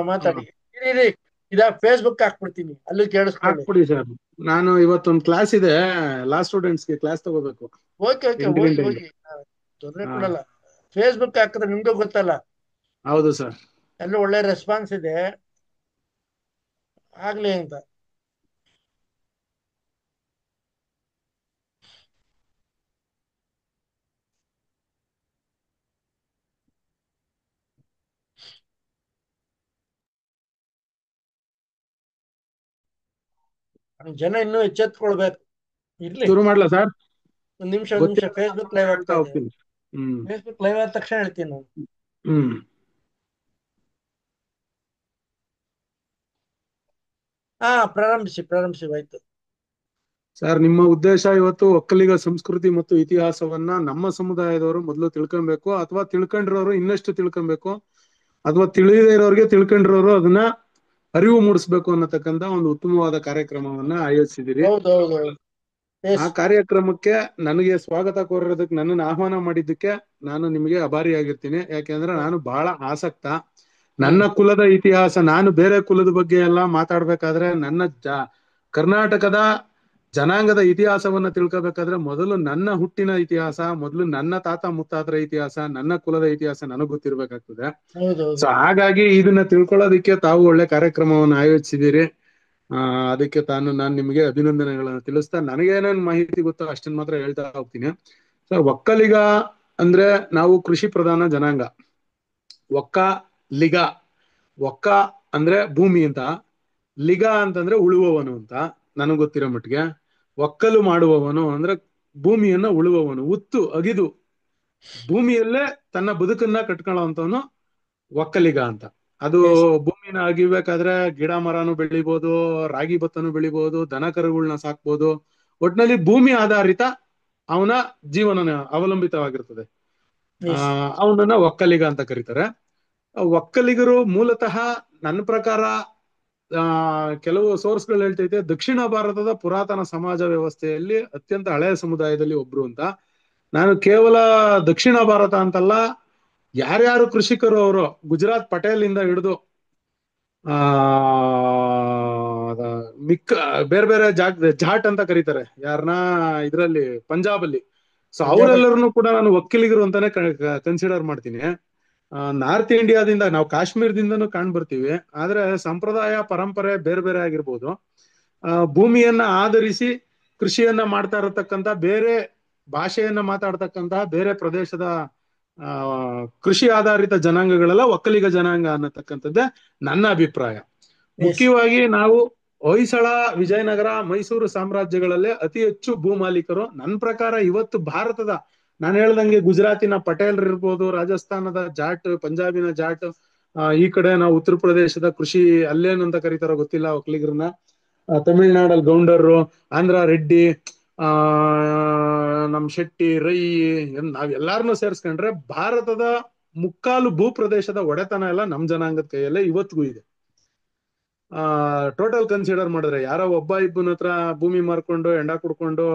ಮಾತಾಡಿ. ಇರಿ ಇದ ಫೇಸ್ಬುಕ್ ಹಾಕ್ಬಿಡ್ತೀನಿ, ಅಲ್ಲಿ ಕೇಳಿಸ್ಕೊಳ್ಳಿ. ಹಾಕ್ಬಿಡಿ ಸರ್. ನಾನು ಇವತ್ತೊಂದು ಕ್ಲಾಸ್ ಇದೆ, ಲಾ ಸ್ಟೂಡೆಂಟ್ಸ್ಗೆ ಕ್ಲಾಸ್ ತಗೋಬೇಕು ಓಕೆ ಓಕೆ, 8 ಹೋಗಿ ಗಂಟೆಯಿಂದ. ಹೋಗಿ, ತೊಂದರೆ ಹಾ, ಕೊಡಲ್ಲ. ಫೇಸ್ಬುಕ್ ಹಾಕಿದ್ರೆ ನಿಮ್ಗೂ ಗೊತ್ತಲ್ಲ, ಹೌದು ಸರ್. ಎಲ್ಲೂ ಒಳ್ಳೆ ರೆಸ್ಪಾನ್ಸ್ ಇದೆ, ಆಗ್ಲಿ ಅಂತ. ಜನ ಇನ್ನೂ ಎಚ್ಚೆತ್ಕೊಳ್ಬೇಕು. ಇರ್ಲಿ, ಶುರು ಮಾಡ್ಲಾ ಸರ್? ಒಂದ್ ನಿಮಿಷ ಗೊತ್ತಿರೋ ಫೇಸ್ಬುಕ್ ಲೈವ್ ಹೇಳ್ತಾ ಆಗ್ತಾ ಇದೆ. ಹೋಗ್ತೀನಿ. ಹ್ಮ್. ಫೇಸ್ಬುಕ್ ಲೈವ್ ಆದ ತಕ್ಷಣ ಹೇಳ್ತೀನಿ ನಾನು. ಹ್ಮ್. ಪ್ರಾರಂಭಿಸಿ ಪ್ರಾರಂಭಿಸಿ, ಆಯ್ತು. ಸರ್, ನಿಮ್ಮ ಉದ್ದೇಶ ಇವತ್ತು ಒಕ್ಕಲಿಗ ಸಂಸ್ಕೃತಿ ಮತ್ತು ಇತಿಹಾಸವನ್ನ ನಮ್ಮ ಸಮುದಾಯದವರು ಮೊದಲು ತಿಳ್ಕೊಬೇಕು, ಅಥವಾ ತಿಳ್ಕೊಂಡಿರೋರು ಇನ್ನಷ್ಟು ತಿಳ್ಕೊಬೇಕು, ಅಥವಾ ತಿಳಿದೇ ಇರೋರಿಗೆ ತಿಳ್ಕೊಂಡಿರೋರು ಅದನ್ನ ಅರಿವು ಮೂಡಿಸ್ಬೇಕು ಅನ್ನತಕ್ಕಂತ ಒಂದು ಉತ್ತಮವಾದ ಕಾರ್ಯಕ್ರಮವನ್ನ ಆಯೋಜಿಸಿದಿರಿ. ಹೌದೌದು, ಆ ಎಸ್. ಕಾರ್ಯಕ್ರಮಕ್ಕೆ ನನಗೆ ಸ್ವಾಗತ ಕೋರಿರೋದಕ್ಕೆ, ನನ್ನನ್ನು ಆಹ್ವಾನ ಮಾಡಿದ್ದಕ್ಕೆ ನಾನು ನಿಮಗೆ ಅಭಾರಿಯಾಗಿರ್ತೀನಿ. ಯಾಕೆಂದ್ರೆ ನಾನು ಬಹಳ ಆಸಕ್ತ. ನನ್ನ ಹ್ಮ್. ಕುಲದ ಇತಿಹಾಸ, ನಾನು ಬೇರೆ ಕುಲದ ಬಗ್ಗೆ ಎಲ್ಲ ಮಾತಾಡ್ಬೇಕಾದ್ರೆ ಕರ್ನಾಟಕದ ಜನಾಂಗದ ಇತಿಹಾಸವನ್ನ ತಿಳ್ಕೊಬೇಕಾದ್ರೆ ಮೊದಲು ನನ್ನ ಹುಟ್ಟಿನ ಇತಿಹಾಸ, ಮೊದಲು ನನ್ನ ತಾತ ಮುತ್ತಾತರ ಇತಿಹಾಸ, ನನ್ನ ಕುಲದ ಇತಿಹಾಸ ನನಗ್ ಗೊತ್ತಿರ್ಬೇಕಾಗ್ತದೆ. ಸೊ ಹೌದೌದು. ಹಾಗಾಗಿ ಇದನ್ನ ತಿಳ್ಕೊಳ್ಳೋದಿಕ್ಕೆ ತಾವು ಒಳ್ಳೆ ಕಾರ್ಯಕ್ರಮವನ್ನು ಆಯೋಜಿಸಿದಿರಿ. ಅದಕ್ಕೆ ನಾನು ನಿಮಗೆ ಅಭಿನಂದನೆಗಳನ್ನ ತಿಳಿಸ್ತಾ, ನನಗೇನೇನ್ ಮಾಹಿತಿ ಗೊತ್ತೋ ಅಷ್ಟನ್ನ ಮಾತ್ರ ಹೇಳ್ತಾ ಹೋಗ್ತೀನಿ. ಸರ್, ಒಕ್ಕಲಿಗ ಅಂದ್ರೆ ನಾವು ಕೃಷಿ ಪ್ರಧಾನ ಜನಾಂಗ. ಒಕ್ಕ ಲಿಗ, ಒಕ್ಕ ಅಂದ್ರೆ ಭೂಮಿ ಅಂತ, ಲಿಗ ಅಂತಂದ್ರೆ ಉಳುವವನು ಅಂತ ನನಗೆ ಗೊತ್ತಿರೋ ಮಟ್ಟಿಗೆ. ಒಕ್ಕಲು ಮಾಡುವವನು ಅಂದ್ರೆ ಭೂಮಿಯನ್ನ ಉಳುವವನು, ಉತ್ತು ಅಗಿದು ಭೂಮಿಯಲ್ಲೇ ತನ್ನ ಬದುಕನ್ನ ಕಟ್ಕೊಳ್ಳೋಂಥವನು ಒಕ್ಕಲಿಗ ಅಂತ. ಅದು ಎಸ್. ಭೂಮಿನ ಅಗಿಬೇಕಾದ್ರೆ ಗಿಡ ಮರನು ಬೆಳಿಬೋದು, ರಾಗಿ ಭತ್ತನು ಬೆಳಿಬೋದು, ದನ ಕರುಗಳನ್ನ ಸಾಕ್ಬೋದು. ಒಟ್ನಲ್ಲಿ ಭೂಮಿ ಆಧಾರಿತ ಅವನ ಜೀವನ ಅವಲಂಬಿತವಾಗಿರ್ತದೆ. ಎಸ್. ಅವನನ್ನ ಒಕ್ಕಲಿಗ ಅಂತ ಕರೀತಾರೆ. ಒಕ್ಕಲಿಗರು ಮೂಲತಃ ನನ್ನ ಪ್ರಕಾರ, ಕೆಲವು ಸೋರ್ಸ್ಗಳು ಹೇಳ್ತೈತೆ, ದಕ್ಷಿಣ ಭಾರತದ ಪುರಾತನ ಸಮಾಜ ವ್ಯವಸ್ಥೆಯಲ್ಲಿ ಅತ್ಯಂತ ಹಳೆಯ ಸಮುದಾಯದಲ್ಲಿ ಒಬ್ರು ಅಂತ. ನಾನು ಕೇವಲ ದಕ್ಷಿಣ ಭಾರತ ಅಂತಲ್ಲ, ಯಾರ್ಯಾರು ಕೃಷಿಕರು ಅವರು ಗುಜರಾತ್ ಪಟೇಲ್ ಇಂದ ಹಿಡಿದು ಆ ಮಿಕ್ಕ ಬೇರೆ ಬೇರೆ ಜಾಟ್ ಅಂತ ಕರೀತಾರೆ ಯಾರನ್ನ, ಇದರಲ್ಲಿ ಪಂಜಾಬ್ ಅಲ್ಲಿ. ಸೊ ಪಂಜಾಬ್. ಅವರೆಲ್ಲರನ್ನು ಕೂಡ ನಾನು ಒಕ್ಕಲಿಗರು ಅಂತಾನೆ ಕನ್ಸಿಡರ್ ಮಾಡ್ತೀನಿ. ನಾರ್ತ್ ಇಂಡಿಯಾದಿಂದ, ನಾವು ಕಾಶ್ಮೀರದಿಂದನೂ ಕಾಣ್ ಬರ್ತೀವಿ, ಆದ್ರೆ ಸಂಪ್ರದಾಯ ಪರಂಪರೆ ಬೇರೆ ಬೇರೆ ಆಗಿರ್ಬೋದು. ಭೂಮಿಯನ್ನ ಆಧರಿಸಿ ಕೃಷಿಯನ್ನ ಮಾಡ್ತಾ ಇರತಕ್ಕಂತ, ಬೇರೆ ಭಾಷೆಯನ್ನ ಮಾತಾಡ್ತಕ್ಕಂತಹ ಬೇರೆ ಪ್ರದೇಶದ ಆ ಕೃಷಿ ಆಧಾರಿತ ಜನಾಂಗಗಳೆಲ್ಲ ಒಕ್ಕಲಿಗ ಜನಾಂಗ ಅನ್ನತಕ್ಕಂಥದ್ದೇ ನನ್ನ ಅಭಿಪ್ರಾಯ. ಎಸ್. ಮುಖ್ಯವಾಗಿ ನಾವು ಹೊಯ್ಸಳ, ವಿಜಯನಗರ, ಮೈಸೂರು ಸಾಮ್ರಾಜ್ಯಗಳಲ್ಲೇ ಅತಿ ಹೆಚ್ಚು ಭೂ ಮಾಲೀಕರು. ನನ್ನ ಪ್ರಕಾರ ಇವತ್ತು ಭಾರತದ, ನಾನು ಹೇಳ್ದಂಗೆ ಗುಜರಾತಿನ ಪಟೇಲ್ರು ಇರ್ಬೋದು, ರಾಜಸ್ಥಾನದ ಜಾಟ್, ಪಂಜಾಬಿನ ಜಾಟ್, ಈ ಕಡೆ ನಾವು ಉತ್ತರ ಪ್ರದೇಶದ ಕೃಷಿ ಅಲ್ಲೇನಂತ ಕರೀತಾರೋ ಗೊತ್ತಿಲ್ಲ ಒಕ್ಕಲಿಗರನ್ನ, ತಮಿಳ್ನಾಡಲ್ಲಿ ಗೌಂಡರು, ಆಂಧ್ರ ರೆಡ್ಡಿ, ಆ ನಮ್ ಶೆಟ್ಟಿ, ರೈ, ನಾವೆಲ್ಲಾರನ್ನೂ ಸೇರ್ಸ್ಕೊಂಡ್ರೆ ಭಾರತದ ಮುಕ್ಕಾಲು ಭೂ ಪ್ರದೇಶದ ಒಡೆತನ ಎಲ್ಲ ನಮ್ ಜನಾಂಗದ ಕೈಯಲ್ಲೇ ಇವತ್ತಿಗೂ ಇದೆ. ಟೋಟಲ್ ಕನ್ಸಿಡರ್ ಮಾಡಿದ್ರೆ ಯಾರೋ ಒಬ್ಬ ಇಬ್ಬನ ಹತ್ರ ಭೂಮಿ ಮಾರ್ಕೊಂಡು ಎಂಡ ಕುಡ್ಕೊಂಡು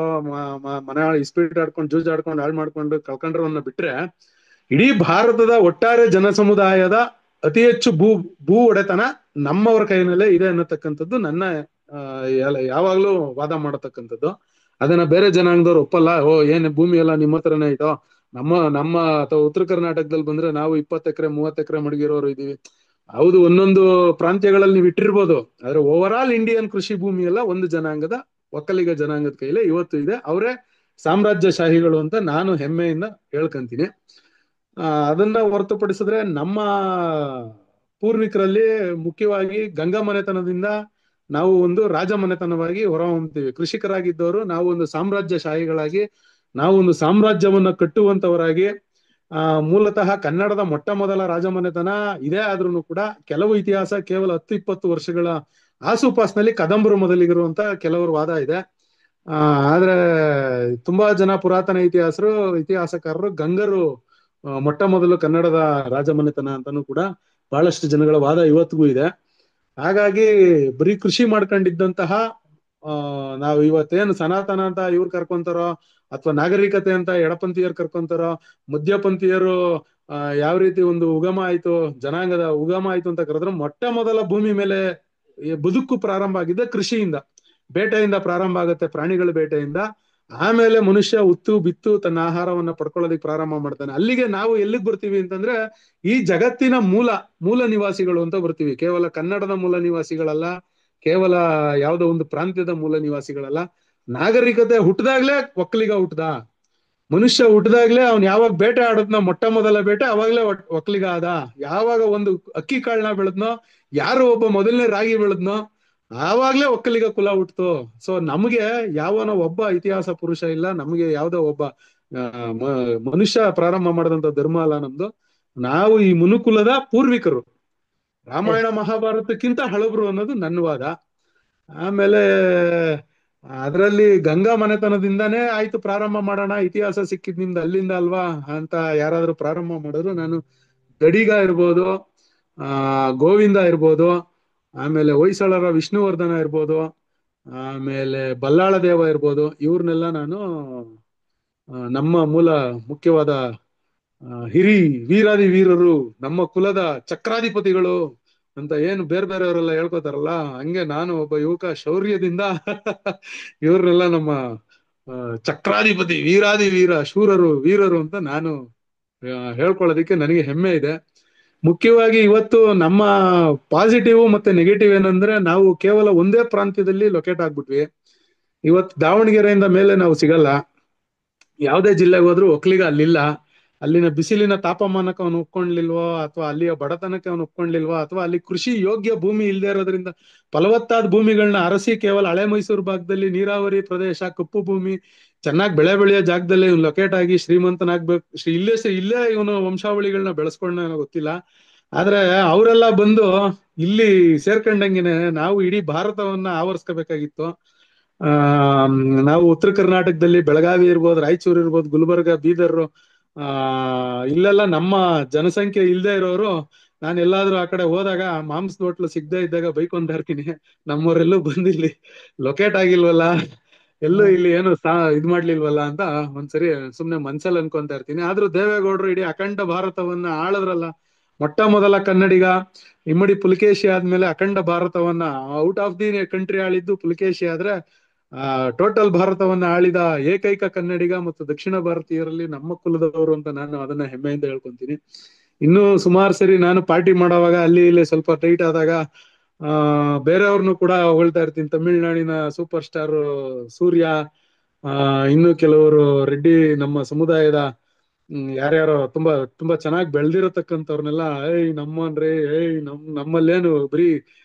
ಮನೆ ಇಸ್ಪೀಟ್ ಆಡ್ಕೊಂಡು ಜೂಜ್ ಆಡ್ಕೊಂಡು ಹಾಳು ಮಾಡ್ಕೊಂಡು ಕಳ್ಕೊಂಡ್ರವನ್ನ ಬಿಟ್ರೆ, ಇಡೀ ಭಾರತದ ಒಟ್ಟಾರೆ ಜನ ಸಮುದಾಯದ ಅತಿ ಹೆಚ್ಚು ಭೂ ಒಡೆತನ ನಮ್ಮವರ ಕೈನಲ್ಲೇ ಇದೆ ಅನ್ನತಕ್ಕಂಥದ್ದು ನನ್ನ ಯಾವಾಗ್ಲೂ ವಾದ ಮಾಡತಕ್ಕಂಥದ್ದು. ಅದನ್ನ ಬೇರೆ ಜನಾಂಗದವ್ರು ಒಪ್ಪಲ್ಲ. ಏನ್ ಭೂಮಿ ಎಲ್ಲ ನಿಮ್ಮ ಹತ್ರನೇ ಐತೋ, ನಮ್ಮ ಅಥವಾ ಉತ್ತರ ಕರ್ನಾಟಕದಲ್ಲಿ ಬಂದ್ರೆ ನಾವು 20 ಎಕರೆ 30 ಎಕರೆ ಮಡಗಿರೋರು ಇದೀವಿ. ಹೌದು, ಒಂದೊಂದು ಪ್ರಾಂತ್ಯಗಳಲ್ಲಿ ನೀವು ಇಟ್ಟಿರ್ಬೋದು, ಆದ್ರೆ ಓವರ್ ಆಲ್ ಇಂಡಿಯನ್ ಕೃಷಿ ಭೂಮಿ ಎಲ್ಲ ಒಂದು ಜನಾಂಗದ, ಒಕ್ಕಲಿಗ ಜನಾಂಗದ ಕೈಲೇ ಇವತ್ತು ಇದೆ. ಅವರೇ ಸಾಮ್ರಾಜ್ಯಶಾಹಿಗಳು ಅಂತ ನಾನು ಹೆಮ್ಮೆಯಿಂದ ಹೇಳ್ಕಂತೀನಿ. ಅದನ್ನ ಹೊರತುಪಡಿಸಿದ್ರೆ ನಮ್ಮ ಪೂರ್ವಿಕರಲ್ಲಿ ಮುಖ್ಯವಾಗಿ ಗಂಗಾ ಮನೆತನದಿಂದ ನಾವು ಒಂದು ರಾಜ ಮನೆತನವಾಗಿ ಹೊರಹೊಮ್ಮತೀವಿ. ಕೃಷಿಕರಾಗಿದ್ದವರು ನಾವು ಒಂದು ಸಾಮ್ರಾಜ್ಯಶಾಹಿಗಳಾಗಿ, ನಾವು ಒಂದು ಸಾಮ್ರಾಜ್ಯವನ್ನ ಕಟ್ಟುವಂತವರಾಗಿ, ಮೂಲತಃ ಕನ್ನಡದ ಮೊಟ್ಟ ಮೊದಲ ರಾಜಮನೆತನ ಇದೇ ಆದ್ರೂ ಕೂಡ ಕೆಲವು ಇತಿಹಾಸ ಕೇವಲ 10-20 ವರ್ಷಗಳ ಆಸುಪಾಸಿನಲ್ಲಿ ಕದಂಬರು ಮೊದಲಿಗರು ಅಂತ ಕೆಲವರು ವಾದ ಇದೆ. ಆದ್ರೆ ತುಂಬಾ ಜನ ಪುರಾತನ ಇತಿಹಾಸಕಾರರು ಗಂಗರು ಮೊಟ್ಟ ಮೊದಲು ಕನ್ನಡದ ರಾಜಮನೆತನ ಅಂತಾನೂ ಕೂಡ ಬಹಳಷ್ಟು ಜನಗಳ ವಾದ ಇವತ್ತಿಗೂ ಇದೆ. ಹಾಗಾಗಿ ಬರೀ ಕೃಷಿ ಮಾಡ್ಕೊಂಡಿದ್ದಂತಹ ಆ ನಾವು ಇವತ್ತೇನು ಸನಾತನ ಅಂತ ಇವ್ರು ಕರ್ಕೊಂತಾರೋ ಅಥವಾ ನಾಗರಿಕತೆ ಅಂತ ಎಡಪಂಥೀಯರು ಕರ್ಕೊಂತಾರೋ, ಮಧ್ಯಪಂಥೀಯರು ಯಾವ ರೀತಿ ಒಂದು ಉಗಮ ಆಯ್ತು, ಜನಾಂಗದ ಉಗಮ ಆಯ್ತು ಅಂತ ಕರೆದ್ರೆ, ಮೊಟ್ಟ ಮೊದಲ ಭೂಮಿ ಮೇಲೆ ಈ ಬದುಕು ಪ್ರಾರಂಭ ಆಗಿದ್ದ ಕೃಷಿಯಿಂದ, ಬೇಟೆಯಿಂದ ಪ್ರಾರಂಭ ಆಗುತ್ತೆ, ಪ್ರಾಣಿಗಳ ಬೇಟೆಯಿಂದ. ಆಮೇಲೆ ಮನುಷ್ಯ ಉತ್ತು ಬಿತ್ತು ತನ್ನ ಆಹಾರವನ್ನ ಪಡ್ಕೊಳ್ಳೋದಕ್ಕೆ ಪ್ರಾರಂಭ ಮಾಡ್ತಾನೆ. ಅಲ್ಲಿಗೆ ನಾವು ಎಲ್ಲಿಗೆ ಬರ್ತೀವಿ ಅಂತಂದ್ರೆ, ಈ ಜಗತ್ತಿನ ಮೂಲ ನಿವಾಸಿಗಳು ಅಂತ ಬರ್ತೀವಿ. ಕೇವಲ ಕನ್ನಡದ ಮೂಲ ನಿವಾಸಿಗಳಲ್ಲ, ಕೇವಲ ಯಾವುದೋ ಒಂದು ಪ್ರಾಂತ್ಯದ ಮೂಲ ನಿವಾಸಿಗಳಲ್ಲ. ನಾಗರಿಕತೆ ಹುಟ್ಟದಾಗ್ಲೇ ಒಕ್ಕಲಿಗ ಹುಟ್ಟದ, ಮನುಷ್ಯ ಹುಟ್ಟದಾಗ್ಲೇ ಅವ್ನ್ ಯಾವಾಗ ಬೇಟೆ ಆಡದ್ನೋ, ಮೊಟ್ಟ ಮೊದಲ ಬೇಟೆ ಅವಾಗ್ಲೇ ಒಕ್ಕಲಿಗ ಆದ. ಯಾವಾಗ ಒಂದು ಅಕ್ಕಿ ಕಾಳನ್ನ ಬೆಳೆದ್ನೋ, ಯಾರು ಒಬ್ಬ ಮೊದಲನೇ ರಾಗಿ ಬೆಳೆದ್ನೋ, ಆವಾಗ್ಲೇ ಒಕ್ಕಲಿಗ ಕುಲ ಹುಟ್ತು. ಸೊ ನಮ್ಗೆ ಯಾವನೋ ಒಬ್ಬ ಇತಿಹಾಸ ಪುರುಷ ಇಲ್ಲ, ನಮ್ಗೆ ಯಾವ್ದೋ ಒಬ್ಬ ಮನುಷ್ಯ ಪ್ರಾರಂಭ ಮಾಡಿದಂತ ಧರ್ಮ ಅಲ್ಲ ನಮ್ದು. ನಾವು ಈ ಮನುಕುಲದ ಪೂರ್ವಿಕರು, ರಾಮಾಯಣ ಮಹಾಭಾರತಕ್ಕಿಂತ ಹಳಬ್ರು ಅನ್ನೋದು ನನ್ನ ವಾದ. ಆಮೇಲೆ ಅದರಲ್ಲಿ ಗಂಗಾ ಮನೆತನದಿಂದಾನೇ ಆಯ್ತು ಪ್ರಾರಂಭ ಮಾಡೋಣ, ಇತಿಹಾಸ ಸಿಕ್ಕಿದ್ ನಿಮ್ದು ಅಲ್ಲಿಂದ ಅಲ್ವಾ ಅಂತ ಯಾರಾದ್ರೂ ಪ್ರಾರಂಭ ಮಾಡಿದ್ರು, ನಾನು ಗಡಿಗ ಇರ್ಬೋದು, ಗೋವಿಂದ ಇರ್ಬೋದು, ಆಮೇಲೆ ಹೊಯ್ಸಳರ ವಿಷ್ಣುವರ್ಧನ ಇರ್ಬೋದು, ಆಮೇಲೆ ಬಲ್ಲಾಳ ದೇವ ಇರ್ಬೋದು, ಇವ್ರನ್ನೆಲ್ಲ ನಾನು ನಮ್ಮ ಮೂಲ ಮುಖ್ಯವಾದ ಹಿರಿ ವೀರಾದಿ ವೀರರು, ನಮ್ಮ ಕುಲದ ಚಕ್ರಾಧಿಪತಿಗಳು ಅಂತ ಏನು ಬೇರೆ ಬೇರೆಯವರೆಲ್ಲ ಹೇಳ್ಕೊತಾರಲ್ಲ, ಹಂಗೆ ನಾನು ಒಬ್ಬ ಯುವಕ ಶೌರ್ಯದಿಂದ ಇವ್ರನ್ನೆಲ್ಲ ನಮ್ಮ ಚಕ್ರಾಧಿಪತಿ, ವೀರಾದಿ ವೀರ, ಶೂರರು, ವೀರರು ಅಂತ ನಾನು ಹೇಳ್ಕೊಳ್ಳೋದಿಕ್ಕೆ ನನಗೆ ಹೆಮ್ಮೆ ಇದೆ. ಮುಖ್ಯವಾಗಿ ಇವತ್ತು ನಮ್ಮ ಪಾಸಿಟಿವ್ ಮತ್ತೆ ನೆಗೆಟಿವ್ ಏನಂದ್ರೆ, ನಾವು ಕೇವಲ ಒಂದೇ ಪ್ರಾಂತ್ಯದಲ್ಲಿ ಲೊಕೇಟ್ ಆಗ್ಬಿಟ್ವಿ. ಇವತ್ತು ದಾವಣಗೆರೆಯಿಂದ ಮೇಲೆ ನಾವು ಸಿಗಲ್ಲ, ಯಾವುದೇ ಜಿಲ್ಲೆಗೆ ಹೋದ್ರು ಒಕ್ಕಲಿಗ ಅಲ್ಲಿಲ್ಲ. ಅಲ್ಲಿನ ಬಿಸಿಲಿನ ತಾಪಮಾನಕ್ಕೆ ಅವನು ಒಪ್ಕೊಂಡ್ಲಿಲ್ವೋ, ಅಥವಾ ಅಲ್ಲಿಯ ಬಡತನಕ್ಕೆ ಅವನು ಒಪ್ಕೊಂಡ್ಲಿಲ್ವೋ, ಅಥವಾ ಅಲ್ಲಿ ಕೃಷಿ ಯೋಗ್ಯ ಭೂಮಿ ಇಲ್ಲದೆ ಇರೋದ್ರಿಂದ ಫಲವತ್ತಾದ ಭೂಮಿಗಳನ್ನ ಅರಸಿ ಕೇವಲ ಹಳೆ ಮೈಸೂರು ಭಾಗದಲ್ಲಿ ನೀರಾವರಿ ಪ್ರದೇಶ, ಕಪ್ಪು ಭೂಮಿ, ಚೆನ್ನಾಗಿ ಬೆಳೆ ಬೆಳೆಯೋ ಜಾಗದಲ್ಲಿ ಇವನು ಲೊಕೇಟ್ ಆಗಿ ಶ್ರೀಮಂತನಾಗ್ಬೇಕು, ಇಲ್ಲೇ ಇವನು ವಂಶಾವಳಿಗಳನ್ನ ಬೆಳೆಸ್ಕೊಂಡ ಗೊತ್ತಿಲ್ಲ. ಆದ್ರೆ ಅವರೆಲ್ಲ ಬಂದು ಇಲ್ಲಿ ಸೇರ್ಕೊಂಡಂಗೆನೆ ನಾವು ಇಡೀ ಭಾರತವನ್ನ ಆವರಿಸ್ಕೋಬೇಕಾಗಿತ್ತು. ಆ ನಾವು ಉತ್ತರ ಕರ್ನಾಟಕದಲ್ಲಿ ಬೆಳಗಾವಿ ಇರ್ಬೋದು, ರಾಯಚೂರು ಇರ್ಬೋದು, ಗುಲ್ಬರ್ಗ, ಬೀದರ್, ಇಲ್ಲೆಲ್ಲ ನಮ್ಮ ಜನಸಂಖ್ಯೆ ಇಲ್ಲದೆ ಇರೋರು, ನಾನು ಎಲ್ಲಾದ್ರೂ ಆ ಕಡೆ ಹೋದಾಗ ಮಾಂಸದ ಹೋಟ್ಲು ಸಿಗದೆ ಇದ್ದಾಗ ಬೈಕೊಂತ ಇರ್ತೀನಿ, ನಮ್ಮವರೆಲ್ಲೂ ಬಂದಿಲ್ಲಿ ಲೊಕೇಟ್ ಆಗಿಲ್ವಲ್ಲ, ಎಲ್ಲೂ ಇಲ್ಲಿ ಏನು ಇದ್ ಮಾಡ್ಲಿಲ್ವಲ್ಲ ಅಂತ ಒಂದ್ಸರಿ ಸುಮ್ನೆ ಮನ್ಸಲ್ಲಿ ಅನ್ಕೊಂತ ಇರ್ತೀನಿ. ಆದ್ರೂ ದೇವೇಗೌಡರು ಇಡೀ ಅಖಂಡ ಭಾರತವನ್ನ ಆಳದ್ರಲ್ಲ, ಮೊಟ್ಟ ಮೊದಲ ಕನ್ನಡಿಗ. ಇಮ್ಮಡಿ ಪುಲಿಕೇಶಿ ಆದ್ಮೇಲೆ ಅಖಂಡ ಭಾರತವನ್ನ ಔಟ್ ಆಫ್ ದಿ ಕಂಟ್ರಿ ಆಳಿದ್ದು ಪುಲಿಕೇಶಿ ಆದ್ರೆ, ಟೋಟಲ್ ಭಾರತವನ್ನ ಆಳಿದ ಏಕೈಕ ಕನ್ನಡಿಗ ಮತ್ತು ದಕ್ಷಿಣ ಭಾರತೀಯರಲ್ಲಿ ನಮ್ಮ ಕುಲದವರು ಅಂತ ನಾನು ಅದನ್ನ ಹೆಮ್ಮೆಯಿಂದ ಹೇಳ್ಕೊಂತೀನಿ. ಇನ್ನು ಸುಮಾರು ಸರಿ ನಾನು ಪಾರ್ಟಿ ಮಾಡೋವಾಗ ಅಲ್ಲಿ ಇಲ್ಲಿ ಸ್ವಲ್ಪ ಟೈಟ್ ಆದಾಗ ಬೇರೆಯವ್ರನ್ನು ಕೂಡ ಹೊಳ್ತಾ ಇರ್ತೀನಿ. ತಮಿಳ್ನಾಡಿನ ಸೂಪರ್ ಸ್ಟಾರ್ ಸೂರ್ಯ, ಇನ್ನು ಕೆಲವರು ರೆಡ್ಡಿ, ನಮ್ಮ ಸಮುದಾಯದ ಯಾರ್ಯಾರೋ ತುಂಬಾ ತುಂಬಾ ಚೆನ್ನಾಗಿ ಬೆಳ್ದಿರತಕ್ಕಂಥವ್ರನ್ನೆಲ್ಲ, ನಮ್ಮನ್ರಿ, ನಮ್ಮಲ್ಲೇನು ಬರೀ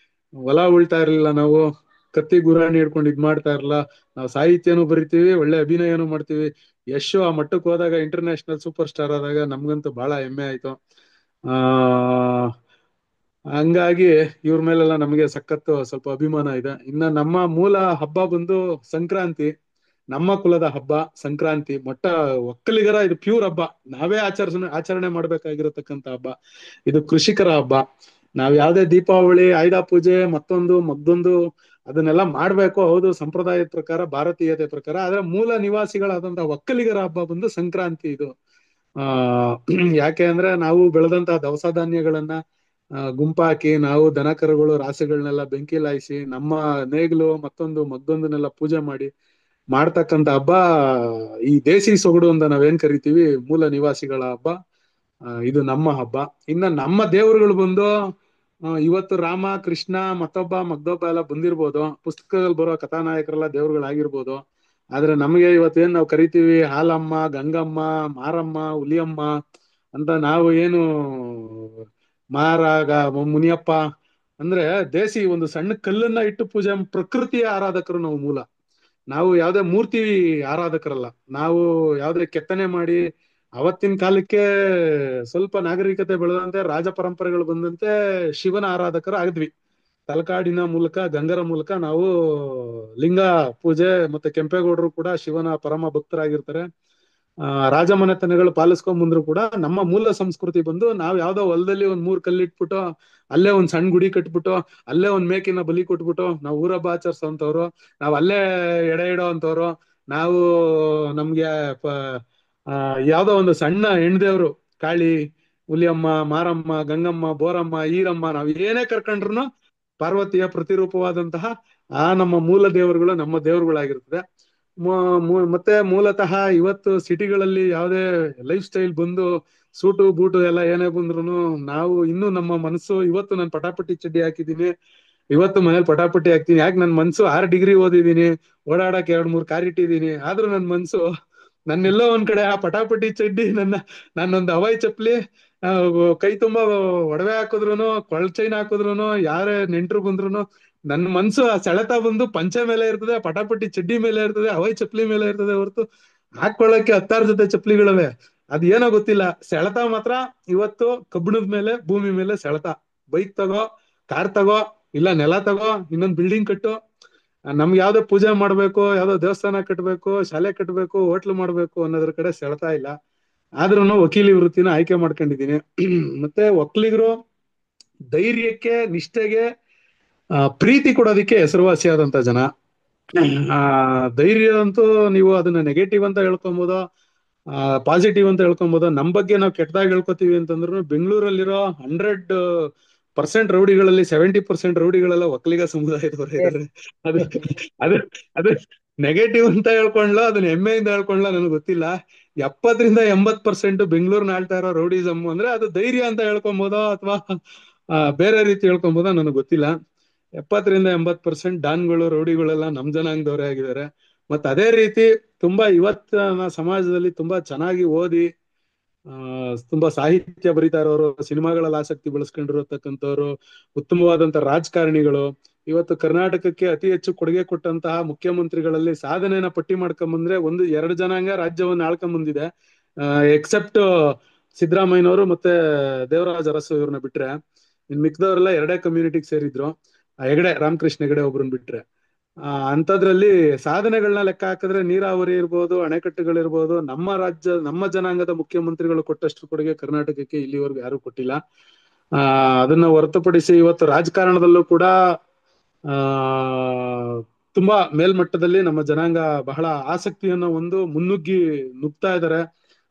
ಹೊಲ ಉಳ್ತಾ ಇರ್ಲಿಲ್ಲ, ನಾವು ಕತ್ತಿ ಗುರಾಣಿ ಹಿಡ್ಕೊಂಡು ಇದ್ ಮಾಡ್ತಾ ಇರಲ್ಲ, ನಾವು ಸಾಹಿತ್ಯನೂ ಬರಿತೀವಿ, ಒಳ್ಳೆ ಅಭಿನಯನೂ ಮಾಡ್ತೀವಿ. ಯಶು ಆ ಮಟ್ಟಕ್ಕೆ ಹೋದಾಗ, ಇಂಟರ್ನ್ಯಾಷನಲ್ ಸೂಪರ್ ಸ್ಟಾರ್ ಆದಾಗ ನಮ್ಗಂತೂ ಬಹಳ ಹೆಮ್ಮೆ ಆಯ್ತು. ಹಂಗಾಗಿ ಇವ್ರ ಮೇಲೆಲ್ಲ ನಮಗೆ ಸಖತ್ತು ಸ್ವಲ್ಪ ಅಭಿಮಾನ ಇದೆ. ಇನ್ನ ನಮ್ಮ ಮೂಲ ಹಬ್ಬ ಬಂದು ಸಂಕ್ರಾಂತಿ, ನಮ್ಮ ಕುಲದ ಹಬ್ಬ ಸಂಕ್ರಾಂತಿ. ಒಕ್ಕಲಿಗರ ಇದು ಪ್ಯೂರ್ ಹಬ್ಬ, ನಾವೇ ಆಚರಣೆ ಮಾಡ್ಬೇಕಾಗಿರತಕ್ಕಂತ ಹಬ್ಬ. ಇದು ಕೃಷಿಕರ ಹಬ್ಬ. ನಾವ್ ಯಾವ್ದೇ ದೀಪಾವಳಿ, ಆಯುಧ ಪೂಜೆ, ಮತ್ತೊಂದು ಅದನ್ನೆಲ್ಲ ಮಾಡ್ಬೇಕು, ಹೌದು, ಸಂಪ್ರದಾಯದ ಪ್ರಕಾರ, ಭಾರತೀಯತೆ ಪ್ರಕಾರ. ಆದ್ರೆ ಮೂಲ ನಿವಾಸಿಗಳಾದಂತಹ ಒಕ್ಕಲಿಗರ ಹಬ್ಬ ಬಂದು ಸಂಕ್ರಾಂತಿ. ಇದು ಯಾಕೆ ಅಂದ್ರೆ ನಾವು ಬೆಳೆದಂತಹ ದವಸ ಧಾನ್ಯಗಳನ್ನ ಗುಂಪಾಕಿ, ನಾವು ದನ ಕರುಗಳು ರಾಸುಗಳನ್ನೆಲ್ಲ ಬೆಂಕಿ ಲಾಯಿಸಿ, ನಮ್ಮ ನೇಗಿಲು ಮತ್ತೊಂದನ್ನೆಲ್ಲ ಪೂಜೆ ಮಾಡಿ ಮಾಡ್ತಕ್ಕಂತ ಹಬ್ಬ ಈ ದೇಸಿ ಸೊಗಡು ಅಂತ ನಾವೇನ್ ಕರಿತೀವಿ, ಮೂಲ ನಿವಾಸಿಗಳ ಹಬ್ಬ. ಇದು ನಮ್ಮ ಹಬ್ಬ. ಇನ್ನ ನಮ್ಮ ದೇವರುಗಳು ಬಂದು ಇವತ್ತು ರಾಮ, ಕೃಷ್ಣ, ಮಗ್ದೊಬ್ಬ ಎಲ್ಲ ಬಂದಿರ್ಬೋದು, ಪುಸ್ತಕದಲ್ಲಿ ಬರೋ ಕಥಾನಾಯಕರೆಲ್ಲ ದೇವ್ರುಗಳಾಗಿರ್ಬೋದು. ಆದ್ರೆ ನಮಗೆ ಇವತ್ತೇನ್ ನಾವು ಕರಿತೀವಿ ಹಾಲಮ್ಮ, ಗಂಗಮ್ಮ, ಮಾರಮ್ಮ, ಹುಲಿಯಮ್ಮ ಅಂತ, ನಾವು ಏನು ಮಾರಾಗ, ಮುನಿಯಪ್ಪ ಅಂದ್ರೆ ದೇಸಿ ಒಂದು ಸಣ್ಣ ಕಲ್ಲನ್ನ ಇಟ್ಟು ಪೂಜೆ, ಪ್ರಕೃತಿಯ ಆರಾಧಕರು ನಾವು ಮೂಲ. ನಾವು ಯಾವ್ದೇ ಮೂರ್ತಿ ಆರಾಧಕರಲ್ಲ. ನಾವು ಯಾವ್ದೇ ಕೆತ್ತನೆ ಮಾಡಿ, ಅವತ್ತಿನ ಕಾಲಕ್ಕೆ ಸ್ವಲ್ಪ ನಾಗರಿಕತೆ ಬೆಳೆದಂತೆ, ರಾಜ ಪರಂಪರೆಗಳು ಬಂದಂತೆ ಶಿವನ ಆರಾಧಕರು ಆಗಿದ್ವಿ. ತಲಕಾಡಿನ ಮೂಲಕ, ಗಂಗರ ಮೂಲಕ ನಾವು ಲಿಂಗ ಪೂಜೆ, ಮತ್ತೆ ಕೆಂಪೇಗೌಡರು ಕೂಡ ಶಿವನ ಪರಮ ಭಕ್ತರಾಗಿರ್ತಾರೆ. ರಾಜಮನೆತನಗಳು ಪಾಲಿಸ್ಕೊಂಡ್ ಬಂದ್ರು ಕೂಡ ನಮ್ಮ ಮೂಲ ಸಂಸ್ಕೃತಿ ಬಂದು ನಾವ್ ಯಾವ್ದೋ ಹೊಲದಲ್ಲಿ ಒಂದ್ 3 ಕಲ್ಲಿಟ್ಬಿಟ್ಟು ಅಲ್ಲೇ ಒಂದ್ ಸಣ್ಣ ಗುಡಿ ಕಟ್ಬಿಟ್ಟು ಅಲ್ಲೇ ಒಂದ್ ಮೇಕಿನ ಬಲಿ ಕೊಟ್ಬಿಟ್ಟು ನಾವು ಊರಬ್ಬ ಆಚರಿಸೋಂತವ್ರು, ನಾವ್ ಅಲ್ಲೇ ಎಡೆ ಇಡೋ ಅಂತವ್ರು, ನಾವು ನಮ್ಗೆ ಯಾವ್ದೋ ಒಂದು ಸಣ್ಣ ಹೆಣ್ದೇವ್ರು ಕಾಳಿ, ಹುಲಿಯಮ್ಮ, ಮಾರಮ್ಮ, ಗಂಗಮ್ಮ, ಬೋರಮ್ಮ, ಈರಮ್ಮ, ನಾವ್ ಏನೇ ಕರ್ಕೊಂಡ್ರು ಪಾರ್ವತಿಯ ಪ್ರತಿರೂಪವಾದಂತಹ ಆ ನಮ್ಮ ಮೂಲ ದೇವರುಗಳು ನಮ್ಮ ದೇವರುಗಳಾಗಿರ್ತದೆ. ಮತ್ತೆ ಮೂಲತಃ ಇವತ್ತು ಸಿಟಿಗಳಲ್ಲಿ ಯಾವುದೇ ಲೈಫ್ ಸ್ಟೈಲ್ ಬಂದು ಸೂಟು ಬೂಟು ಎಲ್ಲ ಏನೇ ಬಂದ್ರು ನಾವು ಇನ್ನೂ ನಮ್ಮ ಮನಸ್ಸು, ಇವತ್ತು ನಾನು ಪಟಾಪಟಿ ಚಡ್ಡಿ ಹಾಕಿದ್ದೀನಿ, ಇವತ್ತು ಮನೇಲಿ ಪಟಾಪಟಿ ಹಾಕ್ತೀನಿ. ಯಾಕೆ ನನ್ ಮನ್ಸು 6 ಡಿಗ್ರಿ ಓದಿದೀನಿ, ಓಡಾಡಕ್ 2-3 ಕಾರ್ ಇಟ್ಟಿದ್ದೀನಿ, ಆದ್ರೂ ನನ್ ಮನ್ಸು ನನ್ನೆಲ್ಲೋ ಒಂದ್ ಕಡೆ ಆ ಪಟಾಪಟಿ ಚಡ್ಡಿ, ನನ್ನೊಂದು ಹವಾಯಿ ಚಪ್ಲಿ, ಆ, ಕೈ ತುಂಬಾ ಒಡವೆ ಹಾಕಿದ್ರುನು, ಕೊಳ್ ಚೈನ್ ಹಾಕಿದ್ರುನು, ಯಾರೇ ನೆಂಟ್ರು ಬಂದ್ರು ನನ್ನ ಮನ್ಸು ಆ ಸೆಳೆತ ಬಂದು ಪಂಚೆ ಮೇಲೆ ಇರ್ತದೆ, ಪಟಾಪಟಿ ಚಡ್ಡಿ ಮೇಲೆ ಇರ್ತದೆ, ಹವಾಯಿ ಚಪ್ಲಿ ಮೇಲೆ ಇರ್ತದೆ ಹೊರತು ಹಾಕೊಳ್ಳಕ್ಕೆ 10 ಜೊತೆ ಚಪ್ಲಿಗಳವೆ. ಅದ್ ಏನೋ ಗೊತ್ತಿಲ್ಲ, ಸೆಳೆತ ಮಾತ್ರ ಇವತ್ತು ಕಬ್ಬಿಣದ ಮೇಲೆ, ಭೂಮಿ ಮೇಲೆ ಸೆಳೆತ. ಬೈಕ್ ತಗೋ, ಕಾರ್ ತಗೋ, ಇಲ್ಲ ನೆಲ ತಗೋ, ಇನ್ನೊಂದ್ ಬಿಲ್ಡಿಂಗ್ ಕಟ್ಟು, ನಮ್ಗೆ ಯಾವ್ದೋ ಪೂಜೆ ಮಾಡ್ಬೇಕು, ಯಾವ್ದೋ ದೇವಸ್ಥಾನ ಕಟ್ಬೇಕು, ಶಾಲೆ ಕಟ್ಬೇಕು, ಹೋಟ್ಲು ಮಾಡ್ಬೇಕು ಅನ್ನೋದ್ರ ಕಡೆ ಸೆಳೆತಾ ಇಲ್ಲ. ಆದ್ರೂ ವಕೀಲಿ ವೃತ್ತಿನ ಆಯ್ಕೆ ಮಾಡ್ಕೊಂಡಿದೀನಿ. ಮತ್ತೆ ಒಕ್ಕಲಿಗರು ಧೈರ್ಯಕ್ಕೆ, ನಿಷ್ಠೆಗೆ, ಪ್ರೀತಿ ಕೊಡೋದಿಕ್ಕೆ ಹೆಸರುವಾಸಿಯಾದಂತ ಜನ. ಆ ಧೈರ್ಯ ಅಂತೂ ನೀವು ಅದನ್ನ ನೆಗೆಟಿವ್ ಅಂತ ಹೇಳ್ಕೊಬೋದು, ಪಾಸಿಟಿವ್ ಅಂತ ಹೇಳ್ಕೊಬೋದು. ನಮ್ ಬಗ್ಗೆ ನಾವು ಕೆಟ್ಟದಾಗಿ ಹೇಳ್ಕೊತೀವಿ ಅಂತಂದ್ರು ಬೆಂಗಳೂರಲ್ಲಿರೋ 100% ರೌಡಿಗಳಲ್ಲಿ 70% ರೌಡಿಗಳೆಲ್ಲ ಒಕ್ಕಲಿಗ ಸಮುದಾಯದವರೇ ಇದಾರೆ. ಅದು ಅದು ಅದು ನೆಗೆಟಿವ್ ಅಂತ ಹೇಳ್ಕೊಂಡ್ಲೋ ಅದನ್ನ ಹೆಮ್ಮೆಯಿಂದ ಹೇಳ್ಕೊಂಡ್ಲೋ ನನಗೆ ಗೊತ್ತಿಲ್ಲ. 70-80% ಬೆಂಗಳೂರ್ನ ಆಳ್ತಾ ಇರೋ ರೌಡಿಸಮ್ ಅಂದ್ರೆ ಅದು ಧೈರ್ಯ ಅಂತ ಹೇಳ್ಕೊಬೋದೋ ಅಥವಾ ಬೇರೆ ರೀತಿ ಹೇಳ್ಕೊಬೋದೋ ನನಗೆ ಗೊತ್ತಿಲ್ಲ. 70-80% ಡಾನ್ಗಳು, ರೌಡಿಗಳೆಲ್ಲ ನಮ್ ಜನಾಂಗದವರೇ ಆಗಿದ್ದಾರೆ. ಮತ್ತೆ ಅದೇ ರೀತಿ ತುಂಬಾ ಇವತ್ತಿನ ಸಮಾಜದಲ್ಲಿ ತುಂಬಾ ಚೆನ್ನಾಗಿ ಓದಿ, ತುಂಬಾ ಸಾಹಿತ್ಯ ಬರಿತಾ ಇರೋರು, ಸಿನಿಮಾಗಳಲ್ಲಿ ಆಸಕ್ತಿ ಬೆಳೆಸ್ಕೊಂಡಿರತಕ್ಕಂಥವ್ರು, ಉತ್ತಮವಾದಂತ ರಾಜಕಾರಣಿಗಳು, ಇವತ್ತು ಕರ್ನಾಟಕಕ್ಕೆ ಅತಿ ಹೆಚ್ಚು ಕೊಡುಗೆ ಕೊಟ್ಟಂತಹ ಮುಖ್ಯಮಂತ್ರಿಗಳಲ್ಲಿ ಸಾಧನೆಯನ್ನ ಪಟ್ಟಿ ಮಾಡ್ಕೊಂಬಂದ್ರೆ 1-2 ಜನಾಂಗ ರಾಜ್ಯವನ್ನು ಆಳ್ಕೊಂಡ್ ಬಂದಿದೆ. ಎಕ್ಸೆಪ್ಟ್ ಸಿದ್ದರಾಮಯ್ಯನವರು ಮತ್ತೆ ದೇವರಾಜ ಅರಸು ಇವ್ರನ್ನ ಬಿಟ್ರೆ ಇನ್ ಮಿಕ್ದವರೆಲ್ಲ 2 ಕಮ್ಯುನಿಟಿಗೆ ಸೇರಿದ್ರು. ಹೆಗಡೆ, ರಾಮಕೃಷ್ಣ ಹೆಗಡೆ ಒಬ್ರನ್ನ ಬಿಟ್ರೆ. ಅಂತದ್ರಲ್ಲಿ ಸಾಧನೆಗಳನ್ನ ಲೆಕ್ಕ ಹಾಕಿದ್ರೆ ನೀರಾವರಿ ಇರ್ಬೋದು, ಅಣೆಕಟ್ಟುಗಳಿರ್ಬೋದು, ನಮ್ಮ ಜನಾಂಗದ ಮುಖ್ಯಮಂತ್ರಿಗಳು ಕೊಟ್ಟಷ್ಟು ಕೊಡುಗೆ ಕರ್ನಾಟಕಕ್ಕೆ ಇಲ್ಲಿವರೆಗೂ ಯಾರು ಕೊಟ್ಟಿಲ್ಲ. ಅದನ್ನ ಹೊರತುಪಡಿಸಿ ಇವತ್ತು ರಾಜಕಾರಣದಲ್ಲೂ ಕೂಡ ಆ ತುಂಬಾ ಮೇಲ್ಮಟ್ಟದಲ್ಲಿ ನಮ್ಮ ಜನಾಂಗ ಬಹಳ ಆಸಕ್ತಿಯನ್ನ ಒಂದು ಮುನ್ನುಗ್ಗಿ ನುಗ್ತಾ ಇದ್ದಾರೆ.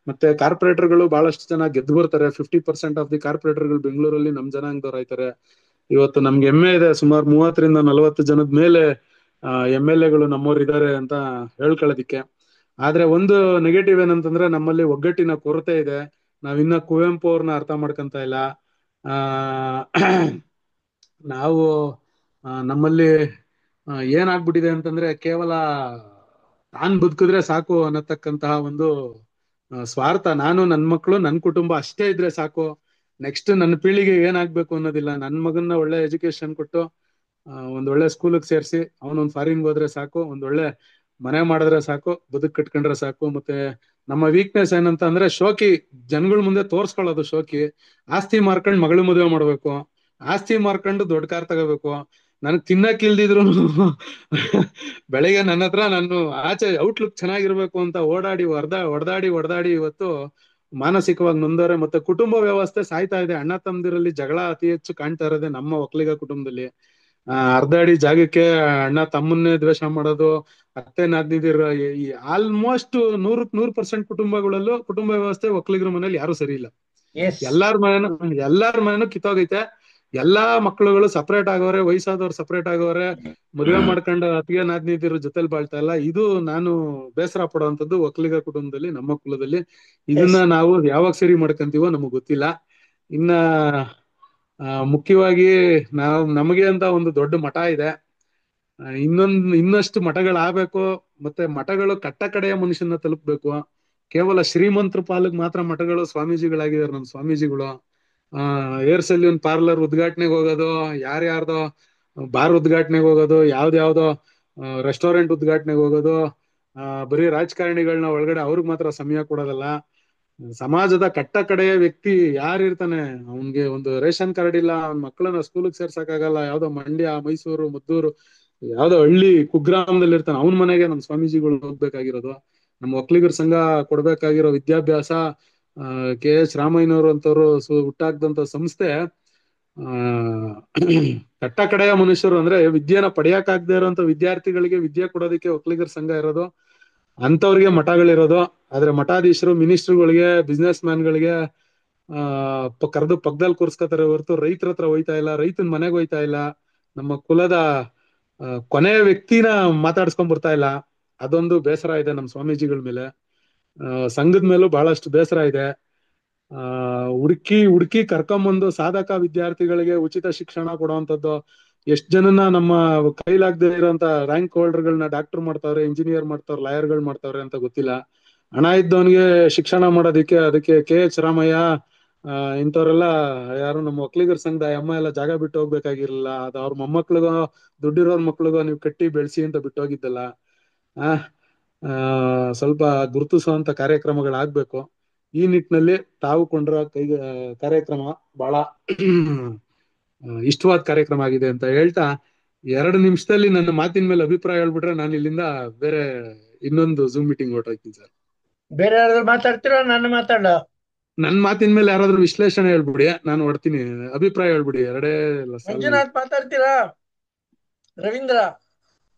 ಮತ್ತೆ ಕಾರ್ಪೊರೇಟರ್ಗಳು ಬಹಳಷ್ಟು ಜನ ಗೆದ್ದು ಬರ್ತಾರೆ. 50% ಆಫ್ ದಿ ಕಾರ್ಪೊರೇಟರ್ಗಳು ಬೆಂಗಳೂರಲ್ಲಿ ನಮ್ ಜನಾಂಗದವ್ರು ಆಯ್ತಾರೆ. ಇವತ್ತು ನಮ್ಗೆ ಹೆಮ್ಮೆ ಇದೆ, ಸುಮಾರು 30-40 ಜನದ ಮೇಲೆ MLA ಗಳು ನಮ್ಮವ್ರು ಇದ್ದಾರೆ ಅಂತ ಹೇಳ್ಕೊಳ್ಳೋದಿಕ್ಕೆ. ಆದ್ರೆ ಒಂದು ನೆಗೆಟಿವ್ ಏನಂತಂದ್ರೆ ನಮ್ಮಲ್ಲಿ ಒಗ್ಗಟ್ಟಿನ ಕೊರತೆ ಇದೆ. ನಾವಿನ್ನ ಕುವೆಂಪು ಅವ್ರನ್ನ ಅರ್ಥ ಮಾಡ್ಕೊಂತ ಇಲ್ಲ. ಆ ನಾವು ನಮ್ಮಲ್ಲಿ ಏನಾಗ್ಬಿಟ್ಟಿದೆ ಅಂತಂದ್ರೆ ಕೇವಲ ನಾನ್ ಬದುಕಿದ್ರೆ ಸಾಕು ಅನ್ನತಕ್ಕಂತಹ ಒಂದು ಸ್ವಾರ್ಥ. ನಾನು, ನನ್ ಮಕ್ಳು, ನನ್ ಕುಟುಂಬ ಅಷ್ಟೇ ಇದ್ರೆ ಸಾಕು, ನೆಕ್ಸ್ಟ್ ನನ್ನ ಪೀಳಿಗೆ ಏನಾಗ್ಬೇಕು ಅನ್ನೋದಿಲ್ಲ. ನನ್ ಮಗನ್ನ ಒಳ್ಳೆ ಎಜುಕೇಶನ್ ಕೊಟ್ಟು ಒಂದ್ ಒಳ್ಳೆ ಸ್ಕೂಲಿಗೆ ಸೇರಿಸಿ ಅವನೊಂದ್ ಫಾರಿನ್ಗೆ ಹೋದ್ರೆ ಸಾಕು, ಒಂದ್ ಒಳ್ಳೆ ಮನೆ ಮಾಡಿದ್ರೆ ಸಾಕು, ಬದುಕ್ ಕಟ್ಕೊಂಡ್ರೆ ಸಾಕು. ಮತ್ತೆ ನಮ್ಮ ವೀಕ್ನೆಸ್ ಏನಂತ ಅಂದ್ರೆ ಶೋಕಿ, ಜನಗಳ ಮುಂದೆ ತೋರ್ಸ್ಕೊಳ್ಳೋದು ಶೋಕಿ. ಆಸ್ತಿ ಮಾರ್ಕೊಂಡ್ ಮಗಳು ಮದುವೆ ಮಾಡ್ಬೇಕು, ಆಸ್ತಿ ಮಾರ್ಕೊಂಡು ದೊಡ್ಡ ಕಾರ್ ತಗೋಬೇಕು. ನನಗ್ ತಿನ್ನಕ್ ಇಲ್ದಿದ್ರು ಬೆಳಿಗ್ಗೆ ನನ್ನ ಹತ್ರ ನಾನು ಆಚೆ ಔಟ್ಲುಕ್ ಚೆನ್ನಾಗಿರ್ಬೇಕು ಅಂತ ಹೊಡೆದಾಡಿ ಇವತ್ತು ಮಾನಸಿಕವಾಗಿ ನೊಂದವ್ರೆ. ಮತ್ತೆ ಕುಟುಂಬ ವ್ಯವಸ್ಥೆ ಸಾಯ್ತಾ ಇದೆ. ಅಣ್ಣ ತಮ್ಮದಿರಲ್ಲಿ ಜಗಳ ಅತಿ ಹೆಚ್ಚು ಕಾಣ್ತಾ ಇರೋದೇ ನಮ್ಮ ಒಕ್ಕಲಿಗ ಕುಟುಂಬದಲ್ಲಿ. ಅರ್ಧ ಅಡಿ ಜಾಗಕ್ಕೆ ಅಣ್ಣ ತಮ್ಮನ್ನೇ ದ್ವೇಷ ಮಾಡೋದು, ಅತ್ತೆ ನಾದ್ನಿದಿರ, ಆಲ್ಮೋಸ್ಟ್ 100% ಕುಟುಂಬಗಳಲ್ಲೂ ಕುಟುಂಬ ವ್ಯವಸ್ಥೆ ಒಕ್ಕಲಿಗರ ಮನೇಲಿ ಯಾರು ಸರಿ ಇಲ್ಲ. ಎಲ್ಲಾರ ಮನೇನು ಕಿತ್ತೋಗೈತೆ. ಎಲ್ಲಾ ಮಕ್ಕಳುಗಳು ಸಪರೇಟ್ ಆಗವ್ರೆ, ವಯಸ್ಸಾದವ್ರು ಸಪರೇಟ್ ಆಗವ್ರೆ, ಮದುವೆ ಮಾಡ್ಕೊಂಡು ಅತ್ತಿಗೆ ನಾದ್ನಿದಿರ ಜೊತೆಲಿ ಬಾಳ್ತಾ ಇಲ್ಲ. ಇದು ನಾನು ಬೇಸರ ಪಡುವಂತದ್ದು ಒಕ್ಕಲಿಗ ಕುಟುಂಬದಲ್ಲಿ, ನಮ್ಮ ಕುಲದಲ್ಲಿ. ಇದನ್ನ ನಾವು ಯಾವಾಗ ಸರಿ ಮಾಡ್ಕೊಂತೀವೋ ನಮಗ್ ಗೊತ್ತಿಲ್ಲ. ಇನ್ನ ಮುಖ್ಯವಾಗಿ ನಮಗೆ ಅಂತ ಒಂದು ದೊಡ್ಡ ಮಠ ಇದೆ. ಇನ್ನಷ್ಟು ಮಠಗಳಾಗಬೇಕು. ಮತ್ತೆ ಮಠಗಳು ಕಟ್ಟ ಕಡೆಯ ಮನುಷ್ಯನ ತಲುಪಬೇಕು. ಕೇವಲ ಶ್ರೀಮಂತರ ಪಾಲಿಗೆ ಮಾತ್ರ ಮಠಗಳು ಸ್ವಾಮೀಜಿಗಳಾಗಿದ್ದಾರೆ ನಮ್ಮ ಸ್ವಾಮೀಜಿಗಳು. ಏರ್ ಸೆಲ್ಯೂನ್ ಪಾರ್ಲರ್ ಉದ್ಘಾಟನೆಗೆ ಹೋಗೋದು, ಯಾರ್ಯಾರ್ದೋ ಬಾರ್ ಉದ್ಘಾಟನೆಗೆ ಹೋಗೋದು, ಯಾವ್ದ್ಯಾವ್ದೋ ರೆಸ್ಟೋರೆಂಟ್ ಉದ್ಘಾಟನೆಗೆ ಹೋಗೋದು, ಬರೀ ರಾಜಕಾರಣಿಗಳನ್ನ ಒಳಗಡೆ ಅವ್ರಿಗೆ ಮಾತ್ರ ಸಮಯ ಕೊಡೋದಲ್ಲ. ಸಮಾಜದ ಕಟ್ಟ ಕಡೆಯ ವ್ಯಕ್ತಿ ಯಾರಿರ್ತಾನೆ, ಅವನ್ಗೆ ಒಂದು ರೇಷನ್ ಕಾರ್ಡ್ ಇಲ್ಲ, ಅವ್ನ ಮಕ್ಕಳನ್ನ ಸ್ಕೂಲಿಗೆ ಸೇರ್ಸಕ್ಕಾಗಲ್ಲ, ಯಾವ್ದೋ ಮಂಡ್ಯ, ಮೈಸೂರು, ಮದ್ದೂರು, ಯಾವ್ದೋ ಹಳ್ಳಿ ಕುಗ್ರಾಮದಲ್ಲಿ ಇರ್ತಾನೆ, ಅವನ ಮನೆಗೆ ನಮ್ಮ ಸ್ವಾಮೀಜಿಗಳು ಹೋಗ್ಬೇಕಾಗಿರೋದು. ನಮ್ಮ ಒಕ್ಕಲಿಗರ ಸಂಘ ಕೊಡ್ಬೇಕಾಗಿರೋ ವಿದ್ಯಾಭ್ಯಾಸ, KH ರಾಮಯ್ಯನವರು ಅಂತವ್ರು ಹುಟ್ಟಾಕ್ದಂತ ಸಂಸ್ಥೆ, ಆ ಕಟ್ಟ ಕಡೆಯ ಮನುಷ್ಯರು ಅಂದ್ರೆ ವಿದ್ಯೆನ ಪಡೆಯಕ್ಕಾಗದೇ ಇರೋಂಥ ವಿದ್ಯಾರ್ಥಿಗಳಿಗೆ ವಿದ್ಯೆ ಕೊಡೋದಕ್ಕೆ ಒಕ್ಕಲಿಗರ ಸಂಘ ಇರೋದು, ಅಂತವ್ರಿಗೆ ಮಠಗಳಿರೋದು. ಆದ್ರೆ ಮಠಾಧೀಶರು, ಮಿನಿಸ್ಟ್ರುಗಳಿಗೆ, ಬಿಸ್ನೆಸ್ ಮ್ಯಾನ್ಗಳಿಗೆ ಕರೆದು ಪಕ್ಕದಲ್ಲಿ ಕೂರ್ಸ್ಕೊತಾರೆ ಹೊರತು ರೈತರ ಹತ್ರ ಹೋಯ್ತಾ ಇಲ್ಲ, ರೈತನ ಮನೆಗೆ ಹೋಯ್ತಾ ಇಲ್ಲ, ನಮ್ಮ ಕುಲದ ಕೊನೆಯ ವ್ಯಕ್ತಿನ ಮಾತಾಡ್ಸ್ಕೊಂಡ್ ಬರ್ತಾ ಇಲ್ಲ. ಅದೊಂದು ಬೇಸರ ಇದೆ ನಮ್ಮ ಸ್ವಾಮೀಜಿಗಳ ಮೇಲೆ. ಸಂಘದ ಮೇಲೂ ಬಹಳಷ್ಟು ಬೇಸರ ಇದೆ. ಹುಡುಕಿ ಹುಡುಕಿ ಕರ್ಕೊಂಬಂದು ಸಾಧಕ ವಿದ್ಯಾರ್ಥಿಗಳಿಗೆ ಉಚಿತ ಶಿಕ್ಷಣ ಕೊಡುವಂತದ್ದು, ಎಷ್ಟ್ ಜನನ ನಮ್ಮ ಕೈಲಾಗದೆ ಇರೋಂತ ರ್ಯಾಂಕ್ ಹೋಲ್ಡರ್ಗಳನ್ನ ಡಾಕ್ಟರ್ ಮಾಡ್ತಾವ್ರೆ, ಇಂಜಿನಿಯರ್ ಮಾಡ್ತಾವ್ರೆ, ಲಾಯರ್ಗಳು ಮಾಡ್ತಾವ್ರೆ ಅಂತ ಗೊತ್ತಿಲ್ಲ. ಹಣ ಇದ್ದವನಿಗೆ ಶಿಕ್ಷಣ ಮಾಡೋದಕ್ಕೆ ಅದಕ್ಕೆ KH ರಾಮಯ್ಯ ಇಂಥವ್ರೆಲ್ಲ, ಯಾರು ನಮ್ಮ ಒಕ್ಕಲಿಗರ ಸಂಘದ ಅಮ್ಮ ಎಲ್ಲ ಜಾಗ ಬಿಟ್ಟು ಹೋಗ್ಬೇಕಾಗಿರ್ಲಿಲ್ಲ. ಅದು ಅವ್ರ ಮೊಮ್ಮಕ್ಳಿಗೋ ದುಡ್ಡಿರೋರ್ ಮಕ್ಳಿಗೋ ನೀವು ಕಟ್ಟಿ ಬೆಳೆಸಿ ಅಂತ ಬಿಟ್ಟು ಹೋಗಿದ್ದಲ್ಲ. ಆ ಸ್ವಲ್ಪ ಗುರುತಿಸುವಂತ ಕಾರ್ಯಕ್ರಮಗಳಾಗ್ಬೇಕು. ಈ ನಿಟ್ಟಿನಲ್ಲಿ ತಾವು ಕೊಂಡ್ರ ಕಾರ್ಯಕ್ರಮ ಬಹಳ ಇಷ್ಟವಾದ ಕಾರ್ಯಕ್ರಮ ಆಗಿದೆ ಅಂತ ಹೇಳ್ತಾ, 2 ನಿಮಿಷದಲ್ಲಿ ನನ್ನ ಮಾತಿನ ಮೇಲೆ ಅಭಿಪ್ರಾಯ ಹೇಳ್ಬಿಟ್ರೆ ನಾನು ಇಲ್ಲಿಂದ ಬೇರೆ ಇನ್ನೊಂದು ಝೂಮ್ ಮೀಟಿಂಗ್ ಹೊರಟೋಗ್ತೀನಿ ಸರ್. ಬೇರೆ ಯಾರಾದ್ರೂ ಮಾತಾಡ್ತೀರಾ? ನಾನು ಮಾತಾಡ? ನನ್ನ ಮಾತಿನ ಮೇಲೆ ಯಾರಾದ್ರೂ ವಿಶ್ಲೇಷಣೆ ಹೇಳ್ಬಿಡಿ, ನಾನು ಹೊಡ್ತೀನಿ. ಅಭಿಪ್ರಾಯ ಹೇಳ್ಬಿಡಿ, ಎರಡೇ ಸಾಲಲ್ಲಿ. ಮಂಜುನಾಥ್ ಮಾತಾಡ್ತೀರಾ? ರವೀಂದ್ರ,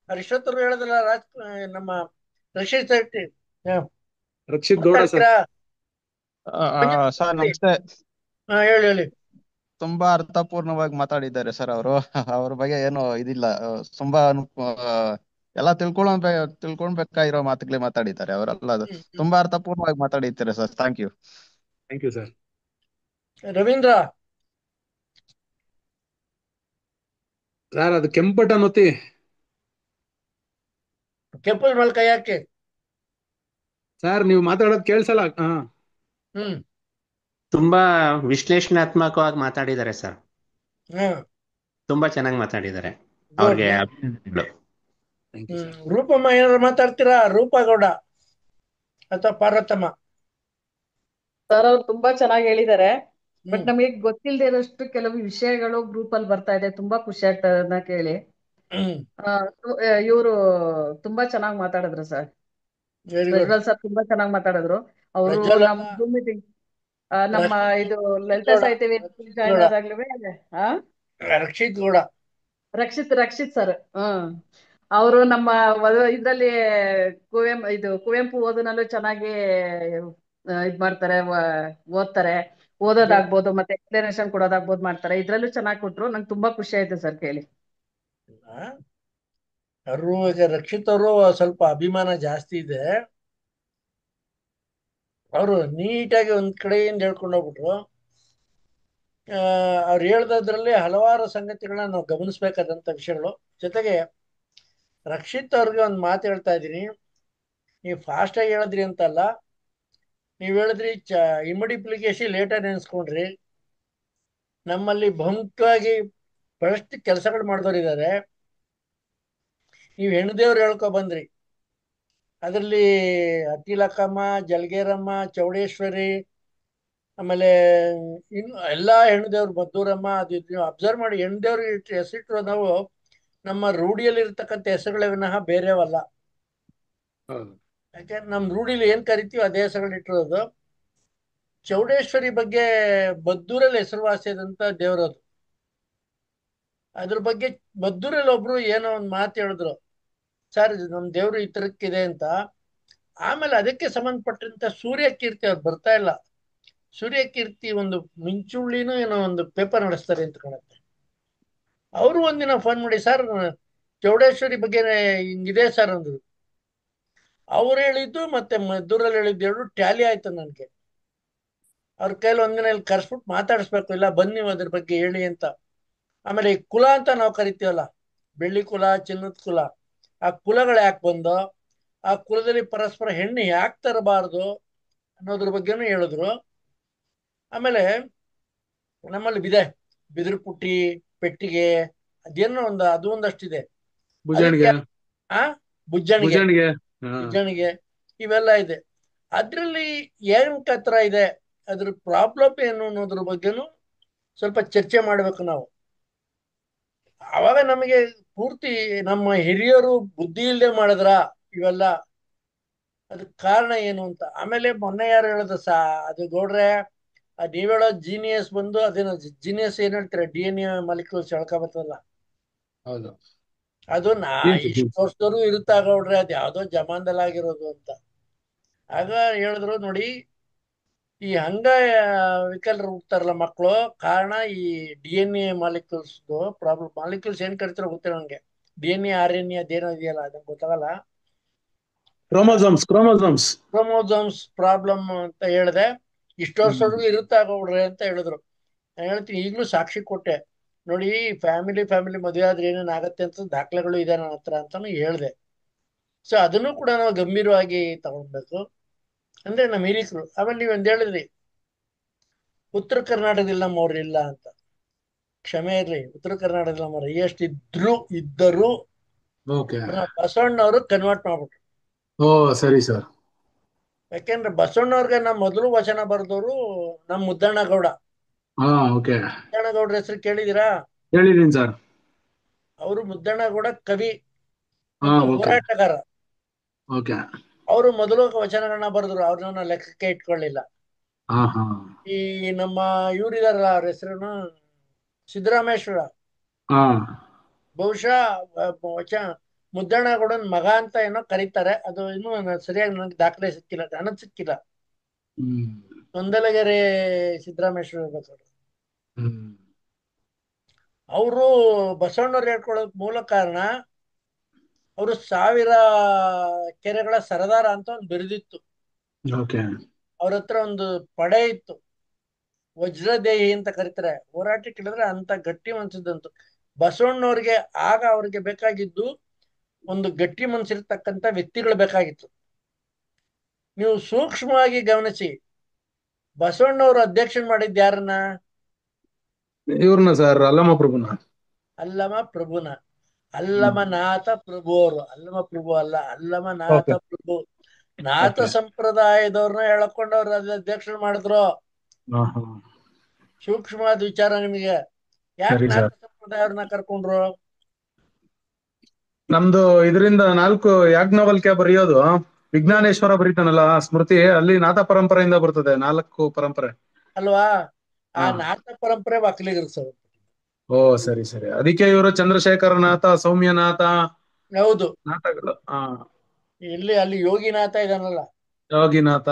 ಅರಿಷ್ಟೋತ್ತರು ಹೇಳದಲ್ಲ, ನಮ್ಮ ರಕ್ಷಿತ್ ಶೆಟ್ಟಿ, ರಕ್ಷಿತ್ ಗೌಡ ಸರ್. ಮಂಜುನಾಥ್ ಸರ್ ಮಾತಾಡಿ. ನಮಸ್ತೆ. ಹೇಳಿ ಹೇಳಿ. ತುಂಬಾ ಅರ್ಥಪೂರ್ಣವಾಗಿ ಮಾತಾಡಿದ್ದಾರೆ ಸರ್ ಅವರು. ಅವ್ರ ಬಗ್ಗೆ ಏನು ಇದಿಲ್ಲ, ತುಂಬಾ ಎಲ್ಲ ತಿಳ್ಕೊಳ್ಬೇಕಾಗಿರೋ ಮಾತುಗಳೇ ಮಾತಾಡಿದ್ದಾರೆ ಅವರೆಲ್ಲ. ತುಂಬಾ ಅರ್ಥಪೂರ್ಣವಾಗಿ ಮಾತಾಡಿದ್ದಾರೆ sir. Thank you. Thank you sir. Ravindra sir, ಅದು ಕೆಂಪಟ ಅನ್ನೋತಿ ಕೆಂಪಲ್ ಮೇಲೆ ಕೈ ಹಾಕಿ. ಸರ್, ನೀವು ಮಾತಾಡೋದು ಕೇಳಿಸಲ್ಲ. ತುಂಬಾ ವಿಶ್ಲೇಷಣಾತ್ಮಕವಾಗಿ ಮಾತಾಡಿದ್ದಾರೆ ಸರ್. ತುಂಬಾ ಚೆನ್ನಾಗಿ ಮಾತಾಡಿದ್ದಾರೆ. ಅವ್ರಿಗೆ ಅಭಿನಂದನೆಗಳು. ರೂಪಮ್ಮ ಏನಾದ್ರು ಮಾತಾಡ್ತೀರಾ? ರೂಪಗೌಡ ಅಥವಾ ಪಾರ್ವತಮ್ಮ? ಸರ್, ಅವ್ರು ತುಂಬಾ ಚೆನ್ನಾಗಿ ಹೇಳಿದ್ದಾರೆ. ಬಟ್ ನಮಗೆ ಗೊತ್ತಿಲ್ಲದೆ ಇರೋಷ್ಟು ಕೆಲವು ವಿಷಯಗಳು ಗ್ರೂಪ್ ಅಲ್ಲಿ ಬರ್ತಾ ಇದೆ. ತುಂಬಾ ಖುಷಿ ಆಗ್ತದೆ ಅದನ್ನ ಕೇಳಿ. ಇವರು ತುಂಬಾ ಚೆನ್ನಾಗಿ ಮಾತಾಡಿದ್ರು ಸರ್. ಪ್ರಜ್ವಲ್ ಸರ್ ತುಂಬಾ ಚೆನ್ನಾಗಿ ಮಾತಾಡಿದ್ರು. ಅವರು ನಮ್ಮ Zoom ಮೀಟಿಂಗ್, ನಮ್ಮ ಇದು ಲಲಿತಾ ಸಾಹಿತ್ಯ ವೇದಿಕೆ ಜಾಯಿನ್ ಆದಾಗ್ಲೂ ರಕ್ಷಿತ್ ಸರ್, ಅವರು ನಮ್ಮ ಇದ್ರಲ್ಲಿ ಕುವೆಂಪು ಓದನಲ್ಲೂ ಚೆನ್ನಾಗಿ ಇದ್ ಮಾಡ್ತಾರೆ, ಓದ್ತಾರೆ. ಓದೋದಾಗ್ಬೋದು, ಮತ್ತೆ ಎಕ್ಸ್ಪ್ಲನೇಷನ್ ಕೊಡೋದಾಗ್ಬೋದು ಮಾಡ್ತಾರೆ. ಇದ್ರಲ್ಲೂ ಚೆನ್ನಾಗಿ ಕೊಟ್ರು. ನಂಗೆ ತುಂಬಾ ಖುಷಿ ಆಯ್ತು ಸರ್ ಕೇಳಿ. ಅವರು ಈಗ ರಕ್ಷಿತ್ ಅವರು ಸ್ವಲ್ಪ ಅಭಿಮಾನ ಜಾಸ್ತಿ ಇದೆ. ಅವರು ನೀಟಾಗಿ ಒಂದ್ ಕಡೆಯಿಂದ ಹೇಳ್ಕೊಂಡು ಹೋಗ್ಬಿಟ್ರು. ಅವ್ರು ಹೇಳ್ದದ್ರಲ್ಲಿ ಹಲವಾರು ಸಂಗತಿಗಳನ್ನ ನಾವು ಗಮನಿಸ್ಬೇಕಾದಂತ ವಿಷಯಗಳು. ಜೊತೆಗೆ ರಕ್ಷಿತ್ ಅವ್ರಿಗೆ ಒಂದು ಮಾತು ಹೇಳ್ತಾ ಇದ್ದೀನಿ. ನೀವು ಫಾಸ್ಟ್ ಆಗಿ ಹೇಳಿದ್ರಿ ಅಂತಲ್ಲ, ನೀವ್ ಹೇಳಿದ್ರಿ ಇಮ್ಮಡಿಪ್ಲಿಕೇಶಿ ಲೇಟಾಗಿ ನೆನೆಸ್ಕೊಂಡ್ರಿ. ನಮ್ಮಲ್ಲಿ ಬಹುಮುಖ್ಯವಾಗಿ ಬಹಳಷ್ಟು ಕೆಲಸಗಳು ಮಾಡಿದವರಿದ್ದಾರೆ. ನೀವು ಹೆಣ್ದೇವ್ರು ಹೇಳ್ಕೊ ಬಂದ್ರಿ. ಅದರಲ್ಲಿ ಅತಿಲಕಮ್ಮ, ಜಲಗೇರಮ್ಮ, ಚೌಡೇಶ್ವರಿ, ಆಮೇಲೆ ಇನ್ನು ಎಲ್ಲಾ ಹೆಣ್ಣುದೇವ್ರು, ಮದ್ದೂರಮ್ಮ, ಅದು ನೀವು ಅಬ್ಸರ್ವ್ ಮಾಡಿ. ಹೆಣ್ಣುದೇವ್ರು ಹೆಸರಿಟ್ಟಿರೋ ನಾವು ನಮ್ಮ ರೂಢಿಯಲ್ಲಿ ಇರ್ತಕ್ಕಂಥ ಹೆಸರುಗಳೇ ವಿನಃ ಬೇರೆವಲ್ಲ. ಯಾಕೆ ನಮ್ ರೂಢಿಲಿ ಏನ್ ಕರಿತೀವಿ ಅದೇ ಹೆಸರುಗಳು ಇಟ್ಟಿರೋದು. ಚೌಡೇಶ್ವರಿ ಬಗ್ಗೆ ಮದ್ದೂರಲ್ಲಿ ಹೆಸರುವಾಸಿಯಾದಂತ ದೇವ್ರದು. ಅದ್ರ ಬಗ್ಗೆ ಮದ್ದೂರಲ್ಲಿ ಒಬ್ರು ಏನೋ ಒಂದು ಮಾತು ಹೇಳಿದ್ರು, ಸರ್ ನಮ್ ದೇವ್ರು ಈ ತರಕ್ಕಿದೆ ಅಂತ. ಆಮೇಲೆ ಅದಕ್ಕೆ ಸಂಬಂಧಪಟ್ಟಂತ ಸೂರ್ಯಕೀರ್ತಿ ಅವ್ರು ಬರ್ತಾ ಇಲ್ಲ. ಸೂರ್ಯಕೀರ್ತಿ ಒಂದು ಮಿಂಚುಳ್ಳಿನೂ ಏನೋ ಒಂದು ಪೇಪರ್ ನಡೆಸ್ತಾರೆ ಅಂತ ಕಾಣುತ್ತೆ. ಅವರು ಒಂದಿನ ಫೋನ್ ಮಾಡಿ, ಸರ್ ಚೌಡೇಶ್ವರಿ ಬಗ್ಗೆ ಹಿಂಗಿದೆ ಸರ್ ಅಂದ್ರು. ಅವ್ರು ಹೇಳಿದ್ದು ಮತ್ತೆ ಮದ್ದೂರಲ್ಲಿ ಹೇಳಿದ್ದು ಎರಡು ಟ್ಯಾಲಿ ಆಯ್ತು ನನ್ಗೆ. ಅವ್ರ ಕೈಲಿ ಒಂದಿನ ಇಲ್ಲಿ ಕರ್ಸ್ಬಿಟ್ಟು ಮಾತಾಡಿಸ್ಬೇಕು, ಇಲ್ಲ ಬನ್ನಿ ನೀವು ಅದ್ರ ಬಗ್ಗೆ ಹೇಳಿ ಅಂತ. ಆಮೇಲೆ ಈ ಕುಲ ಅಂತ ನಾವು ಕರಿತೀವಲ್ಲ, ಬೆಳ್ಳಿ ಕುಲ, ಚಿನ್ನದ ಕುಲ, ಆ ಕುಲಗಳು ಯಾಕೆ ಬಂದು, ಆ ಕುಲದಲ್ಲಿ ಪರಸ್ಪರ ಹೆಣ್ಣು ಯಾಕೆ ತರಬಾರ್ದು ಅನ್ನೋದ್ರ ಬಗ್ಗೆನೂ ಹೇಳಿದ್ರು. ಆಮೇಲೆ ನಮ್ಮಲ್ಲಿ ಬಿದಿರು ಪುಟ್ಟಿ, ಪೆಟ್ಟಿಗೆ, ಅದೇನೋ ಅದು ಒಂದಷ್ಟಿದೆ. ಬುಜ್ಜಣಿಗೆ ಇವೆಲ್ಲ ಇದೆ. ಅದ್ರಲ್ಲಿ ಏನ್ ಕತ್ರ ಇದೆ, ಅದ್ರ ಪ್ರಾಬ್ಲಮ್ ಏನು ಅನ್ನೋದ್ರ ಬಗ್ಗೆನೂ ಸ್ವಲ್ಪ ಚರ್ಚೆ ಮಾಡ್ಬೇಕು ನಾವು. ಅವಾಗ ನಮಗೆ ಪೂರ್ತಿ ನಮ್ಮ ಹಿರಿಯರು ಬುದ್ಧಿ ಇಲ್ಲದೆ ಮಾಡಿದ್ರ ಇವೆಲ್ಲ ಅದಕ್ಕೆ ಕಾರಣ ಏನು ಅಂತ. ಆಮೇಲೆ ಮೊನ್ನೆ ಯಾರು ಹೇಳೋದು ಅದು ಗೌಡ್ರೆ, ನೀವ್ ಹೇಳೋ ಜೀನಿಯಸ್ ಬಂದು ಅದೇನೋ ಜೀನಿಯಸ್ ಏನ್ ಹೇಳ್ತೀರ, DNA ಮಾಲಿಕ್ಯೂಲ್ಸ್ ಹೇಳ್ಕೊಬತ್ತಲ್ಲ, ಹೌದು. ಅದು ಇಷ್ಟು ವರ್ಷದವರೆಗೂ ಇರುತ್ತಾ ಗೌಡ್ರೆ, ಅದು ಯಾವ್ದೋ ಜಮಾನ್ದಲ್ಲಿ ಆಗಿರೋದು ಅಂತ. ಆಗ ಹೇಳಿದ್ರು ನೋಡಿ, ಈ ವಿಕಲರು ಹುಡ್ತಾರಲ್ಲ ಮಕ್ಕಳು, ಕಾರಣ ಈ DNA ಮಾಲಿಕ್ಯೂಲ್ಸ್ ಪ್ರಾಬ್ಲಮ್. ಮಾಲಿಕ್ಯೂಲ್ಸ್ ಏನ್ ಕರಿತಾರೋ ಗೊತ್ತಿಲ್ಲ ನಂಗೆ, DNA RNA ಅದೇನೋ ಇದೆಯಲ್ಲ ಅದನ್ನ ಗೊತ್ತಾಗಲ್ಲ. ಕ್ರೋಮೋಸೋಮ್ಸ್ ಕ್ರೋಮೋಸೋಮ್ಸ್ ಪ್ರಾಬ್ಲಮ್ ಅಂತ ಹೇಳಿದೆ. ಇಷ್ಟು ವರ್ಷವರೆಗೂ ಇರುತ್ತಾ ಗೌಡ್ರೆ ಅಂತ ಹೇಳಿದ್ರು. ನಾನು ಹೇಳ್ತೀನಿ, ಈಗಲೂ ಸಾಕ್ಷಿ ಕೊಟ್ಟೆ ನೋಡಿ, ಫ್ಯಾಮಿಲಿ ಮದುವೆ ಆದ್ರೆ ಏನೇನ್ ಆಗತ್ತೆ ಅಂತ ದಾಖಲೆಗಳು ಇದೆ ನನ್ನ ಹತ್ರ ಅಂತಾನು ಹೇಳಿದೆ. ಸೊ ಅದನ್ನು ಕೂಡ ನಾವು ಗಂಭೀರವಾಗಿ ತಗೊಳ್ಬೇಕು. ಅಂದ್ರೆ ನಮ್ಮ ಹಿರಿಕರು. ಆಮೇಲೆ ನೀವೊಂದು ಹೇಳಿದ್ರಿ, ಉತ್ತರ ಕರ್ನಾಟಕದಲ್ಲಿ ನಮ್ಮವ್ರು ಇಲ್ಲ ಅಂತ. ಕ್ಷಮೆ ಇರ್ಲಿ, ಉತ್ತರ ಕರ್ನಾಟಕದಲ್ಲಿ ನಮ್ಮವ್ರು ಇದ್ದರು ಬಸವಣ್ಣವರು ಕನ್ವರ್ಟ್ ಮಾಡ್ಬಿಟ್ರು. ಸರಿ ಸರ್. ಯಾಕೆಂದ್ರೆ ಬಸವಣ್ಣವ್ರಿಗೆ ನಮ್ಮ ಮೊದಲು ವಚನ ಬರೆದವರು ನಮ್ಮ ಮುದ್ದಣ್ಣ ಗೌಡ. ಮುದ್ದಣ್ಣ ಗೌಡ್ರ ಹೆಸರು ಕೇಳಿದಿರಾ? ಹೇಳಿದೀನಿ ಸರ್. ಅವರು ಮುದ್ದಣ್ಣ ಗೌಡ ಕವಿ ಮತ್ತು ಹೋರಾಟಗಾರ. ಅವರು ಮೊದಲು ವಚನಗಳನ್ನ ಬರೆದ್ರು, ಅವ್ರನ್ನ ಲೆಕ್ಕಕ್ಕೆ ಇಟ್ಕೊಳ್ಳಿಲ್ಲ. ಈ ನಮ್ಮ ಇವರಿದಾರಲ್ಲ, ಅವ್ರ ಹೆಸರೇನು, ಸಿದ್ದರಾಮೇಶ್ವರ, ಬಹುಶಃ ಮುದ್ದಣ್ಣ ಗೌಡನ್ ಮಗ ಅಂತ ಏನೋ ಕರೀತಾರೆ. ಅದು ಇನ್ನೂ ಸರಿಯಾಗಿ ನನಗೆ ದಾಖಲೆ ಸಿಕ್ಕಿಲ್ಲ, ನನಗ್ ಸಿಕ್ಕಿಲ್ಲ. ನೊಂದಲಗೆರೆ ಸಿದ್ದರಾಮೇಶ್ವರ ಇರ್ಬೇಕು. ಅವರು ಬಸವಣ್ಣವ್ರು ಹೇಳ್ಕೊಳ್ಳೋಕ್ ಮೂಲ ಕಾರಣ, ಅವರು 1000 ಕೆರೆಗಳ ಸರದಾರ ಅಂತ ಒಂದು ಬಿರುದಿತ್ತು. ಅವ್ರ ಹತ್ರ ಒಂದು ಪಡೆ ಇತ್ತು, ವಜ್ರದೇಹಿ ಅಂತ ಕರೀತಾರೆ. ಹೋರಾಟಕ್ಕೆ ಇಳಿದ್ರೆ ಅಂತ ಗಟ್ಟಿ ಮನ್ಸಿದ್ದಂತು ಬಸವಣ್ಣವ್ರಿಗೆ. ಆಗ ಅವ್ರಿಗೆ ಬೇಕಾಗಿದ್ದು ಒಂದು ಗಟ್ಟಿ ಮನ್ಸಿರ್ತಕ್ಕಂಥ ವ್ಯಕ್ತಿಗಳು ಬೇಕಾಗಿತ್ತು. ನೀವು ಸೂಕ್ಷ್ಮವಾಗಿ ಗಮನಿಸಿ, ಬಸವಣ್ಣವರು ಅಧ್ಯಕ್ಷನ್ ಮಾಡಿದ್ದು ಯಾರನ್ನ? ಇವ್ರನ್ನ ಸರ್, ಅಲ್ಲಮ ಪ್ರಭುನ. ಅಲ್ಲಮನಾಥ ಪ್ರಭು ಅವರು. ಅಲ್ಲಮ ಪ್ರಭು ಅಲ್ಲ, ಅಲ್ಲಮನಾಥ ಪ್ರಭು. ನಾಥ ಸಂಪ್ರದಾಯದವ್ರನ್ನ ಹೇಳ್ಕೊಂಡವ್ರು ಅಧ್ಯಕ್ಷರು ಮಾಡಿದ್ರು. ಸೂಕ್ಷ್ಮವಾದ ವಿಚಾರ ನಿಮಗೆ. ಯಾಕೆ ನಾಥ ಸಂಪ್ರದಾಯವ್ರನ್ನ ಕರ್ಕೊಂಡ್ರು? ನಮ್ದು ಇದರಿಂದ 4 ಯಾಜ್ಞವಲ್ಕ್ಯ ಬರೆಯೋದು, ವಿಜ್ಞಾನೇಶ್ವರ ಬರೀತಾನಲ್ಲ ಸ್ಮೃತಿ, ಅಲ್ಲಿ ನಾಥ ಪರಂಪರೆಯಿಂದ ಬರ್ತದೆ 4 ಪರಂಪರೆ ಅಲ್ವಾ? ಆ ನಾಥ ಪರಂಪರೆ ಒಕ್ಕಲಿಗರು ಸರ್. ಸರಿ. ಅದಕ್ಕೆ ಇವರು ಚಂದ್ರಶೇಖರನಾಥ, ಸೌಮ್ಯನಾಥ, ಹೌದು, ನಾಥಗಳು. ಅಲ್ಲಿ ಯೋಗಿನಾಥ ಇದಾನಲ್ಲ, ಯೋಗಿನಾಥ.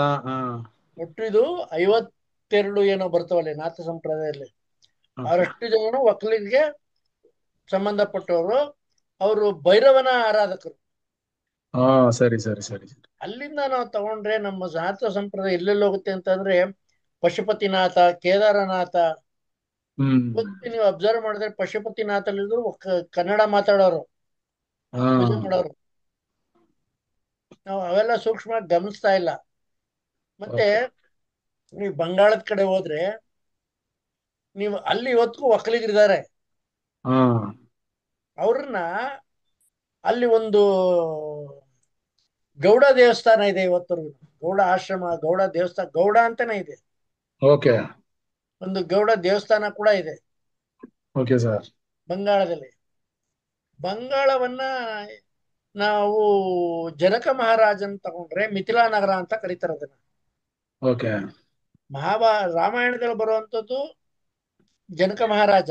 ಒಟ್ಟು ಇದು 52 ಏನೋ ಬರ್ತವಲ್ಲಿ ನಾಥ ಸಂಪ್ರದಾಯದಲ್ಲಿ. ಅವರಷ್ಟು ಜನ ಒಕ್ಕಲಿಗರಿಗೆ ಸಂಬಂಧಪಟ್ಟವರು. ಅವರು ಭೈರವನ ಆರಾಧಕರು. ಸರಿ. ಅಲ್ಲಿಂದ ನಾವು ತಗೊಂಡ್ರೆ ನಮ್ಮ ನಾಥ ಸಂಪ್ರದಾಯ ಎಲ್ಲೆಲ್ಲಿ ಹೋಗುತ್ತೆ ಅಂತಂದ್ರೆ, ಪಶುಪತಿನಾಥ, ಕೇದಾರನಾಥ. ನೀವು ಅಬ್ಸರ್ವ್ ಮಾಡಿದ್ರೆ ಪಶುಪತಿನಾಥ ಅಲ್ಲಿದ್ರು ಕನ್ನಡ ಮಾತಾಡೋರು, ಪೂಜೆ ಮಾಡೋರು. ನಾವು ಅವೆಲ್ಲ ಸೂಕ್ಷ್ಮವಾಗಿ ಗಮನಿಸ್ತಾ ಇಲ್ಲ. ಮತ್ತೆ ನೀವು ಬಂಗಾಳದ ಕಡೆ ಹೋದ್ರೆ, ನೀವು ಅಲ್ಲಿ ಇವತ್ತಿಗೂ ಒಕ್ಕಲಿಗರಿದ್ದಾರೆ. ಅವ್ರನ್ನ ಅಲ್ಲಿ ಒಂದು ಗೌಡ ದೇವಸ್ಥಾನ ಇದೆ ಇವತ್ತರೆಗೂ. ಗೌಡ ಆಶ್ರಮ, ಗೌಡ ದೇವಸ್ಥಾನ, ಗೌಡ ಅಂತಾನೆ ಇದೆ. ಒಂದು ಗೌಡ ದೇವಸ್ಥಾನ ಕೂಡ ಇದೆ ಬಂಗಾಳದಲ್ಲಿ. ಬಂಗಾಳವನ್ನ ನಾವು ಜನಕ ಮಹಾರಾಜನ್ ತಗೊಂಡ್ರೆ ಮಿಥಿಲಾ ನಗರ ಅಂತ ಕರೀತಾರೆ ಅದನ್ನ. ರಾಮಾಯಣದಲ್ಲಿ ಬರುವಂತದ್ದು ಜನಕ ಮಹಾರಾಜ.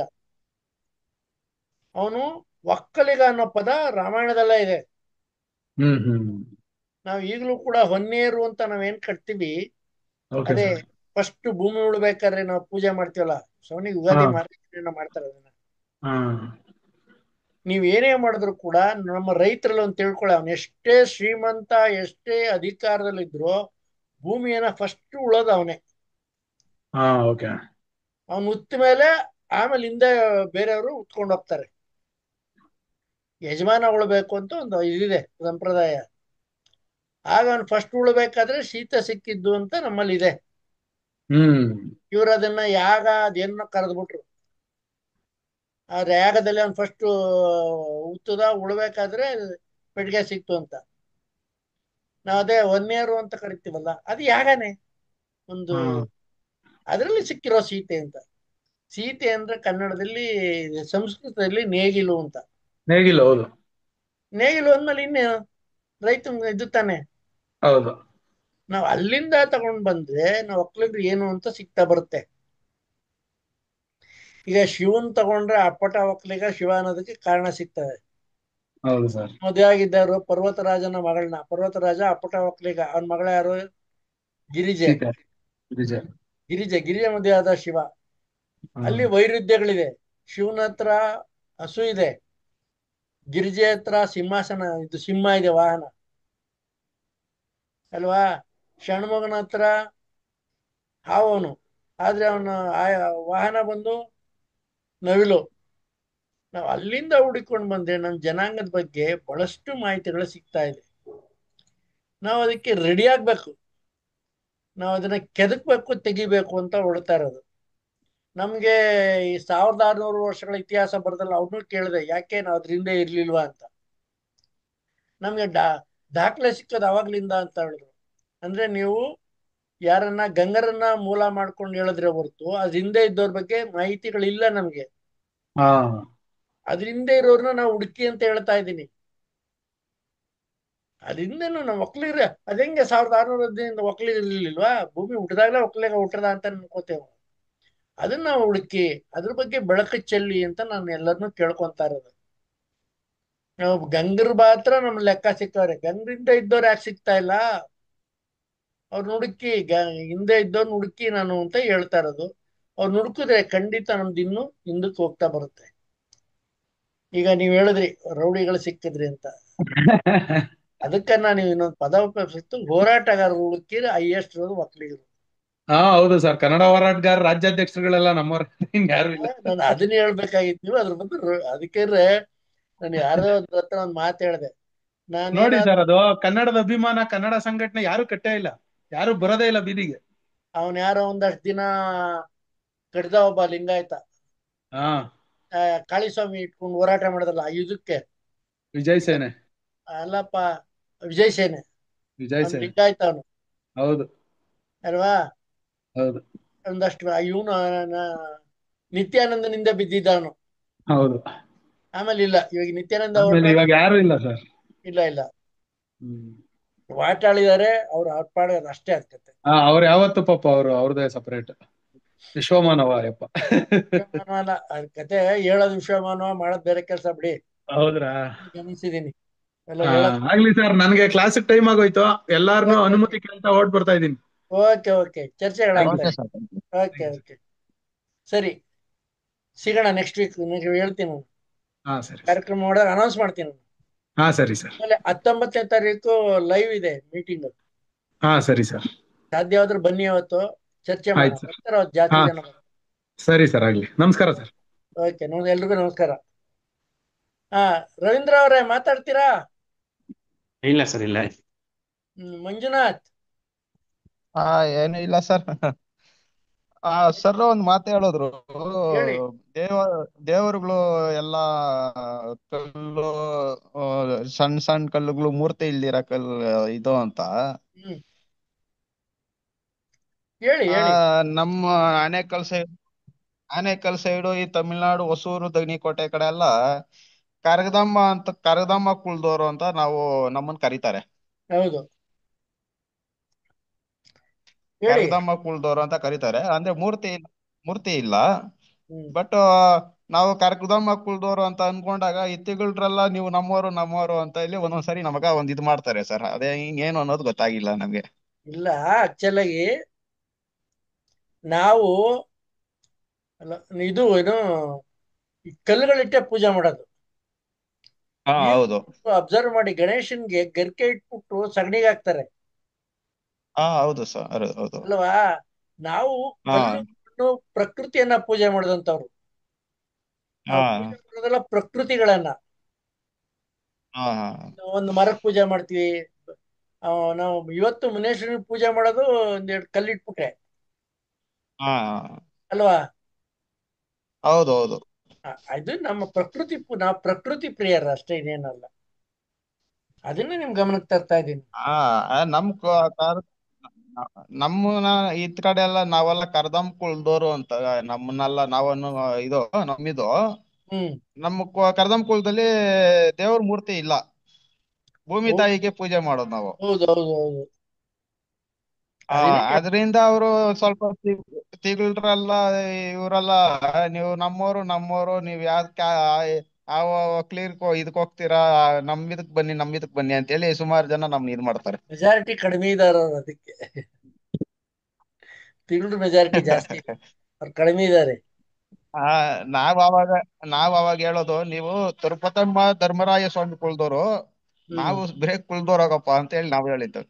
ಅವನು ಒಕ್ಕಲಿಗ ಅನ್ನೋ ಪದ ರಾಮಾಯಣದಲ್ಲೇ ಇದೆ. ನಾವು ಈಗಲೂ ಕೂಡ ಹೊನ್ನೇರು ಅಂತ ನಾವೇನ್ ಕಟ್ತೀವಿ, ಅದೇ ಫಸ್ಟ್ ಭೂಮಿ ಉಳ್ಬೇಕಾದ್ರೆ ನಾವು ಪೂಜೆ ಮಾಡ್ತೀವಲ್ಲ, ಸವನಿಗೆ ಯುಗಾದಿ ಮಾಡ್ತಾರೆ ಅದನ್ನ. ನೀವ್ ಏನೇ ಮಾಡಿದ್ರು ಕೂಡ ನಮ್ಮ ರೈತರಲ್ಲಿ ಒಂದು ತಿಳ್ಕೊಳ್ಳಿ, ಅವನ್ ಎಷ್ಟೇ ಶ್ರೀಮಂತ, ಎಷ್ಟೇ ಅಧಿಕಾರದಲ್ಲಿದ್ರು ಭೂಮಿಯನ್ನ ಫಸ್ಟ್ ಉಳೋದು ಅವನೇ. ಅವನ್ ಉತ್ತ ಮೇಲೆ ಆಮೇಲೆ ಹಿಂದೆ ಬೇರೆಯವರು ಉತ್ಕೊಂಡು ಹೋಗ್ತಾರೆ. ಯಜಮಾನ ಉಳ್ಬೇಕು ಅಂತ ಒಂದು ಇದಿದೆ ಸಂಪ್ರದಾಯ. ಆಗ ಅವ್ನು ಫಸ್ಟ್ ಉಳ್ಬೇಕಾದ್ರೆ ಶೀತ ಸಿಕ್ಕಿದ್ದು ಅಂತ ನಮ್ಮಲ್ಲಿ ಇದೆ. ಇವ್ರು ಅದನ್ನ ಯಾಗ ಅದೇನೋ ಕರೆದ್ಬಿಟ್ರು. ಆ ಯಾಗದಲ್ಲಿ ಅವ್ನು ಫಸ್ಟ್ ಉಳ್ಬೇಕಾದ್ರೆ ಪೆಟ್ಟಿಗೆ ಸಿಕ್ತು ಅಂತ. ನಾವ್ ಅದೇ ಹೊನ್ನೇರು ಅಂತ ಕರಿತೀವಲ್ಲ, ಅದು ಯಾಗನೇ ಒಂದು. ಅದರಲ್ಲಿ ಸಿಕ್ಕಿರೋ ಸೀತೆ ಅಂತ. ಸೀತೆ ಅಂದ್ರೆ ಕನ್ನಡದಲ್ಲಿ, ಸಂಸ್ಕೃತದಲ್ಲಿ ನೇಗಿಲು ಅಂತ. ನೇಗಿಲು, ಹೌದು. ನೇಗಿಲು ಅಂದ್ಮೇಲೆ ಇನ್ನೇನು, ರೈತ ಇದು ತಾನೆ. ಹೌದು. ನಾವ್ ಅಲ್ಲಿಂದ ತಗೊಂಡ್ ಬಂದ್ರೆ ನಾವ್ ಒಕ್ಕಲಿಗರು ಏನು ಅಂತ ಸಿಗ್ತಾ ಬರುತ್ತೆ. ಈಗ ಶಿವನ್ ತಗೊಂಡ್ರೆ ಅಪ್ಪಟ ಒಕ್ಕಲಿಗ ಶಿವ ಅನ್ನೋದಕ್ಕೆ ಕಾರಣ ಸಿಗ್ತದೆ. ಹೌದು ಸರ್. ಮದುವೆ ಆಗಿದ್ದವರು ಪರ್ವತರಾಜನ ಮಗಳನ್ನ, ಪರ್ವತರಾಜ ಅಪ್ಪಟ ಒಕ್ಕಲಿಗ, ಅವನ ಮಗಳ ಯಾರು? ಗಿರಿಜೆ. ಸೀತೆ. ವಿಜಯ. ಗಿರಿಜೆ ಮದುವೆ ಆದ ಶಿವ. ಅಲ್ಲಿ ವೈರುಧ್ಯಗಳಿದೆ. ಶಿವನ ಹತ್ರ ಹಸು ಇದೆ, ಗಿರಿಜೆ ಹತ್ರ ಸಿಂಹಾಸನ, ಇದು ಸಿಂಹ ಇದೆ, ವಾಹನ ಅಲ್ವಾ. ಷಣ್ಮಗನ ಹತ್ರ ಹಾವನು, ಆದ್ರೆ ಅವನ ವಾಹನ ಬಂದು ನವಿಲು. ನಾವು ಅಲ್ಲಿಂದ ಹುಡುಕೊಂಡು ಬಂದ್ರೆ ನಮ್ಮ ಜನಾಂಗದ ಬಗ್ಗೆ ಬಹಳಷ್ಟು ಮಾಹಿತಿಗಳು ಸಿಗ್ತಾ ಇದೆ. ನಾವು ಅದಕ್ಕೆ ರೆಡಿ ಆಗ್ಬೇಕು, ನಾವು ಅದನ್ನ ಕೆದಕ್ಬೇಕು, ತೆಗಿಬೇಕು ಅಂತ ಹೊಡ್ತಾ ಇರೋದು. ನಮ್ಗೆ ಈ 1600 ವರ್ಷಗಳ ಇತಿಹಾಸ ಬರೆದಲ್ಲ, ಅವ್ರನ್ನೂ ಕೇಳಿದೆ ಯಾಕೆ ನಾವು ಅದ್ರ ಹಿಂದೆ ಇರ್ಲಿಲ್ವಾ ಅಂತ. ನಮ್ಗೆ ದಾಖಲೆ ಸಿಕ್ಕದು ಅವಾಗ್ಲಿಂದ ಅಂತ ಹೇಳಿದ್ರು. ಅಂದ್ರೆ ನೀವು ಯಾರನ್ನ ಗಂಗರನ್ನ ಮೂಲ ಮಾಡ್ಕೊಂಡು ಹೇಳಿದ್ರೆ ಹೊರತು ಅದ್ರ ಹಿಂದೆ ಇದ್ದವ್ರ ಬಗ್ಗೆ ಮಾಹಿತಿಗಳಿಲ್ಲ ನಮ್ಗೆ. ಹಾ ಅದ್ರ ಹಿಂದೆ ಇರೋರ್ನ ನಾವು ಹುಡುಕಿ ಅಂತ ಹೇಳ್ತಾ ಇದ್ದೀನಿ. ಅದ್ರಿಂದನು ನಾವು ಒಕ್ಕಲಿಗರ ಅದಂಗೆ 1600 ಒಕ್ಕಲಿಗರು ಇರ್ಲಿಲ್ವಾ? ಭೂಮಿ ಹುಟ್ಟಿದಾಗಲೇ ಒಕ್ಕಲಿಗ ಹುಟ್ಟದ ಅಂತ ಅನ್ಕೋತೇವೆ. ಅದನ್ನ ನಾವು ಹುಡುಕಿ ಅದ್ರ ಬಗ್ಗೆ ಬೆಳಕು ಚೆಲ್ಲಿ ಅಂತ ನಾನು ಎಲ್ಲರನ್ನೂ ಕೇಳ್ಕೊಂತಾ ಇರೋದು. ನಾವು ಗಂಗರು ಮಾತ್ರ ನಮ್ ಲೆಕ್ಕ ಸಿಕ್ಕವ್ರೆ, ಗಂಗರಿಂದ ಇದ್ದವ್ರು ಯಾಕೆ ಸಿಗ್ತಾ ಇಲ್ಲ? ಅವ್ರು ಹುಡುಕಿ ಹಿಂದೆ ಇದ್ದವ್ರು ಹುಡುಕಿ ನಾನು ಅಂತ ಹೇಳ್ತಾ ಇರೋದು. ಅವ್ರು ಹುಡುಕಿದ್ರೆ ಖಂಡಿತ ನಮ್ದು ಇನ್ನೂ ಹಿಂದಕ್ಕೆ ಹೋಗ್ತಾ ಬರುತ್ತೆ. ಈಗ ನೀವ್ ಹೇಳಿದ್ರಿ ರೌಡಿಗಳು ಸಿಕ್ಕಿದ್ರಿ ಅಂತ, ಅದಕ್ಕ ನೀವು ಇನ್ನೊಂದು ಪದ ಉಪಯೋಗಿಸಿತ್ತು, ಹೋರಾಟಗಾರರು ಹುಡುಕಿದ್ರೆ ಹೈಯೆಸ್ಟ್ ಇರೋದು ಒಕ್ಕಲಿಗರು. ಹಾ ಹೌದು ಸರ್, ಕನ್ನಡ ಹೋರಾಟಗಾರ ರಾಜ್ಯಾಧ್ಯಕ್ಷರುಗಳೆಲ್ಲ ನಮ್ಮವ್ರ, ಯಾರು ಇಲ್ಲ. ನಾನು ಅದನ್ನ ಹೇಳ್ಬೇಕಾಗಿತ್ತು. ನೀವು ಅದ್ರ ಬಗ್ಗೆ ಅದಕ್ಕೆ ನಾನು ಯಾರೋ ಹತ್ರ ಒಂದ್ ಮಾತು ಹೇಳಿದೆ. ನೋಡಿ ಸರ್, ಅದು ಕನ್ನಡದ ಅಭಿಮಾನ, ಕನ್ನಡ ಸಂಘಟನೆ ಯಾರು ಕಟ್ಟೇ ಇಲ್ಲ, ಯಾರು ಬರೋದೇ ಇಲ್ಲ ಬೀದಿಗೆ. ಅವನ್ ಯಾರೋ ಒಂದಷ್ಟು ದಿನ ಕಡ್ದ ಒಬ್ಬ ಲಿಂಗಾಯತ, ಹಾ ಕಾಳಿಸ್ವಾಮಿ ಇಟ್ಕೊಂಡು ಹೋರಾಟ ಮಾಡಿದಲ್ಲ ಆ ಯುದ್ಧಕ್ಕೆ, ವಿಜಯ್ ಸೇನೆ. ಅಲ್ಲಪ್ಪ, ವಿಜಯ್ ಸೇನೆ, ವಿಜಯ್ ಅವ್ನು ಸೇನೆ, ಲಿಂಗಾಯತ ಅವನು ಹೌದು ಅಲ್ವಾ. ಹೌದು ಒಂದಷ್ಟು ಇವನು ನಿತ್ಯಾನಂದನಿಂದ ಬಿದ್ದಿದ್ದ ಅವನು. ಹೌದು. ಆಮೇಲೆ ಇಲ್ಲ, ಇವಾಗ ನಿತ್ಯಾನಂದ ಆಮೇಲೆ ಇವಾಗ ಯಾರು ಇಲ್ಲ ಸರ್. ಇಲ್ಲ ವಾಟಾಳಿದಾರೆ ಅವ್ರು, ಅವ್ರ ಪಾಡೋದು ಅಷ್ಟೇ ಆಗ್ತತೆ. ಅವ್ರು ಯಾವತ್ತು ಪಾಪ ಅವ್ರದೇ ಸಪರೇಟ್ ವಿಶ್ವಮಾನವ ಯಪ್ಪ. ವಿಶ್ವಮಾನವ ಅದ್ ಕತೆ ಹೇಳೋದು ವಿಶ್ವಮಾನವ, ಮಾಡೋದ್ ಬೇರೆ ಕೆಲಸ ಬಿಡಿ. ಹೌದ್ರಾ? ಗಮನಿಸಿದೀನಿ ಎಲ್ಲ ಹಾ, ಹೇಳೋದು. ಆಗ್ಲಿ ಸರ್, ನನ್ಗೆ ಕ್ಲಾಸಿಗೆ ಟೈಮ್ ಆಗೋಯ್ತು, ಎಲ್ಲಾರ್ನು ಅನುಮತಿ ಕೇಳ್ತಾ ಹೊರಟ್ ಬರ್ತಾ ಇದೀನಿ. ಓಕೆ ಚರ್ಚೆಗಳಾಗ್ತವೆ. Okay sir. ಓಕೆ ಸರಿ, ಸಿಗೋಣ ನೆಕ್ಸ್ಟ್ ವೀಕ್. ಹೇಳ್ತೀನಿ ನಾನು, ಹಾ ಸರಿ. ಕಾರ್ಯಕ್ರಮ ಮಾಡಿದಾಗ ಅನೌನ್ಸ್ ಮಾಡ್ತೀನಿ ನಾನು. ಹಾ ಸರಿ ಸರ್. ಆಮೇಲೆ 19ನೇ ತಾರೀಕು ಲೈವ್ ಇದೆ ಮೀಟಿಂಗ್. ಹಾ ಸರಿ ಸರ್. ಸಾಧ್ಯವಾದ್ರೆ ಬನ್ನಿ, ಅವತ್ತು ಚರ್ಚೆ ಆಯ್ತು ಮಾಡೋಣ. ಸರ್. ಅವತ್ತು ಜಾತಿ ಹಾ ಜನ. ಸರಿ ಸರ್, ಆಗ್ಲಿ. ನಮಸ್ಕಾರ ಸರ್. ಓಕೆ, ಎಲ್ರಿಗೂ ನಮಸ್ಕಾರ. ರವೀಂದ್ರ ಅವರೇ ಮಾತಾಡ್ತೀರಾ? ಇಲ್ಲ ಸರ್, ಇಲ್ಲ. ಮಂಜುನಾಥ್. ಏನು ಇಲ್ಲ ಸರ್. ಸರ್ ಒಂದ್ ಮಾತು ಹೇಳಿದ್ರು, ಹೇಳಿ. ದೇವರುಗಳು ಎಲ್ಲಾ ಕಲ್ಲು, ಸಣ್ಣ ಸಣ್ಣ ಕಲ್ಲುಗಳು, ಮೂರ್ತಿ ಇಲ್ದಿರ ಕಲ್ಲು ಇದು ಅಂತ. ಹ್ಮ್ ಹೇಳಿ. ನಮ್ಮ ಆನೇಕಲ್ ಸೈಡು, ಈ ತಮಿಳ್ನಾಡು ಹೊಸೂರು ದಗನಿಕೋಟೆ ಕಡೆ ಎಲ್ಲ ಕರಗದಮ್ಮ ಕುಳ್ದೋರು ಅಂತ ನಮ್ಮನ್ ಕರೀತಾರೆ. ಹೌದು, ಹೇಳಿ. ಕರಗದಮ್ಮ ಕುಳ್ದೋರು ಅಂತ ಕರೀತಾರೆ. ಅಂದ್ರೆ ಮೂರ್ತಿ ಇಲ್ಲ. ಹ್ಮ್ ಬಟ್ ನಾವು ಕರಗದಮ್ಮ ಕುಳ್ದೋರು ಅಂತ ಅನ್ಕೊಂಡಾಗ ಇತ್ತಿಗಳ್ರೆಲ್ಲ ನೀವು ನಮ್ಮವರು ಅಂತ ಇಲ್ಲಿ ಒಂದೊಂದ್ಸರಿ ನಮಗ ಇದು ಮಾಡ್ತಾರೆ ಸರ್. ಅದೇ ಹಿಂಗೇನು ಅನ್ನೋದು ಗೊತ್ತಾಗಿಲ್ಲ ನಮ್ಗೆ. ಇಲ್ಲ, ಆಕ್ಚುಲಾಗಿ ನಾವು ಇದು ಏನು ಈ ಕಲ್ಲುಗಳಿಟ್ಟೆ ಪೂಜೆ ಮಾಡೋದು. ಹೌದು. ಅಬ್ಸರ್ವ್ ಮಾಡಿ, ಗಣೇಶನ್ಗೆ ಗರಿಕೆ ಇಟ್ಬಿಟ್ಟು ಸಗಣಿಗೆ ಹಾಕ್ತಾರೆ. ಹೌದು ಸರ್, ಹೌದು. ಅಲ್ವಾ? ನಾವು ಕಲ್ಲು ಪ್ರಕೃತಿಯನ್ನ ಪೂಜೆ ಮಾಡಿದಂತವ್ರು. ನಾವು ಪೂಜೆ ಮಾಡೋದೆಲ್ಲ ಪ್ರಕೃತಿಗಳನ್ನ. ಒಂದು ಮರಕ್ಕೆ ಪೂಜೆ ಮಾಡ್ತೀವಿ ನಾವು. ಇವತ್ತು ಮುನೇಶ್ವರನಿಗೆ ಪೂಜೆ ಮಾಡೋದು ಒಂದೆರಡು ಕಲ್ಲಿಟ್ಬಿಟ್ರೆ ಅಲ್ವಾ? ಹೌದು. ಅದು ನಮ್ಮ ಪ್ರಕೃತಿ, ನಾವು ಪ್ರಕೃತಿ ಪ್ರಿಯರ ಅಷ್ಟೇ, ಇನ್ನೇನಲ್ಲ. ಅದನ್ನ ನಿಮ್ ಗಮನಕ್ಕೆ ತರ್ತಾ ಇದ್ದೀನಿ. ನಮ್ಮನ್ನ ಇದ್ ಕಡೆ ಎಲ್ಲ ನಾವೆಲ್ಲ ಕರ್ದಮ್ ಕುಳ್ದೋರು ಅಂತ ನಮ್ಮನ್ನೆಲ್ಲ ನಾವನ್ನು ನಮ್ಮಿದು. ನಮ್ಮ ಕರ್ದಮ್ ಕುಲದಲ್ಲಿ ದೇವ್ರ ಮೂರ್ತಿ ಇಲ್ಲ. ಭೂಮಿ ಹೌದು ತಾಯಿಗೆ ಪೂಜೆ ಮಾಡೋದು ನಾವು. ಹೌದು ಹೌದು ಹೌದು. ಆ ಅದನ್ನೇ ಅದರಿಂದ ಅವರು ಸ್ವಲ್ಪ ತಿಗಳರಲ್ಲ, ಇವರೆಲ್ಲ ನೀವು ನಮ್ಮೋರು ನೀವ್ ಯಾಕೆ ಕ್ಲಿಯರ್ ಇದಕ್ ಹೋಗ್ತೀರಾ, ಇದಕ್ ಬನ್ನಿ ಅಂತೇಳಿ ಸುಮಾರು ಜನ ನಮ್ನ ಇದ್ ಮಾಡ್ತಾರೆ. ಮೆಜಾರಿಟಿ ಕಡಿಮೆ ಇದಾರ ಅವ್ರು, ಅದಕ್ಕೆ ತಿಂಗಳು ಮೆಜಾರಿಟಿ ಜಾಸ್ತಿ, ಅವ್ರು ಕಡಿಮೆ ಇದ್ದಾರೆ. ಆ ನಾವ್ ಅವಾಗ ಹೇಳೋದು, ನೀವು ತಿರುಪತಮ್ಮ ಧರ್ಮರಾಯ ಸ್ವಾಮಿ ಕುಳ್ದೋರು, ನಾವು ಬ್ರೇಕ್ ಕುಳ್ದೋರಾಗಪ್ಪ ಅಂತ ಹೇಳಿ ನಾವ್ ಹೇಳಿದ್ದು.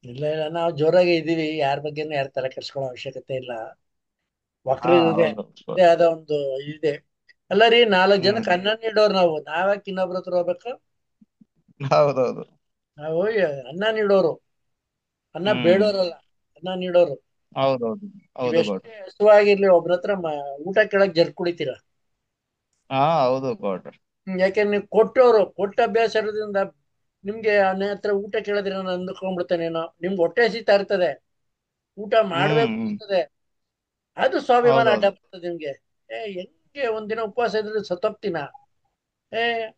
ಇಲ್ಲ ಇಲ್ಲ, ನಾವು ಜೋರಾಗಿ ಇದ್ದೀವಿ, ಯಾರ ಬಗ್ಗೆನೂ ಯಾರು ತಲೆ ಕೆಡ್ಸ್ಕೊಳ್ಳೋ ಅವಶ್ಯಕತೆ ಇಲ್ಲ. ಹಾ ವಕ್ರರಿದೆ, ಹೌದು ಇದೇ ಆದ ಒಂದು ಇದೆ. ಅಲ್ಲ ರೀ, 4 ಹ್ಮ್ ಜನಕ್ಕೆ ಅನ್ನ ನೀಡೋರು ನಾವ್ಯಾಕೆ ಇನ್ನೊಬ್ರ ಹತ್ರ ಹೋಗ್ಬೇಕು? ಹೌದೌದು. ನಾವು ಅನ್ನ ನೀಡೋರು, ಅನ್ನ ಹ್ಮ್ ಬೇಡೋರಲ್ಲ, ಅನ್ನ ನೀಡೋರು. ಹೌದೌದು ಹೌದು ನೀವೆಷ್ಟೇ ಗೌಡ್ರು. ಹಸುವಾಗಿರ್ಲಿ, ಒಬ್ರ ಹತ್ರ ಊಟ ಕೇಳಕ್ ಜರ್ ಕುಡಿತೀರ. ಹಾ ಹೌದು ಗೌಡ್ರು. ಯಾಕೆಂದ್ರೆ ನೀವು ಕೊಟ್ಟವರು, ಕೊಟ್ಟ ಅಭ್ಯಾಸ ಇರೋದ್ರಿಂದ ನಿಮ್ಗೆ ಅನ್ನ ಹತ್ರ ಊಟ ಕೇಳಿದ್ರೆ ನಾನು ಅಂದ್ಕೊಂಡ್ಬಿಡ್ತೇನೇನೋ, ನಿಮ್ಗೆ ಹೊಟ್ಟೆ ಹಸಿತಾ ಇರ್ತದೆ, ಊಟ ಮಾಡ್ಬೇಕು ಹ್ಮ್ ಅನ್ಸ್ತದೆ, ಅದು ಸ್ವಾಭಿಮಾನ ಅಡ್ಡ ಹೌದೌದು ಬರ್ತದೆ ನಿಮ್ಗೆ. ಹೆಂಗೆ ಒಂದಿನ ಉಪವಾಸ ಇದ್ರೆ ಸತ್ತೋಗ್ತೀನ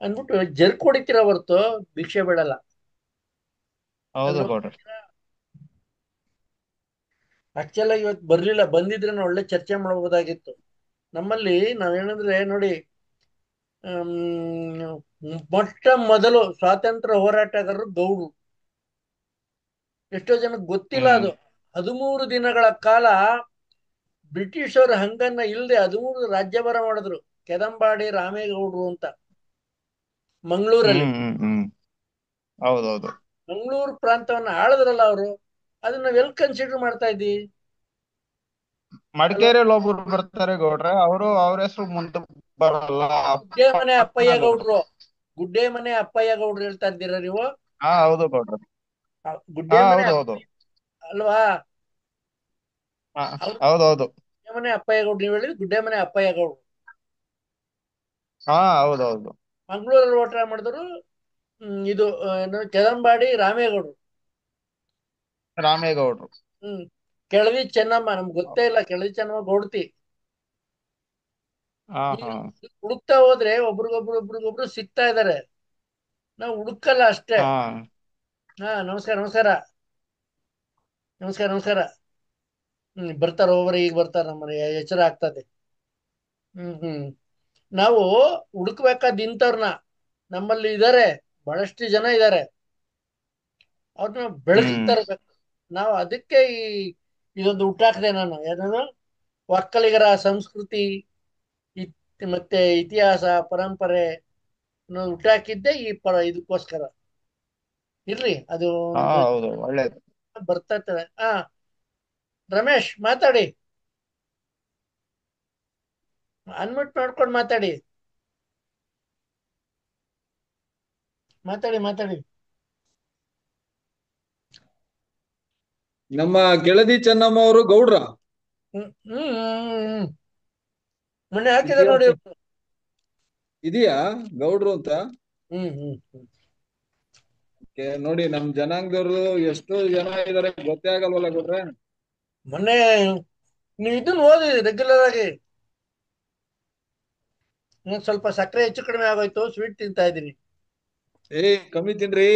ಅಂದ್ಬಿಟ್ಟು ಜರ್ಕ್ ಹೊಡಿತೀರ ಹೊರ್ತು ಭಿಕ್ಷೆ ಬೇಡಲ್ಲ. ಹೌದು ಅದ್ರ ಗೌಡ್ರು. ಆಕ್ಚುಲ್ ಆಗಿ ಇವತ್ತು ಬರ್ಲಿಲ್ಲ, ಬಂದಿದ್ರೆ ನಾನು ಒಳ್ಳೆ ಚರ್ಚೆ ಮಾಡಬಹುದಾಗಿತ್ತು. ನಮ್ಮಲ್ಲಿ ನಾವೇನಂದ್ರೆ ನೋಡಿ, ಆಮ್, ಮೊಟ್ಟ ಮೊದಲು ಸ್ವಾತಂತ್ರ್ಯ ಹೋರಾಟಗಾರರು ಗೌಡ್ರು. ಎಷ್ಟೋ ಜನಕ್ಕೆ ಗೊತ್ತಿಲ್ಲ ಹ್ಮ್ ಅದು. 13 ದಿನಗಳ ಕಾಲ ಬ್ರಿಟಿಷರು ಹಂಗನ್ನ ಇಲ್ಲದೆ 13 ರಾಜ್ಯಭಾರ ಮಾಡಿದ್ರು, ಕೆದಂಬಾಡಿ ರಾಮೇಗೌಡರು ಅಂತ, ಮಂಗಳೂರಲ್ಲಿ. ಹ್ಮ್ ಹ್ಮ್ ಹ್ಮ್ ಹೌದೌದು. ಮಂಗಳೂರು ಪ್ರಾಂತವನ್ನ ಆಳದ್ರಲ್ಲ ಅವರು. ಅದನ್ನ ನಾವ್ ಕನ್ಸಿಡರ್ ಮಾಡ್ತಾ ಇದ್ವಿ ಅಲ್ವಾ? ಮಡಿಕೇರಿಯಲ್ಲಿ ಒಬ್ರು ಬರ್ತಾರೆ ಗೌಡ್ರೆ, ಅವ್ರ ಹೆಸರು ಮುಂದೆ ಬರಲ್ಲ. ಗುಡ್ಡೆ ಮನೆ ಅಪ್ಪಯ್ಯ ಗೌಡ್ರು. ಗೌಡ್ರು, ಗುಡ್ಡೆ ಮನೆ ಅಪ್ಪಯ್ಯ ಗೌಡ್ರು ಹೇಳ್ತಾ ಇದ್ದೀರಾ ನೀವು? ಹಾ ಹೌದು ಗೌಡ್ರು. ಗುಡ್ಡೆ ಹಾ ಮನೆ ಹೌದು ಹೌದು. ಅಲ್ವಾ? ಹಾ ಅವ್ರು ಹೌದೌದು. ಗುಡ್ಡೆ ಮನೆ ಅಪ್ಪಯ್ಯ ಗೌಡ್ರು, ನೀವು ಹೇಳಿದ್ರು ಗುಡ್ಡೆ ಮನೆ ಅಪ್ಪಯ್ಯ ಗೌಡ್ರು. ಹಾ ಹೌದೌದು. ಮಂಗಳೂರಲ್ಲಿ ಓಟ ಮಾಡಿದ್ರು. ಇದು ಏನು, ಕೆದಂಬಾಡಿ ರಾಮೇಗೌಡರು. ರಾಮೇಗೌಡ್ರು. ಹ್ಮ್ ಕೆಳದಿ ಚೆನ್ನಮ್ಮ, ನಮ್ಗೆ ಗೊತ್ತೇ ಇಲ್ಲ, ಕೆಳದಿ ಚೆನ್ನಮ್ಮ ಗೌಡ್ತಿ. ಹಾ ಈಗ ಹಾ ಹುಡುಕ್ತಾ ಹೋದ್ರೆ ಒಬ್ರಿಗೊಬ್ರು ಸಿಗ್ತಾ ಇದಾರೆ, ನಾವು ಹುಡುಕಲ್ಲ ಅಷ್ಟೇ. ಹಾ ನಮಸ್ಕಾರ ನಮಸ್ಕಾರ ನಮಸ್ಕಾರ ನಮಸ್ಕಾರ. ಬರ್ತಾರ ಒಬ್ಬರು, ಈಗ ಬರ್ತಾರ, ನಮ್ಮನೆ ಎಚ್ಚರ ಆಗ್ತದೆ. ಹ್ಮ್ ನಾವು ಹುಡುಕ್ಬೇಕಾದ ಇಂಥವ್ರನ್ನ, ನಮ್ಮಲ್ಲಿ ಇದಾರೆ, ಬಹಳಷ್ಟು ಜನ ಇದ್ದಾರೆ, ಅವ್ರನ್ನ ಬೆಳಕಿಗೆ ಹ್ಮ್ ತರಬೇಕು ನಾವು. ಅದಕ್ಕೆ ಇದೊಂದು ಹುಟ್ಟಾಕದೆ ನಾನು, ಏನದು, ಒಕ್ಕಲಿಗರ ಸಂಸ್ಕೃತಿ ಮತ್ತೆ ಇತಿಹಾಸ ಪರಂಪರೆ ಹುಟ್ಟಾಕಿದ್ದೆ ಇದಕ್ಕೋಸ್ಕರ. ಇರ್ಲಿ, ಅದು ಹಾ ಒಂದು ಹೌದು, ಒಳ್ಳೇದು. ಬರ್ತಾ ಇರ್ತದೆ. ರಮೇಶ್ ಮಾತಾಡಿ, ಅನ್ಮ್ಯೂಟ್ ಮಾಡ್ಕೊಂಡು ಮಾತಾಡಿ, ಮಾತಾಡಿ ಮಾತಾಡಿ. ನಮ್ಮ ಗೆಳದಿ ಚೆನ್ನಮ್ಮ ಅವರು ಗೌಡ್ರ ಹ್ಮ್ ಹ್ಮ್ ಹ್ಮ್ ಹ್ಮ್. ಮೊನ್ನೆ ಹಾಕಿದಾರೆ ಇತಿಹಾಸ ನೋಡಿ. ಇದೆಯಾ ಗೌಡ್ರು ಅಂತ? ಹ್ಮ್ ಹ್ಮ್ ಹ್ಮ್ ನೋಡಿ, ನಮ್ ಜನಾಂಗದವರು ಎಷ್ಟೋ ಜನ ಇದಾರೆ, ಗೊತ್ತೇ ಆಗಲ್ವಲ್ಲ ಗೌಡ್ರೆ. ಮೊನ್ನೆ ನೀವು ಇದನ್ನ ಓದಿ ರೆಗ್ಯುಲರ್ ಆಗಿ. ಸ್ವಲ್ಪ ಸಕ್ಕರೆ ಹೆಚ್ಚು ಕಡಿಮೆ ಆಗೋಯ್ತು, ಸ್ವೀಟ್ ತಿಂತಾ ಇದ್ದೀನಿ. ಕಮ್ಮಿ ತಿನ್ರಿ.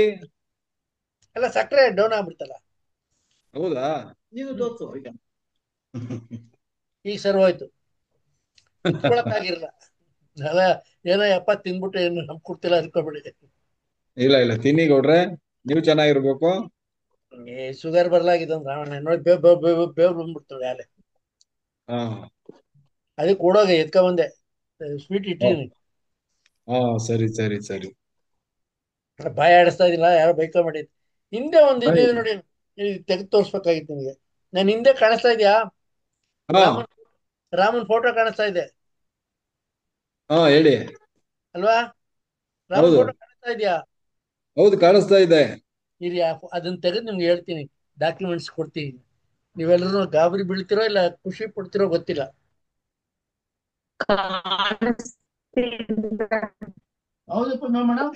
ಎಲ್ಲ ಸಕ್ಕರೆ ಡೌನ್ ಆಗ್ಬಿಡ್ತಲ್ಲ. ಹೌದಾ? ನೀನು ತೋರ್ಸು ಈಗ. ಈಗ ಸರಿ ಹೋಯ್ತು, ಕುತ್ಕೊಳಕ್ಕಾಗಿರಲ್ಲ. ಅಲ್ಲ, ಏನೋ ತಿಂದ್ಬಿಟ್ಟು ಏನು ನಮ್ಗೆ ಕೊಡ್ತಿಲ್ಲ ಅನ್ಕೋಬೇಡಿ. ಇಲ್ಲ ಇಲ್ಲ, ತಿನ್ನಿ ಗೌಡ್ರೆ, ನೀವು ಚೆನ್ನಾಗಿರ್ಬೇಕು. ಶುಗರ್ ಬರ್ಲಾಗಿದ್ದಂದ್ರ ರಾವಣ ನೋಡಿ, ಬೇವ್ ಬಂದ್ಬಿಡ್ತಾಳೆ ಅಲೆ. ಹಾ ಅದಕ್ಕೆ ಓಡೋಗ ಎತ್ಕ ಬಂದೆ, ಸ್ವೀಟ್ ಇಟ್ಟಿದ್ದೀನಿ. ಹಾ ಸರಿ ಸರಿ ಸರಿ. ಬಾಯ ಆಡಿಸ್ತಾ ಇದಿಲ್ಲ, ಯಾರೋ ಬೈಕೊಂಬಿಟ್ಟಿದ್. ಹಿಂದೆ ಒಂದು ಇದೆ ನೋಡಿ, ತೆಗೆದು ತೋರ್ಸ್ಬೇಕಾಗಿತ್ತು ನಿಮಗೆ. ನಾನು ಹಿಂದೆ ಕಾಣಿಸ್ತಾ ಇದೆಯಾ? ಹಾ ರಾಮನ್ ಫೋಟೋ ಕಾಣಿಸ್ತಾ ಇದೆ ಹಾ ಹೇಳಿ. ಅಲ್ವಾ? ರಾಮನ್ ಹೌದು ಫೋಟೋ ಕಾಣಿಸ್ತಾ ಇದೆಯಾ? ಹೌದು, ಕಾಣಿಸ್ತಾ ಇದೆ. ಇರಿ, ಅದನ್ನ ತೆಗೆದು ನಿಮ್ಗೆ ಹೇಳ್ತೀನಿ, ಡಾಕ್ಯುಮೆಂಟ್ಸ್ ಕೊಡ್ತೀನಿ. ನೀವೆಲ್ಲರೂ ಗಾಬರಿ ಬೀಳ್ತಿರೋ ಇಲ್ಲ ಖುಷಿ ಪಡ್ತಿರೋ ಗೊತ್ತಿಲ್ಲ. ಹೌದಪ್ಪ ಮೇಡಮ್,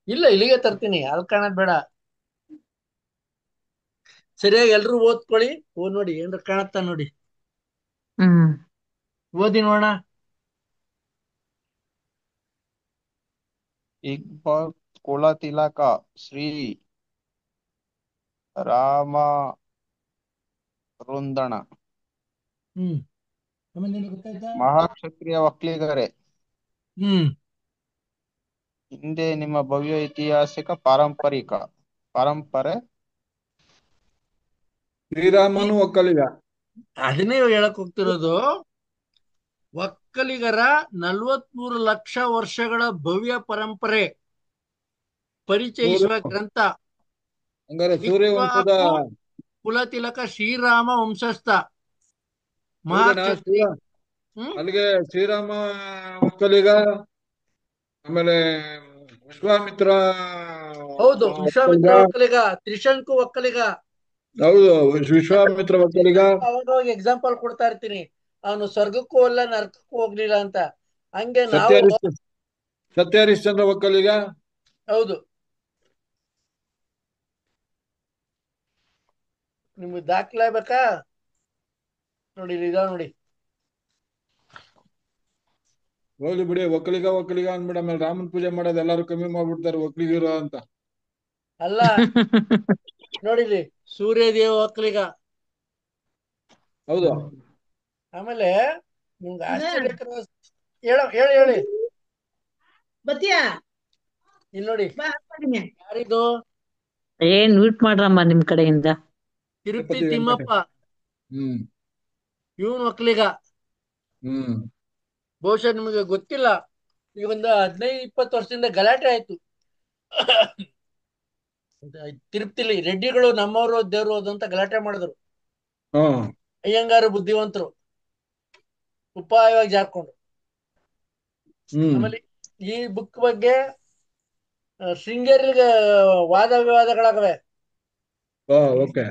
ಇಲ್ಲ ಇಲ್ಲಿಗೆ ತರ್ತೀನಿ, ಅಲ್ಲಿ ಕಾಣದ್ ಬೇಡ. ಸರಿಯಾಗಿ ಎಲ್ರು ಓದ್ಕೊಳ್ಳಿ. ನೋಡಿ ಏನ್ರ ಕಾಣತ್ತಾ ನೋಡಿ, ಓದಿ ನೋಡೋಣ. ಇಕ್ಬಾಲ್ ಕುಲತಿಲಕ ಶ್ರೀ ರಾಮ ವೃಂದಣ ಹ್ಮ್ ಆಮೇಲೆ ನಿನಗೆ ಗೊತ್ತಾಯ್ತಾ? ಮಹಾಕ್ಷತ್ರಿಯ ಒಕ್ಕಲಿಗರೇ, ಹ್ಮ್ ಹಿಂದೆ ನಿಮ್ಮ ಭವ್ಯ ಐತಿಹಾಸಿಕ ಪರಂಪರೆ ಶ್ರೀರಾಮನು ಒಕ್ಕಲಿಗ. ಅದನ್ನೇ ಹೇಳಕ್ ಹೋಗ್ತಿರೋದು. ಒಕ್ಕಲಿಗರ 43 ಲಕ್ಷ ವರ್ಷಗಳ ಭವ್ಯ ಪರಂಪರೆ ಪರಿಚಯಿಸುವ ಗ್ರಂಥ. ಹಂಗಾರೆ ಸೂರ್ಯವಂಶದ ಇಕ್ಷ್ವಾಕು ಕುಲತಿಲಕ ಶ್ರೀರಾಮ ವಂಶಸ್ಥ ಹೌದೇನಾ? ಮಹಾಕ್ಷತ್ರಿ. ಹ್ಮ್ ಅಲ್ಲಿಗೆ ಶ್ರೀರಾಮ ಒಕ್ಕಲಿಗ, ಆಮೇಲೆ ವಿಶ್ವಾಮಿತ್ರ ಹೌದು, ಒಕ್ಕಲಿಗ. ವಿಶ್ವಾಮಿತ್ರ ಒಕ್ಕಲಿಗ, ತ್ರಿಶಂಕು ಒಕ್ಕಲಿಗ. ಹೌದು, ವಿಶ್ವಾಮಿತ್ರ ಒಕ್ಕಲಿಗ. ಅವಾಗ ಎಕ್ಸಾಂಪಲ್ ಕೊಡ್ತಾ ಇರ್ತೀನಿ, ಅವನು ಸ್ವರ್ಗಕ್ಕೂ ಅಲ್ಲ ನರಕಕ್ಕೂ ಹೋಗ್ಲಿಲ್ಲ ಅಂತ. ಹಂಗೆ ನಾವು. ಸತ್ಯ ಹರಿಶ್ಚಂದ್ರ ಒಕ್ಕಲಿಗ. ಹೌದು, ನಿಮ್ಗೆ ದಾಖಲೆ ಬೇಕಾ? ನೋಡಿ ಇದಾವ ನೋಡಿ. ಹೋಗ್ಲಿ ಬಿಡಿ, ಒಕ್ಕಲಿಗ ಒಕ್ಕಲಿಗ ಅಂದ್ಬಿಡ, ಆಮೇಲೆ ರಾಮನ್ ಪೂಜೆ ಮಾಡೋದು ಎಲ್ಲಾರು ಕಮ್ಮಿ ಮಾಡ್ಬಿಡ್ತಾರೆ ಒಕ್ಕಲಿಗರು ಅಂತ. ಅಲ್ಲ ನೋಡಿಲಿ, ಸೂರ್ಯದೇವ ಒಕ್ಕಲಿಗ. ಹೌದು. ಆಮೇಲೆ ನಿಮ್ಗೆ ಆಶ್ಚರ್ಯಕರ ಹೇಳಿ ಹೇಳಿ ಬತ್ತಿಯಾ ಇಲ್ಲಿ ನೋಡಿ, ಯಾರಿದು? ಏನ್ ಮ್ಯೂಟ್ ಮಾಡ್ರಮ್ಮ ನಿಮ್ ಕಡೆಯಿಂದ. ತಿರುಪತಿ ತಿಮ್ಮಪ್ಪ, ಹ್ಮ್ ಇವನು ಒಕ್ಕಲಿಗ. ಹ್ಮ್ ಬಹುಶಃ ನಿಮಗೆ ಗೊತ್ತಿಲ್ಲ, ಈಗ ಒಂದು 15-20 ವರ್ಷದಿಂದ ಗಲಾಟೆ ಆಯ್ತು. ತಿರುಪತಿಲಿ ರೆಡ್ಡಿಗಳು ನಮ್ಮವರು ದೇವ್ರು ಹೋದು ಅಂತ ಗಲಾಟೆ ಮಾಡಿದ್ರು. ಹ್ಮ್ ಅಯ್ಯಂಗಾರು ಬುದ್ಧಿವಂತರು ಉಪಾಯವಾಗಿ ಜಾರ್ಕೊಂಡ್ರು. ಆಮೇಲೆ ಈ ಬುಕ್ ಬಗ್ಗೆ ಶೃಂಗೇರಿಗೆ ವಾದ ವಿವಾದಗಳಾಗವೆ. ಓಕೆ.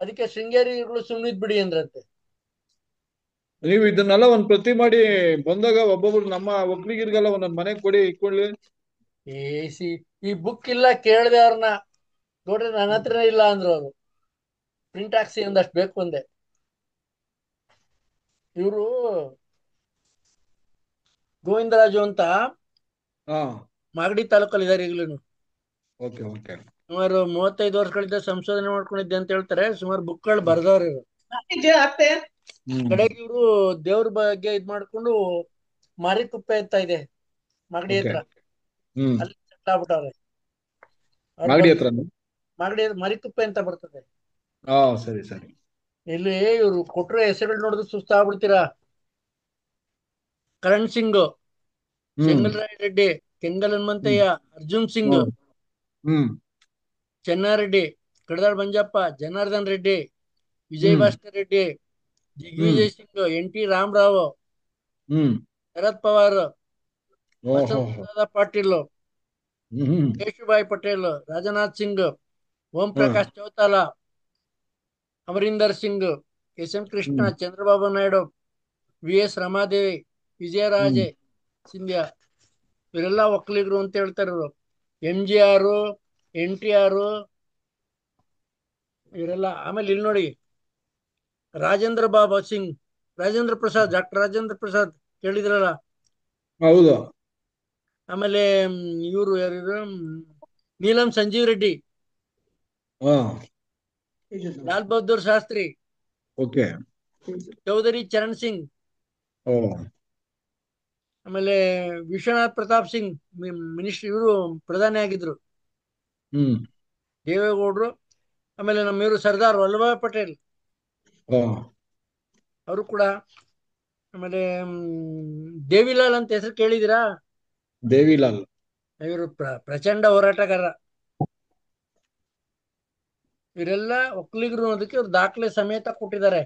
ಅದಕ್ಕೆ ಶೃಂಗೇರಿಗಳು ಸುಮ್ಮನಿದ್ ಬಿಡಿ ಅಂದ್ರಂತೆ. ನೀವು ಇದನ್ನೆಲ್ಲ ಒಂದ್ ಪ್ರತಿ ಮಾಡಿ ಬಂದಾಗ ಒಬ್ಬೊಬ್ರು ನಮ್ಮ ಒಕ್ಕಲಿಗರಿಗೆಲ್ಲ ಒಂದೊಂದ್ ಮನೆ ಕೊಡಿ, ಇಟ್ಕೊಳ್ಳಿ. ಈ ಬುಕ್ ಇಲ್ಲ ಕೇಳ್ದೆ ಅವ್ರನ್ನ. ನೋಡ್ರಿ ನನ್ನ ಹತ್ರನೇ ಇಲ್ಲ ಅಂದ್ರು ಅವರು. ಪ್ರಿಂಟ್ ಹಾಕ್ಸಿ ಒಂದಷ್ಟು ಬೇಕು ಅಂದೆ. ಇವರು ಗೋವಿಂದರಾಜು ಅಂತ ಮಾಗಡಿ ತಾಲೂಕಲ್ಲಿ ಇದಾರೆ ಈಗಲೂ. Okay okay. ಸುಮಾರು 35 ವರ್ಷಗಳಿಂದ ಸಂಶೋಧನೆ ಮಾಡ್ಕೊಂಡಿದ್ದೆ ಅಂತ ಹೇಳ್ತಾರೆ. ಸುಮಾರು ಬುಕ್ಗಳು ಬರ್ದವ್ರು ಇವರು. ಕಡೆಗೆ ಇವರು ದೇವ್ರ ಬಗ್ಗೆ ಇದ್ ಮಾಡ್ಕೊಂಡು ಮಾರಿಕುಪ್ಪೆ ಅಂತ ಇದೆ ಮಾಗಡಿ ಹತ್ರ, ಅಲ್ಲಿ ಸೆಟ್ಲ್ ಆಗ್ಬಿಟ್ಟವ್ರೆ. ಮಾಗಡಿ ಮಾರಿಕುಪ್ಪೆ ಅಂತ ಬರ್ತದೆ. ಸರಿ ಸರಿ. ಇಲ್ಲಿ ಇವ್ರು ಕೊಟ್ರೆ ಹೆಸರುಗಳು ನೋಡಿದ್ರೆ ಸುಸ್ತಾಗ್ಬಿಡ್ತೀರಾ. ಕರಣ್ ಸಿಂಗ್, ಚೆಂಗಲ್ರಾಯ ರೆಡ್ಡಿ, ಕೆಂಗಲ್ ಹನುಮಂತಯ್ಯ, ಅರ್ಜುನ್ ಸಿಂಗ್, ಚೆನ್ನಾರೆಡ್ಡಿ, ಕಡದಾಳ್ ಮಂಜಪ್ಪ, ಜನಾರ್ದನ್ ರೆಡ್ಡಿ, ವಿಜಯ್ ಭಾಸ್ಕರ್ ರೆಡ್ಡಿ, ದಿಗ್ವಿಜಯ್ ಸಿಂಗ್, NT ರಾಮರಾವ್, ಶರದ್ ಪವಾರ್, ವಸಂತ ಪಾಟೀಲ್, ಕೇಶುಭಾಯ್ ಪಟೇಲ್, ರಾಜನಾಥ್ ಸಿಂಗ್, ಓಂ ಪ್ರಕಾಶ್ ಚೌತಾಲ, ಅಮರೀಂದರ್ ಸಿಂಗ್, SM ಕೃಷ್ಣ, ಚಂದ್ರಬಾಬು ನಾಯ್ಡು, VS ರಮಾದೇವಿ, ವಿಜಯರಾಜೆ ಸಿಂಧ್ಯಾ, ಇವರೆಲ್ಲ ಒಕ್ಕಲಿಗರು ಅಂತ ಹೇಳ್ತಾರೆ. MGR, NTR ಇವರೆಲ್ಲ. ಆಮೇಲೆ ಇಲ್ಲಿ ನೋಡಿ, ರಾಜೇಂದ್ರ ಬಾಬಾ ಸಿಂಗ್, ರಾಜೇಂದ್ರ ಪ್ರಸಾದ್, ಡಾಕ್ಟರ್ ರಾಜೇಂದ್ರ ಪ್ರಸಾದ್ ಕೇಳಿದ್ರಲ್ಲ. ಹೌದು. ಆಮೇಲೆ ಇವರು ಯಾರು, ನೀಲಂ ಸಂಜೀವ್ ರೆಡ್ಡಿ, ಲಾಲ್ ಬಹದ್ದೂರ್ ಶಾಸ್ತ್ರಿ, ಚೌಧರಿ ಚರಣ್ ಸಿಂಗ್, ಆಮೇಲೆ ವಿಶ್ವನಾಥ್ ಪ್ರತಾಪ್ ಸಿಂಗ್ ಮಿನಿಸ್ಟರ್, ಇವರು ಪ್ರಧಾನಿ ಆಗಿದ್ರು, ದೇವೇಗೌಡರು. ಆಮೇಲೆ ನಮ್ಮ ಇವರು ಸರ್ದಾರ್ ವಲ್ಲಭಾಯ್ ಪಟೇಲ್ ಅವರು ಕೂಡ. ಆಮೇಲೆ ದೇವಿಲಾಲ್ ಅಂತ ಹೆಸರು ಕೇಳಿದಿರಾ? ದೇವಿಲಾಲ್ ಇವರು ಪ್ರಚಂಡ ಹೋರಾಟಗಾರ. ಇವರೆಲ್ಲ ಒಕ್ಕಲಿಗರು ಅನ್ನೋದಕ್ಕೆ ಅವ್ರು ದಾಖಲೆ ಸಮೇತ ಕೊಟ್ಟಿದ್ದಾರೆ.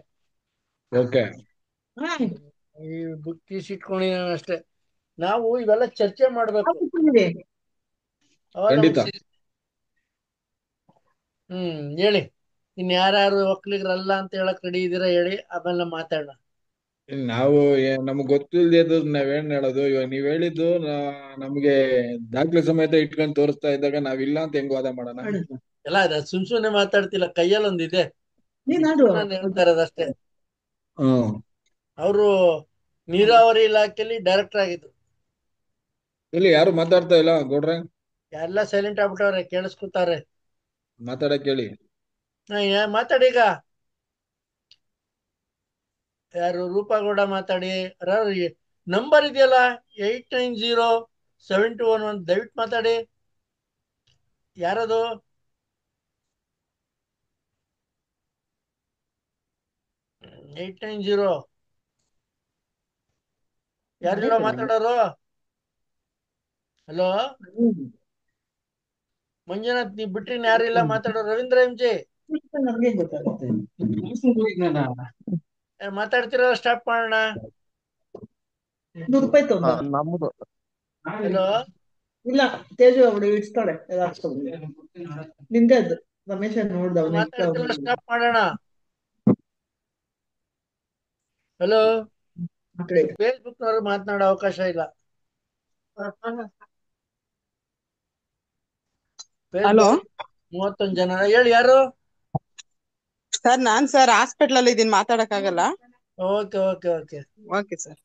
ಈ ಬುಕ್ ಇಟ್ಕೊಂಡಿದ್ದಾನೆ ಅಷ್ಟೇ. ನಾವು ಇವೆಲ್ಲ ಚರ್ಚೆ ಮಾಡ್ಬೇಕು. ಹೇಳಿ, ಇನ್ ಯಾರ್ಯಾರು ಒಕ್ಕಲಿಗರಲ್ಲ ಅಂತ ಹೇಳಕ್ ರೆಡಿ ಇದೀರಾ ಹೇಳಿ, ಆಮೇಲೆ ಮಾತಾಡೋಣ. ನಾವು ನಮ್ಗೆ ಗೊತ್ತಿಲ್ದೇ ನಾವೇನ್ ಹೇಳೋದು? ಇವಾಗ ನೀವ್ ಹೇಳಿದ್ದು ನಮ್ಗೆ ದಾಖಲೆ ಸಮೇತ ಇಟ್ಕೊಂಡು ತೋರಿಸ್ತಾ ಇದ್ದಾಗ ನಾವಿಲ್ಲ ಅಂತ ಹೆಂಗ್ ವಾದ ಮಾಡೋಣ? ಎಲ್ಲ ಅದ ಸುಮ್ನೆ ಮಾತಾಡ್ತಿಲ್ಲ, ಕೈಯಲ್ಲಿ ಒಂದಿದೆ, ನಾನು ಹೇಳ್ತಾ ಇರೋದಷ್ಟೇ. ಅವರು ನೀರಾವರಿ ಇಲಾಖೆಯಲ್ಲಿ ಡೈರೆಕ್ಟರ್ ಆಗಿದ್ರು. ಇಲ್ಲಿ ಯಾರು ಮಾತಾಡ್ತಾ ಇಲ್ಲ ಗೌಡ್ರೆ? ಎಲ್ಲ ಸೈಲೆಂಟ್ ಆಗ್ಬಿಟ್ಟವ್ರೆ, ಕೇಳಿಸ್ಕೊತಾರೆ. ಮಾತಾಡಕ್ ಹೇಳಿ. ಮಾತಾಡೀಗ. ಯಾರು ರೂಪಾಗೌಡ ಮಾತಾಡಿ. ನಂಬರ್ ಇದೆಯಲ್ಲ 890721 ದಯವಿಟ್ಟು ಮಾತಾಡಿ. ಯಾರದು? ಏಟ್ 90 ಯಾರು ಮಾತಾಡೋರು? ಹಲೋ ಮಂಜುನಾಥ್, ನೀವ್ ಬಿಟ್ರಿ ಯಾರಿಲ್ಲ ಮಾತಾಡೋರು? ರವೀಂದ್ರ ಎಂಜಿ ನಮ್ಗೆ ಗೊತ್ತಾಗುತ್ತೆ. ಮಾತಾಡ್ತಿರೋ ಸ್ಟಾಪ್ ಮಾಡೋಣ. ₹100 ತಗೊಂಬ. ನಮ್ದು ಹಲೋ ಇಲ್ಲ, ತೇಜು ಅವಳು ಇಡ್ಸ್ತಾಳೆ ನಿಂದೆ ಅದು. ರಮೇಶ ನೋಡ್ದ ಅವ್ನು ಮಾತಾಡ್ತಿರೋ ಸ್ಟಾಪ್ ಮಾಡೋಣ. ಹಲೋ ಫೇಸ್ಬುಕ್ ನವರು ಮಾತನಾಡೋ ಅವಕಾಶ ಇಲ್ಲ. ಹಲೋ 31 ಜನ. ಹೇಳಿ, ಯಾರು? ಸರ್, ನಾನ್ ಸರ್ ಹಾಸ್ಪಿಟಲ್ ಅಲ್ಲಿ ಇದೀನಿ, ಮಾತಾಡಕ್ ಆಗಲ್ಲ. Okay okay okay okay sir.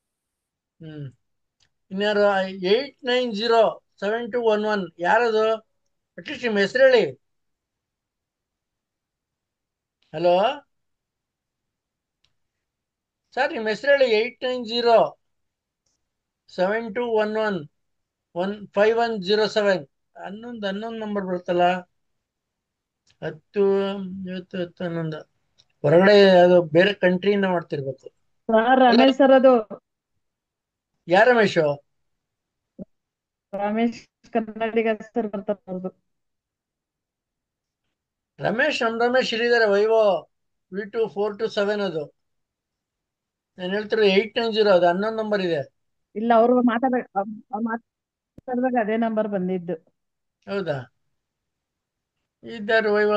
ಇನ್ಯಾರು? 890721 ಯಾರದು? ಅಟ್ಲೀಸ್ಟ್ ನಿಮ್ಮ ಹೆಸರು ಹೇಳಿ. ಹಲೋ ಸರ್, ನಿಮ್ಮ ಹೆಸರು ಹೇಳಿ. 8907215107 ಹನ್ನೊಂದು ನಂಬರ್ ಬರುತ್ತಲ್ಲ. 10 10 10 11 ಹೊರಗಡೆ ಅದು ಬೇರೆ ಕಂಟ್ರಿಯಿಂದ ಮಾಡ್ತಿರ್ಬೇಕು. ರಮೇಶ್ ಸರ್, ಅದು ಯಾರ ರಮೇಶ್? ರಮೇಶ್ ಕನ್ನಡಿಗ ಸರ್ ಬರ್ತಾರೆ. ರಮೇಶ್ ರಮೇಶ್ ಇಲ್ಲಿದ್ದಾರೆ. ವೈವೋ V2427 ಅದು. ನಾನು ಹೇಳ್ತಿರೋ 890 ಅದು 11 ನಂಬರ್ ಇದೆ. ಇಲ್ಲ, ಅವ್ರು ಮಾತಾಡುವಾಗ ಅದೇ ನಂಬರ್ ಬಂದಿದ್ದು. ಹೌದಾ? ಇದ್ದಾರೆ ವೈವ.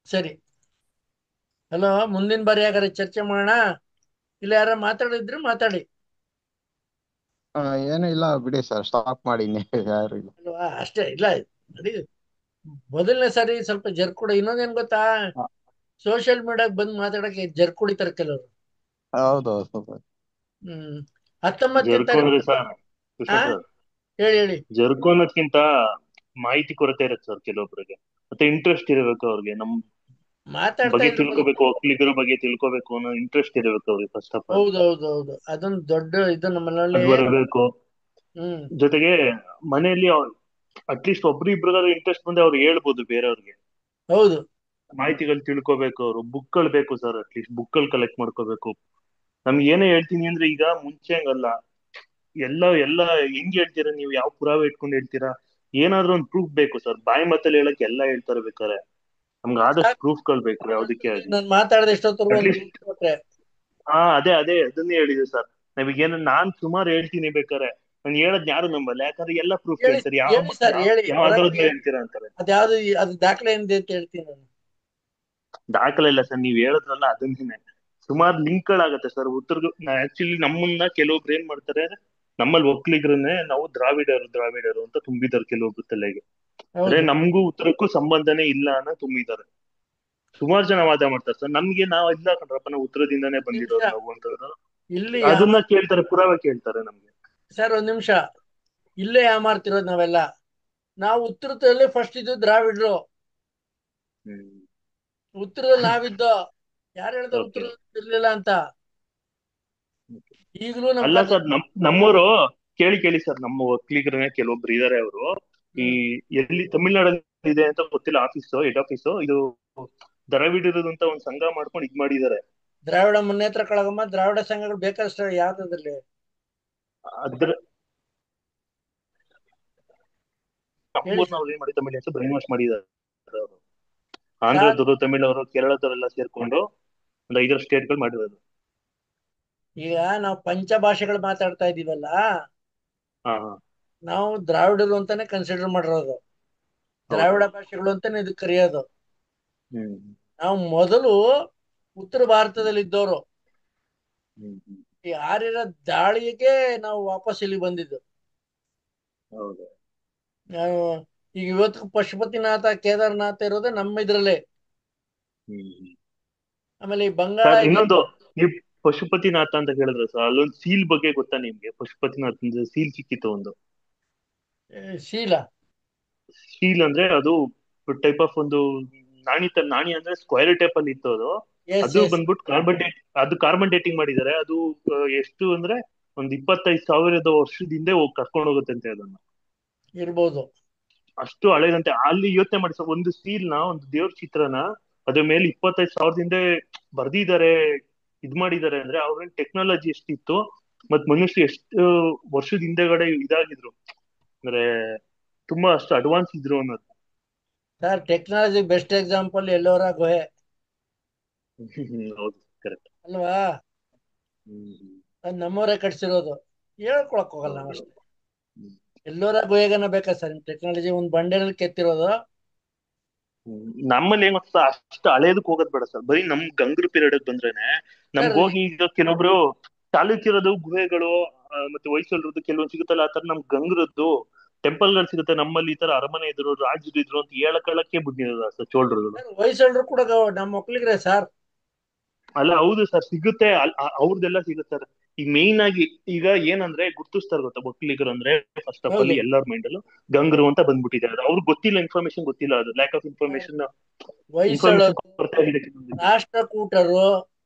ಸರಿ, ಹಲೋ, ಮುಂದಿನ ಬಾರಿ ಯಾಕಂದ್ರೆ ಚರ್ಚೆ ಮಾಡೋಣ. ಇಲ್ಲ ಯಾರ ಮಾತಾಡಿದ್ರು ಮಾತಾಡಿ. ಏನು ಇಲ್ಲ ಬಿಡಿ ಸರ್, ಸ್ಟಾಪ್ ಮಾಡಿ. ಯಾರು ಇಲ್ಲ. ಅಲ್ವಾ? ಅಷ್ಟೇ. ಇಲ್ಲ ನೋಡಿ, ಮೊದಲನೇ ಸಾರಿ ಸ್ವಲ್ಪ ಜರ್ಕೊಡ. ಇನ್ನೊಂದೇನ್ ಗೊತ್ತಾ, ಸೋಷಿಯಲ್ ಮೀಡಿಯಾಗ ಬಂದ್ ಮಾತಾಡಕ್ಕೆ ಜರ್ಕೊಡಿತಾರೆ ಕೆಲವರು. ಹೌದೌದು. 19 ಜರ್ಕೋದ್ರೆ ಸರ್, ಹೇಳಿ ಹೇಳಿ. ಜರ್ಕೋ ಅನ್ನೋದ್ಕಿಂತ ಮಾಹಿತಿ ಕೊರತೆ ಇರುತ್ತೆ ಸರ್ ಕೆಲವೊಬ್ರಿಗೆ. ಮತ್ತೆ ಇಂಟ್ರೆಸ್ಟ್ ಇರಬೇಕು ಅವ್ರಿಗೆ, ನಮ್ ಬಗ್ಗೆ ತಿಳ್ಕೊಬೇಕು, ಒಕ್ಕಲಿಗರ ಬಗ್ಗೆ ತಿಳ್ಕೊಬೇಕು ಅನ್ನೋ ಇಂಟ್ರೆಸ್ಟ್ ಇರಬೇಕು ಅವ್ರಿಗೆ ಫಸ್ಟ್ ಆಫ್ ಆಲ್. ಹೌದೌದು, ಅದೊಂದು ದೊಡ್ಡ ಇದು ನಮ್ಮಲ್ಲಿ ಬರಬೇಕು. ಜೊತೆಗೆ ಮನೆಯಲ್ಲಿ ಅಟ್ಲೀಸ್ಟ್ ಒಬ್ರು ಇಬ್ರಿಗಾದ್ರೂ ಇಂಟ್ರೆಸ್ಟ್ ಬಂದ್ರೆ ಅವ್ರು ಹೇಳ್ಬೋದು ಬೇರೆಯವ್ರಿಗೆ. ಹೌದು, ಮಾಹಿತಿಗಳು ತಿಳ್ಕೊಬೇಕು. ಅವರು ಬುಕ್ಗಳು ಬೇಕು ಸರ್, ಅಟ್ಲೀಸ್ಟ್ ಬುಕ್ಗಳು ಕಲೆಕ್ಟ್ ಮಾಡ್ಕೋಬೇಕು. ನಮ್ಗೆ ಏನೇ ಹೇಳ್ತೀನಿ ಅಂದ್ರೆ, ಈಗ ಮುಂಚೆ ಹಂಗಲ್ಲ. ಎಲ್ಲ ಹೆಂಗ್ ಹೇಳ್ತೀರಾ ನೀವು? ಯಾವ ಪುರಾವೆ ಇಟ್ಕೊಂಡು ಹೇಳ್ತೀರಾ? ಏನಾದ್ರೂ ಒಂದು ಪ್ರೂಫ್ ಬೇಕು ಸರ್. ಬಾಯಿ ಮತ್ತಲ್ಲಿ ಹೇಳಕ್ ಎಲ್ಲ ಹೇಳ್ತಾರೆ ಬೇಕಾರೆ, ನಮ್ಗೆ ಆದಷ್ಟು ಪ್ರೂಫ್ ಗಳು ಬೇಕು ಯಾವ್ದಕ್ಕೆ ಆಗಲಿ. ಅದೇ ಅದನ್ನೇ ಹೇಳಿದೆ ಸರ್. ನಮಗೇನು ನಾನ್ ಸುಮಾರು ಹೇಳ್ತೀನಿ ಬೇಕಾರೆ, ನಾನು ಹೇಳದ್ ಯಾರು ನಂಬಲ್ಲ. ಯಾಕಂದ್ರೆ ಎಲ್ಲ ಪ್ರೂಫ್ ಹೇಳ್ತಾರೆ. ಯಾವ್ದಾದ್ರು ಹೇಳ್ತೀರಾ ಅಂತಾರೆ. ಅದ್ಯಾವ್ದು ಅದು ದಾಖಲೆ ಏನಿದೆ ಅಂತ ಹೇಳ್ತೀನಿ ನಾನು. ದಾಖಲೆ ಇಲ್ಲ ಸರ್, ನೀವ್ ಹೇಳದ್ರಲ್ಲ ಅದನ್ನೇ. ಸುಮಾರು ಲಿಂಕ್ ಗಳಾಗತ್ತೆ ಸರ್. ಆಕ್ಚುಲಿ ನಮ್ಮನ್ನ ಕೆಲವೊಬ್ರು ಏನ್ ಮಾಡ್ತಾರೆ, ನಮ್ಮಲ್ಲಿ ಒಕ್ಕಲಿಗರನ್ನೇ ನಾವು ದ್ರಾವಿಡರು ಅಂತ ತುಂಬಿದ್ದಾರೆ ಕೆಲವೊಬ್ರು ತಲೆಗೆ. ಅಂದ್ರೆ ನಮ್ಗೂ ಉತ್ತರಕ್ಕೂ ಸಂಬಂಧನೇ ಇಲ್ಲ ಅನ್ನೋ ತುಂಬಿದ್ದಾರೆ. ಸುಮಾರು ಜನ ವಾದ ಮಾಡ್ತಾರೆ ಸರ್. ನಮ್ಗೆ ನಾವು ಇಲ್ಲ ಕಣ್ರಪ್ಪ, ನಾವು ಉತ್ತರದಿಂದಾನೇ ಬಂದಿರೋದು ನಾವು ಅಂತಂದ್ರೆ ಅದನ್ನ ಕೇಳ್ತಾರೆ, ಪುರಾವೆ ಕೇಳ್ತಾರೆ ನಮ್ಗೆ. ಸರ್, ಒಂದ್ ನಿಮಿಷ. ಇಲ್ಲೇ ಯಾಮಾರ್ತಿರೋದು ನಾವೆಲ್ಲ. ನಾವು ಉತ್ತರದಲ್ಲಿ ಫಸ್ಟ್ ಇದ್ದು ದ್ರಾವಿಡ್ರು. ಉತ್ತರದಲ್ಲಿ ನಾವಿದ್ದು. ಯಾರು ಹೇಳಿದ್ರು ಉತ್ತರ ಇರ್ಲಿಲ್ಲ ಅಂತ? ಈಗಲೂ ಅಲ್ಲ ಸರ್, ನಮ್ಮವರು ಕೇಳಿ ಸರ್, ನಮ್ಮ ಒಕ್ಕಲಿಗರನ್ನೇ ಕೆಲವೊಬ್ರು ಇದಾರೆ. ಅವರು ಈ ಎಲ್ಲಿ ತಮಿಳ್ನಾಡಲ್ಲಿ ಇದೆ ಅಂತ ಗೊತ್ತಿಲ್ಲ ಆಫೀಸು, ಹೆಡ್ ಆಫೀಸು. ಇದು ದ್ರಾವಿಡರು ಅಂತ ಒಂದು ಸಂಘ ಮಾಡ್ಕೊಂಡು ಇದ್ ಮಾಡಿದ್ದಾರೆ. ದ್ರಾವಿಡ ಮುನ್ನೇತ್ರ ಕಳಗಮ್ಮ, ದ್ರಾವಿಡ ಸಂಘಗಳು ಬೇಕಷ್ಟೇ. ಯಾವ್ದ್ರಲ್ಲಿ ಅದ್ರ ನಮ್ಮೂರ್ನವ್ರು ಏನ್ ಮಾಡಿ ತಮಿಳ್ ಅಂತ ಬ್ರೈನ್ ವಾಶ್ ಮಾಡಿದ್ದಾರೆ ಅವರು. ಆಂಧ್ರದವರು, ತಮಿಳ್ ಅವರು, ಕೇರಳದವರೆಲ್ಲ ಸೇರ್ಕೊಂಡು ಒಂದು 5 ಸ್ಟೇಟ್ಗಳು ಮಾಡಿರೋದು. ಈಗ ನಾವು ಪಂಚಭಾಷೆಗಳು ಮಾತಾಡ್ತಾ ಇದೀವಲ್ಲ, ಹಾ, ನಾವು ದ್ರಾವಿಡರು ಅಂತಾನೆ ಕನ್ಸಿಡರ್ ಮಾಡಿರೋದು. ದ್ರಾವಿಡ ಭಾಷೆಗಳು ಅಂತಾನೆ ಇದಕ್ಕೆ ಕರೆಯೋದು. ನಾವು ಮೊದಲು ಉತ್ತರ ಭಾರತದಲ್ಲಿ ಇದ್ದವರು. ಈ ಆರ್ಯರ ದಾಳಿಗೆ ನಾವು ವಾಪಸ್ ಇಲ್ಲಿ ಬಂದಿದ್ದು. ಈಗ ಇವತ್ತು ಪಶುಪತಿನಾಥ, ಕೇದಾರನಾಥ ಇರೋದೇ ನಮ್ಮ ಇದ್ರಲ್ಲೇ. ಆಮೇಲೆ ಈ ಬಂಗಾಳ. ಇನ್ನೊಂದು, ನೀವು ಪಶುಪತಿನಾಥ ಅಂತ ಹೇಳಿದ್ರೆ ಸರ್, ಅಲ್ಲೊಂದು ಸೀಲ್ ಬಗ್ಗೆ ಗೊತ್ತಾ ನಿಮ್ಗೆ? ಪಶುಪತಿನಾಥ ಸೀಲ್ ಸಿಕ್ಕಿತ್ತು ಒಂದು. ಶೀಲ. ಶೀಲ್ ಅಂದ್ರೆ ಅದು ಟೈಪ್ ಆಫ್ ಒಂದು ನಾಣಿ ಅಂದ್ರೆ ಸ್ಕ್ವೇರ್ ಟೈಪ್ ಅಲ್ಲಿ ಇತ್ತು ಅದು. ಎಸ್ ಅದು ಎಸ್ ಬಂದ್ಬಿಟ್ಟು ಕಾರ್ಬನ್ ಡೇಟಿಂಗ್ ಮಾಡಿದ್ದಾರೆ. ಅದು ಎಷ್ಟು ಅಂದ್ರೆ ಒಂದ್ 25,000 ವರ್ಷದ ಹೋಗಿ ಕರ್ಕೊಂಡು ಹೋಗುತ್ತಂತೆ ಅದನ್ನ. ಇರ್ಬೋದು. ಅಷ್ಟು ಹಳೇದಂತೆ. ಅಲ್ಲಿ ಯೋಚನೆ ಮಾಡಿ ಸರ್, ಒಂದು ಸ್ಟೀಲ್ ನ, ಒಂದು ದೇವ್ರ ಚಿತ್ರನ ಅದ್ರ ಮೇಲೆ 25,000 ಬರ್ದಿದ್ದಾರೆ, ಇದ್ ಮಾಡಿದ್ದಾರೆ ಅಂದ್ರೆ ಅವ್ರ ಟೆಕ್ನಾಲಜಿ ಎಷ್ಟಿತ್ತು, ಮತ್ ಮನುಷ್ಯ ಎಷ್ಟು ವರ್ಷದ ಹಿಂದೆಗಡೆ ಇದಾಗಿದ್ರು ಅಂದ್ರೆ ತುಂಬಾ ಅಷ್ಟು ಅಡ್ವಾನ್ಸ್ ಇದ್ರು ಅನ್ನೋದು. Sir technology best example Ellora ಗುಹೆ ಹೌದು, ಕರೆಕ್ಟ್. ಅಲ್ವಾ? ಅದ್ ನಮ್ಮವರೇ ಕಟ್ಸಿರೋದು, ಹೇಳ್ಕೊಳಕ್ ಹೋಗಲ್ಲ ನಾವಷ್ಟೇ. ಎಲ್ಲೋರ ಗುಹೆಗನ ಬೇಕಾ ಸರ್ ಟೆಕ್ನಾಲಜಿ? ಒಂದ್ ಬಂಡೆನಲ್ಲಿ ಕೆತ್ತಿರೋದು. ನಮ್ಮಲ್ಲಿ ಏನ್ ಗೊತ್ತಾ, ಅಷ್ಟು ಹಳೇದಕ್ ಹೋಗೋದ್ ಬೇಡ ಸರ್. ಬರೀ ನಮ್ ಗಂಗರು ಪೀರಿಯಡ್ ಬಂದ್ರೇನೆ ನಮ್ಗ್ ಸರ್ ಹೋಗಿ ಈಗ ಕೆಲವೊಬ್ರು ಚಾಲುಕ್ಯರದು ಗುಹೆಗಳು ಮತ್ತೆ ಹೊಯ್ಸಳರದ್ದು ಕೆಲವೊಂದು ಸಿಗುತ್ತಲ್ಲ, ಆ ತರ ನಮ್ ಗಂಗರದ್ದು ಟೆಂಪಲ್ ಗಳು ಸಿಗುತ್ತೆ. ನಮ್ಮಲ್ಲಿ ಈ ತರ ಅರಮನೆ ಇದ್ರು, ರಾಜರು ಇದ್ರು ಅಂತ ಹೇಳಕ್ಕೆ ಬುದ್ಧಿಲ್ಲ ಸರ್ ಚೋಳರುಗಳು. ಹೊಯ್ಸಳರು ಕೂಡ ನಮ್ಮ ಮಕ್ಳಿಗ್ರೆ ಸರ್. ಅಲ್ಲ ಹೌದು ಸರ್, ಸಿಗುತ್ತೆ. ಅವ್ರದ್ದೆಲ್ಲ ಸಿಗುತ್ತೆ ಸರ್. ಈಗ ಮೇಯ್ನ್ ಆಗಿ ಈಗ ಏನಂದ್ರೆ ಗುರ್ತಿಸ್ತಾರೆ ಗೊತ್ತಾ ಒಕ್ಕಲಿಗರು ಅಂದ್ರೆ, ಫಸ್ಟ್ ಆಫ್ ಆಲ್ ಹೌದು ಎಲ್ಲರ ಮೈಂಡ್ ಅಲ್ಲೂ ಗಂಗರು ಅಂತ ಬಂದ್ಬಿಟ್ಟಿದೆ. ಅದು ಅವ್ರಿಗೆ ಗೊತ್ತಿಲ್ಲ, ಇನ್ಫಾರ್ಮೇಶನ್ ಗೊತ್ತಿಲ್ಲ, ಅದು ಲ್ಯಾಕ್ ಆಫ್ ಇನ್ಫಾರ್ಮೇಶನ್ ಹೊಯ್ಸಳರು, ಕೊರತೆ ಆಗಿದೆ ಕೆಲವೊಂದಿದೆ. ರಾಷ್ಟ್ರಕೂಟರು,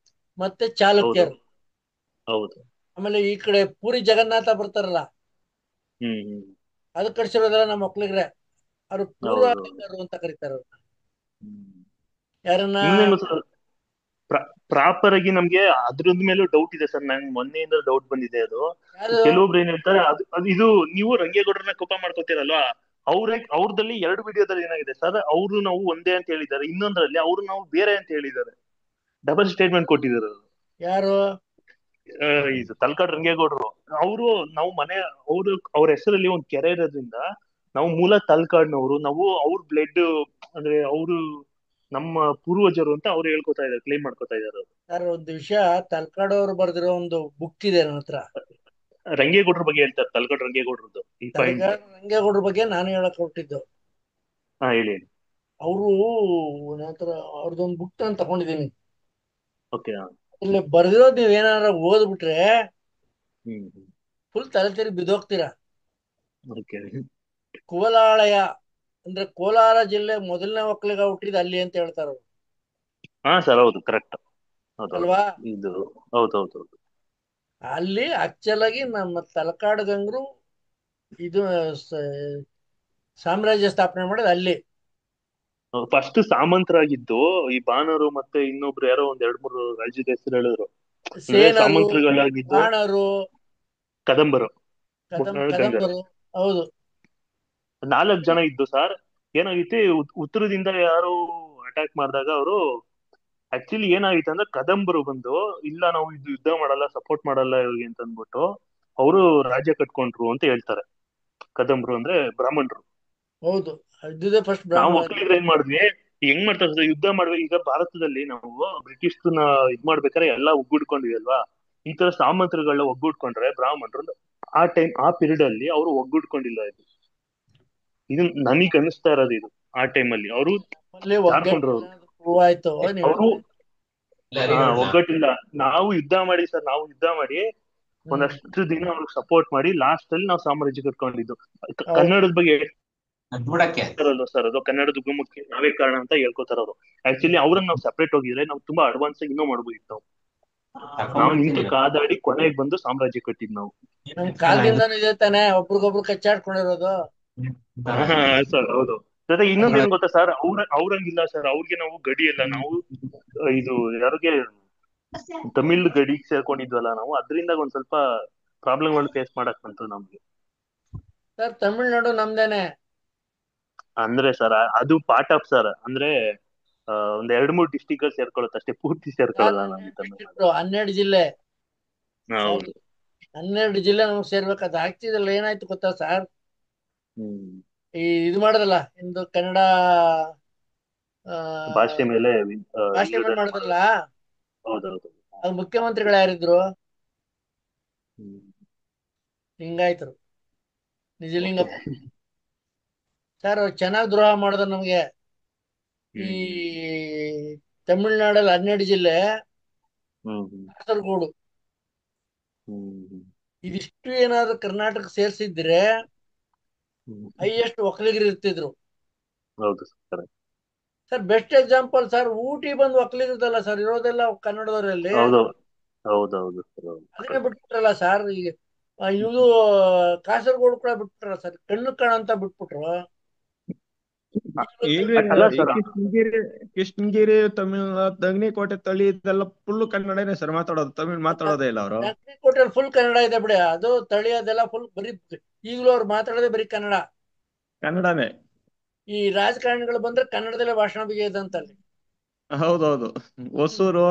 ಮತ್ತೆ ಹೌದು ಚಾಲುಕ್ಯರು. ಹೌದು. ಆಮೇಲೆ ಈ ಕಡೆ ಪುರಿ ಜಗನ್ನಾಥ ಬರ್ತಾರಲ್ಲ, ಹ್ಮ್ ಅದು ಕಟ್ಸಿರೋದಲ್ಲ ನಮ್ಮ ಮಕ್ಳಿಗ್ರೆ. ಅವ್ರು ಹೌದು. ಪೂರ್ವಾಧಿಕಾರರು ಅಂತ ಕರೀತಾರ ಯಾರನ್ನ. ಇನ್ನೇನು ಸರ್, ಪ್ರಾಪರ್ ಆಗಿ ನಮ್ಗೆ ಅದ್ರದ್ ಮೇಲೂ ಡೌಟ್ ಇದೆ ಸರ್. ನಂಗೆ ಮೊನ್ನೆಯಿಂದ ಡೌಟ್ ಬಂದಿದೆ. ಅದು ಯಾರು? ಕೆಲವೊಬ್ರು ಏನ್ ಹೇಳ್ತಾರೆ, ಅದು ಇದು ನೀವು ರಂಗೇಗೌಡರನ್ನ ಕೋಪ ಮಾಡ್ಕೋತೀರಲ್ವಾ, ಅವ್ರದಲ್ಲಿ 2 ವಿಡಿಯೋದಲ್ಲಿ ಏನಾಗಿದೆ ಸರ್, ಅವರು ನಾವು ಒಂದೇ ಅಂತ ಹೇಳಿದ್ದಾರೆ, ಇನ್ನೊಂದ್ರಲ್ಲಿ ಅವರು ನಾವು ಬೇರೆ ಅಂತ ಹೇಳಿದ್ದಾರೆ. ಡಬಲ್ ಸ್ಟೇಟ್ಮೆಂಟ್ ಕೊಟ್ಟಿದ್ದಾರೆ. ಯಾರು? ಇದು ತಲಕಾಡ್ ರಂಗೇಗೌಡರು. ಅವರು ನಾವು ಅವ್ರ ಹೆಸರಲ್ಲಿ ಒಂದು ಕೆರೆ ಇರೋದ್ರಿಂದ ನಾವು ಮೂಲ ತಲಕಾಡ್ನವರು, ನಾವು ಅವ್ರ ಬ್ಲಡ್ ಅಂದ್ರೆ ಅವರು ನಮ್ಮ ಪೂರ್ವಜರು ಅಂತ ಅವ್ರು ಹೇಳ್ಕೊತಾ ಇದ್ದಾರೆ, ಕ್ಲೇಮ್ ಮಾಡ್ಕೊತಾ ಇದ್ದಾರೆ. ಸರ್ ಒಂದು ವಿಷಯ, ತಲ್ಕಾಡವ್ರು ಬರ್ದಿರೋ ಒಂದು ಬುಕ್ ಇದೆ ನನ್ನ ಹತ್ರ. ರಂಗೇಗೌಡ್ರ ಬಗ್ಗೆ ಹೇಳ್ತಾರೆ, ತಲಕಾಡ್ ರಂಗೇಗೌಡ್ರದ್ದು ಈ ಪಾಯಿಂಟ್. ರಂಗೇಗೌಡ್ರ ಬಗ್ಗೆ ನಾನು ಹೇಳಕ್ ಹೊರಟಿದ್ದು. ಹಾ ಹೇಳಿ. ಅವರು ನಂತರ ಅವ್ರದ್ದೊಂದು ಬುಕ್ ನಾನು ತಗೊಂಡಿದ್ದೀನಿ. ಓಕೆ. ಇಲ್ಲಿ ಬರ್ದಿರೋದು ನೀವ್ ಏನಾರ ಓದ್ಬಿಟ್ರೆ ಹ್ಮ್ ಫುಲ್ ತಲೆ ತಿರುಗಿ ಬಿದ್ದೋಗ್ತೀರಾ. ಓಕೆ. ಕುವಲಾಳಯ ಅಂದ್ರೆ ಕೋಲಾರ ಜಿಲ್ಲೆ ಮೊದಲನೇ ಒಕ್ಕಲಿಗ ಹುಟ್ಟಿದ ಅಲ್ಲಿ ಅಂತ ಹೇಳ್ತಾರ. ಹಾ ಸರ್, ಹೌದು, ಕರೆಕ್ಟ್. ಹೌದೌದು. ಅಲ್ವಾ? ಇದು ಹೌದೌದು. ಅಲ್ಲಿ ಆಕ್ಚುಲ್ ಆಗಿ ನಮ್ಮ ತಲಕಾಡು ಗಂಗರು ಇದು ಸಾಮ್ರಾಜ್ಯ ಸ್ಥಾಪನೆ ಮಾಡೋದು ಅಲ್ಲಿ. ಫಸ್ಟ್ ಸಾಮಂತರಾಗಿದ್ದು ಈ ಬಾಣರು ಮತ್ತೆ ಇನ್ನೊಬ್ರು ಯಾರೋ ಒಂದ್ 2-3 ರಾಜ್ಯದ ಹೆಸರು ಹೇಳಿದ್ರು. ಅಂದ್ರೆ ಸೇನರು, ಸಾಮಂತರುಗಳಾಗಿದ್ದು ಬಾಣರು, ಕದಂಬರು, ಗಂಗರು. ಕದಂಬರು. ಹೌದು, 4 ಜನ ಇದ್ದು ಸರ್. ಏನಾಗಿತ್ತು, ಉತ್ತರದಿಂದ ಯಾರು ಅಟ್ಯಾಕ್ ಮಾಡಿದಾಗ ಅವರು ಆಕ್ಚುಲಿ ಏನಾಗಿತ್ತು ಅಂದ್ರೆ, ಕದಂಬರು ಬಂದು ಇಲ್ಲ ನಾವು ಇದು ಯುದ್ಧ ಮಾಡಲ್ಲ, ಸಪೋರ್ಟ್ ಮಾಡಲ್ಲ ಇವ್ರಿಗೆ ಅಂತ ಅಂದ್ಬಿಟ್ಟು ಅವರು ರಾಜ್ಯ ಕಟ್ಕೊಂಡ್ರು ಅಂತ ಹೇಳ್ತಾರೆ. ಕದಂಬರು ಅಂದ್ರೆ ಬ್ರಾಹ್ಮಣರು. ಹೌದು. ಇದ್ದಿದ್ದೆ ಫಸ್ಟ್ ನಾವು ಬ್ರಾಹ್ಮಣ. ಒಕ್ಕಲಿಗರು ಏನ್ ಮಾಡಿದ್ವಿ, ಹೆಂಗ್ ಮಾಡ್ತಾ ಯುದ್ಧ ಮಾಡ್ಬೇಕು. ಈಗ ಭಾರತದಲ್ಲಿ ನಾವು ಬ್ರಿಟಿಷ್ನ ಇದ್ ಮಾಡ್ಬೇಕಾದ್ರೆ ಎಲ್ಲ ಒಗ್ಗೂಡ್ಕೊಂಡಿವಿ ಅಲ್ವಾ. ಈ ತರ ಸಾಮಂತರುಗಳನ್ನ ಒಗ್ಗೂಡ್ಕೊಂಡ್ರೆ ಬ್ರಾಹ್ಮಣರು ಆ ಪೀರಿಯಡ್ ಅಲ್ಲಿ ಅವರು ಒಗ್ಗೂಡ್ಕೊಂಡಿಲ್ಲ. ಇದು ನನಗ್ ಅನಿಸ್ತಾ ಇರೋದು. ಇದು ಆ ಟೈಮ್ ಅಲ್ಲಿ ಅವರು ಜಾರ್ಕೊಂಡ್ರು. ಪ್ರೂವ್ ಆಯ್ತು. ಅವರು ಒಗ್ಗಟ್ಟಿಲ್ಲ. ನಾವು ಯುದ್ಧ ಮಾಡಿ ಸರ್, ನಾವು ಯುದ್ಧ ಮಾಡಿ ಒಂದಷ್ಟು ದಿನ ಅವ್ರಿಗೆ ಸಪೋರ್ಟ್ ಮಾಡಿ ಲಾಸ್ಟ್ ಅಲ್ಲಿ ನಾವು ಸಾಮ್ರಾಜ್ಯ ಕಟ್ಕೊಂಡಿದ್ದು. ಕನ್ನಡದ ಬಗ್ಗೆ ಸರ್, ಅದು ಕನ್ನಡದ ಉಗಮಕ್ಕೆ ನಾವೇ ಕಾರಣ ಅಂತ ಹೇಳ್ಕೊತಾರ ಅವರು. ಆಕ್ಚುಲಿ ಅವ್ರನ್ನ ನಾವು ಸಪರೇಟ್ ಹೋಗಿದ್ರೆ ನಾವು ತುಂಬಾ ಅಡ್ವಾನ್ಸ್ ಆಗಿ ಇನ್ನೂ ಮಾಡ್ಬೋದಿತ್ತು. ನಾವು ನಿಂತು ಕಾದಾಡಿ ಕೊನೆಗೆ ಬಂದು ಸಾಮ್ರಾಜ್ಯ ಕಟ್ಟಿದ್ ನಾವು. ನಮ್ ಕಾಲದಿಂದಾನು ಇದೆ ತಾನೆ, ಒಬ್ರಿಗೊಬ್ರು ಕಚ್ಚಾಡ್ಕೊಂಡಿರೋದು. ಸರ್ ಹೌದು. ಜೊತೆಗೆ ಇನ್ನೊಂದ್ ಏನ್ ಗೊತ್ತಾ ಸರ್, ಅವ್ರಂಗಿಲ್ಲ ಸರ್. ಅವ್ರಿಗೆ ನಾವು ಗಡಿ ಇಲ್ಲ. ನಾವು ಇದು ಯಾರಿಗೆ ತಮಿಳ್ ಗಡಿ ಸೇರ್ಕೊಂಡಿದ್ವಲ್ಲ ನಾವು, ಅದ್ರಿಂದ ಒಂದ್ ಸ್ವಲ್ಪ ಪ್ರಾಬ್ಲಮ್ಗಳು ಫೇಸ್ ಮಾಡಕ್ ಬಂತು ನಮ್ಗೆ. ಸರ್ ತಮಿಳ್ನಾಡು ನಮ್ದೇನೆ. ಅಂದ್ರೆ ಸರ್ ಅದು ಪಾರ್ಟ್ ಆಫ್ ಸರ್. ಅಂದ್ರೆ ಒಂದ್ 2-3 ಡಿಸ್ಟಿಕ್ ಗಳು ಸೇರ್ಕೊಳ್ಳುತ್ತೆ ಅಷ್ಟೇ, ಪೂರ್ತಿ ಸೇರ್ಕೊಳ್ಳಲ್ಲ ನಮ್ಗೆ ತಮಿಳ್ನಾಡು. 12 ಜಿಲ್ಲೆ. ಹೌದು, 12 ಜಿಲ್ಲೆ ನಮ್ಗೆ ಸೇರ್ಬೇಕಾದ. ಆಗ್ತಿದ್ರಲ್ಲ ಏನಾಯ್ತು ಗೊತ್ತಾ ಸರ್, ಹ್ಮ್ ಇದು ಮಾಡದಲ್ಲ ಇಂದು ಕನ್ನಡ ಭಾಷೆ ಮೇಲೆ ಭಾಷೆ ಮೇಲೆ ಮಾಡದಲ್ಲ. ಹೌದೌದು. ಅದು ಮುಖ್ಯಮಂತ್ರಿಗಳು ಯಾರಿದ್ರು? ಲಿಂಗಾಯತರು, ನಿಜಲಿಂಗಪ್ಪ. ಸರ್ ಅವ್ರು ಚೆನ್ನಾಗಿ ದ್ರೋಹ ಮಾಡಿದ್ರು ನಮ್ಗೆ. ಈ ತಮಿಳ್ನಾಡಲ್ಲಿ 12 ಜಿಲ್ಲೆ, ಕಾಸರಗೋಡು, ಇದಿಷ್ಟು ಏನಾದ್ರು ಕರ್ನಾಟಕ ಸೇರ್ಸಿದ್ರೆ ಹ್ಮ್. ಹೈಯೆಸ್ಟ್ ಒಕ್ಕಲಿಗರು ಇರ್ತಿದ್ರು. ಹೌದು sir. Sir best example sir Ooty ಬಂದು ಒಕ್ಕಲಿಗರದಲ್ಲ ಸರ್ ಇರೋದೆಲ್ಲ ಕನ್ನಡದವರಲ್ಲಿ. ಹೌದು ಹೌದೌದು ಸರ್ ಹೌದು. ಅದನ್ನೇ ಬಿಟ್ಬಿಟ್ರಲ್ಲ ಸರ್. ಈಗ ಇವ್ರು ಕಾಸರಗೋಡು ಕೂಡ ಬಿಟ್ಬಿಟ್ರಲ್ಲ ಸರ್. ಕಣ್ಣು ಕಾಣ ಅಂತ ಬಿಟ್ಬಿಟ್ರು. ಈಗ ಅಲ್ಲ ಈ ಸರ್, ಕೃಷ್ಣಗಿರಿ ತಮಿಳ್ನಾಡು ದಗನಿಕೋಟೆ ತಳಿ ಇದೆಲ್ಲ ಫುಲ್ ಕನ್ನಡನೇ ಸರ್ ಮಾತಾಡೋದು, ತಮಿಳ್ ಮಾತಾಡೋದೇ ಇಲ್ಲ ಅವರು. ಕೋಟೆಯಲ್ಲಿ ಫುಲ್ ಕನ್ನಡ ಇದೆ ಬಿಡಿ. ಅದು ತಳಿ ಅದೆಲ್ಲ ಫುಲ್ ಬರೀ ಈಗಲೂ ಅವ್ರು ಮಾತಾಡೋದೇ ಬರೀ ಕನ್ನಡ. ಕನ್ನಡನೇ. ಈ ರಾಜಕಾರಣಿಗಳು ಬಂದ್ರೆ ಕನ್ನಡದಲ್ಲೇ ಭಾಷಣ ಬಿಗಿಯದಂತಲ್ಲಿ. ಹೌದೌದು. ಹೊಸೂರು,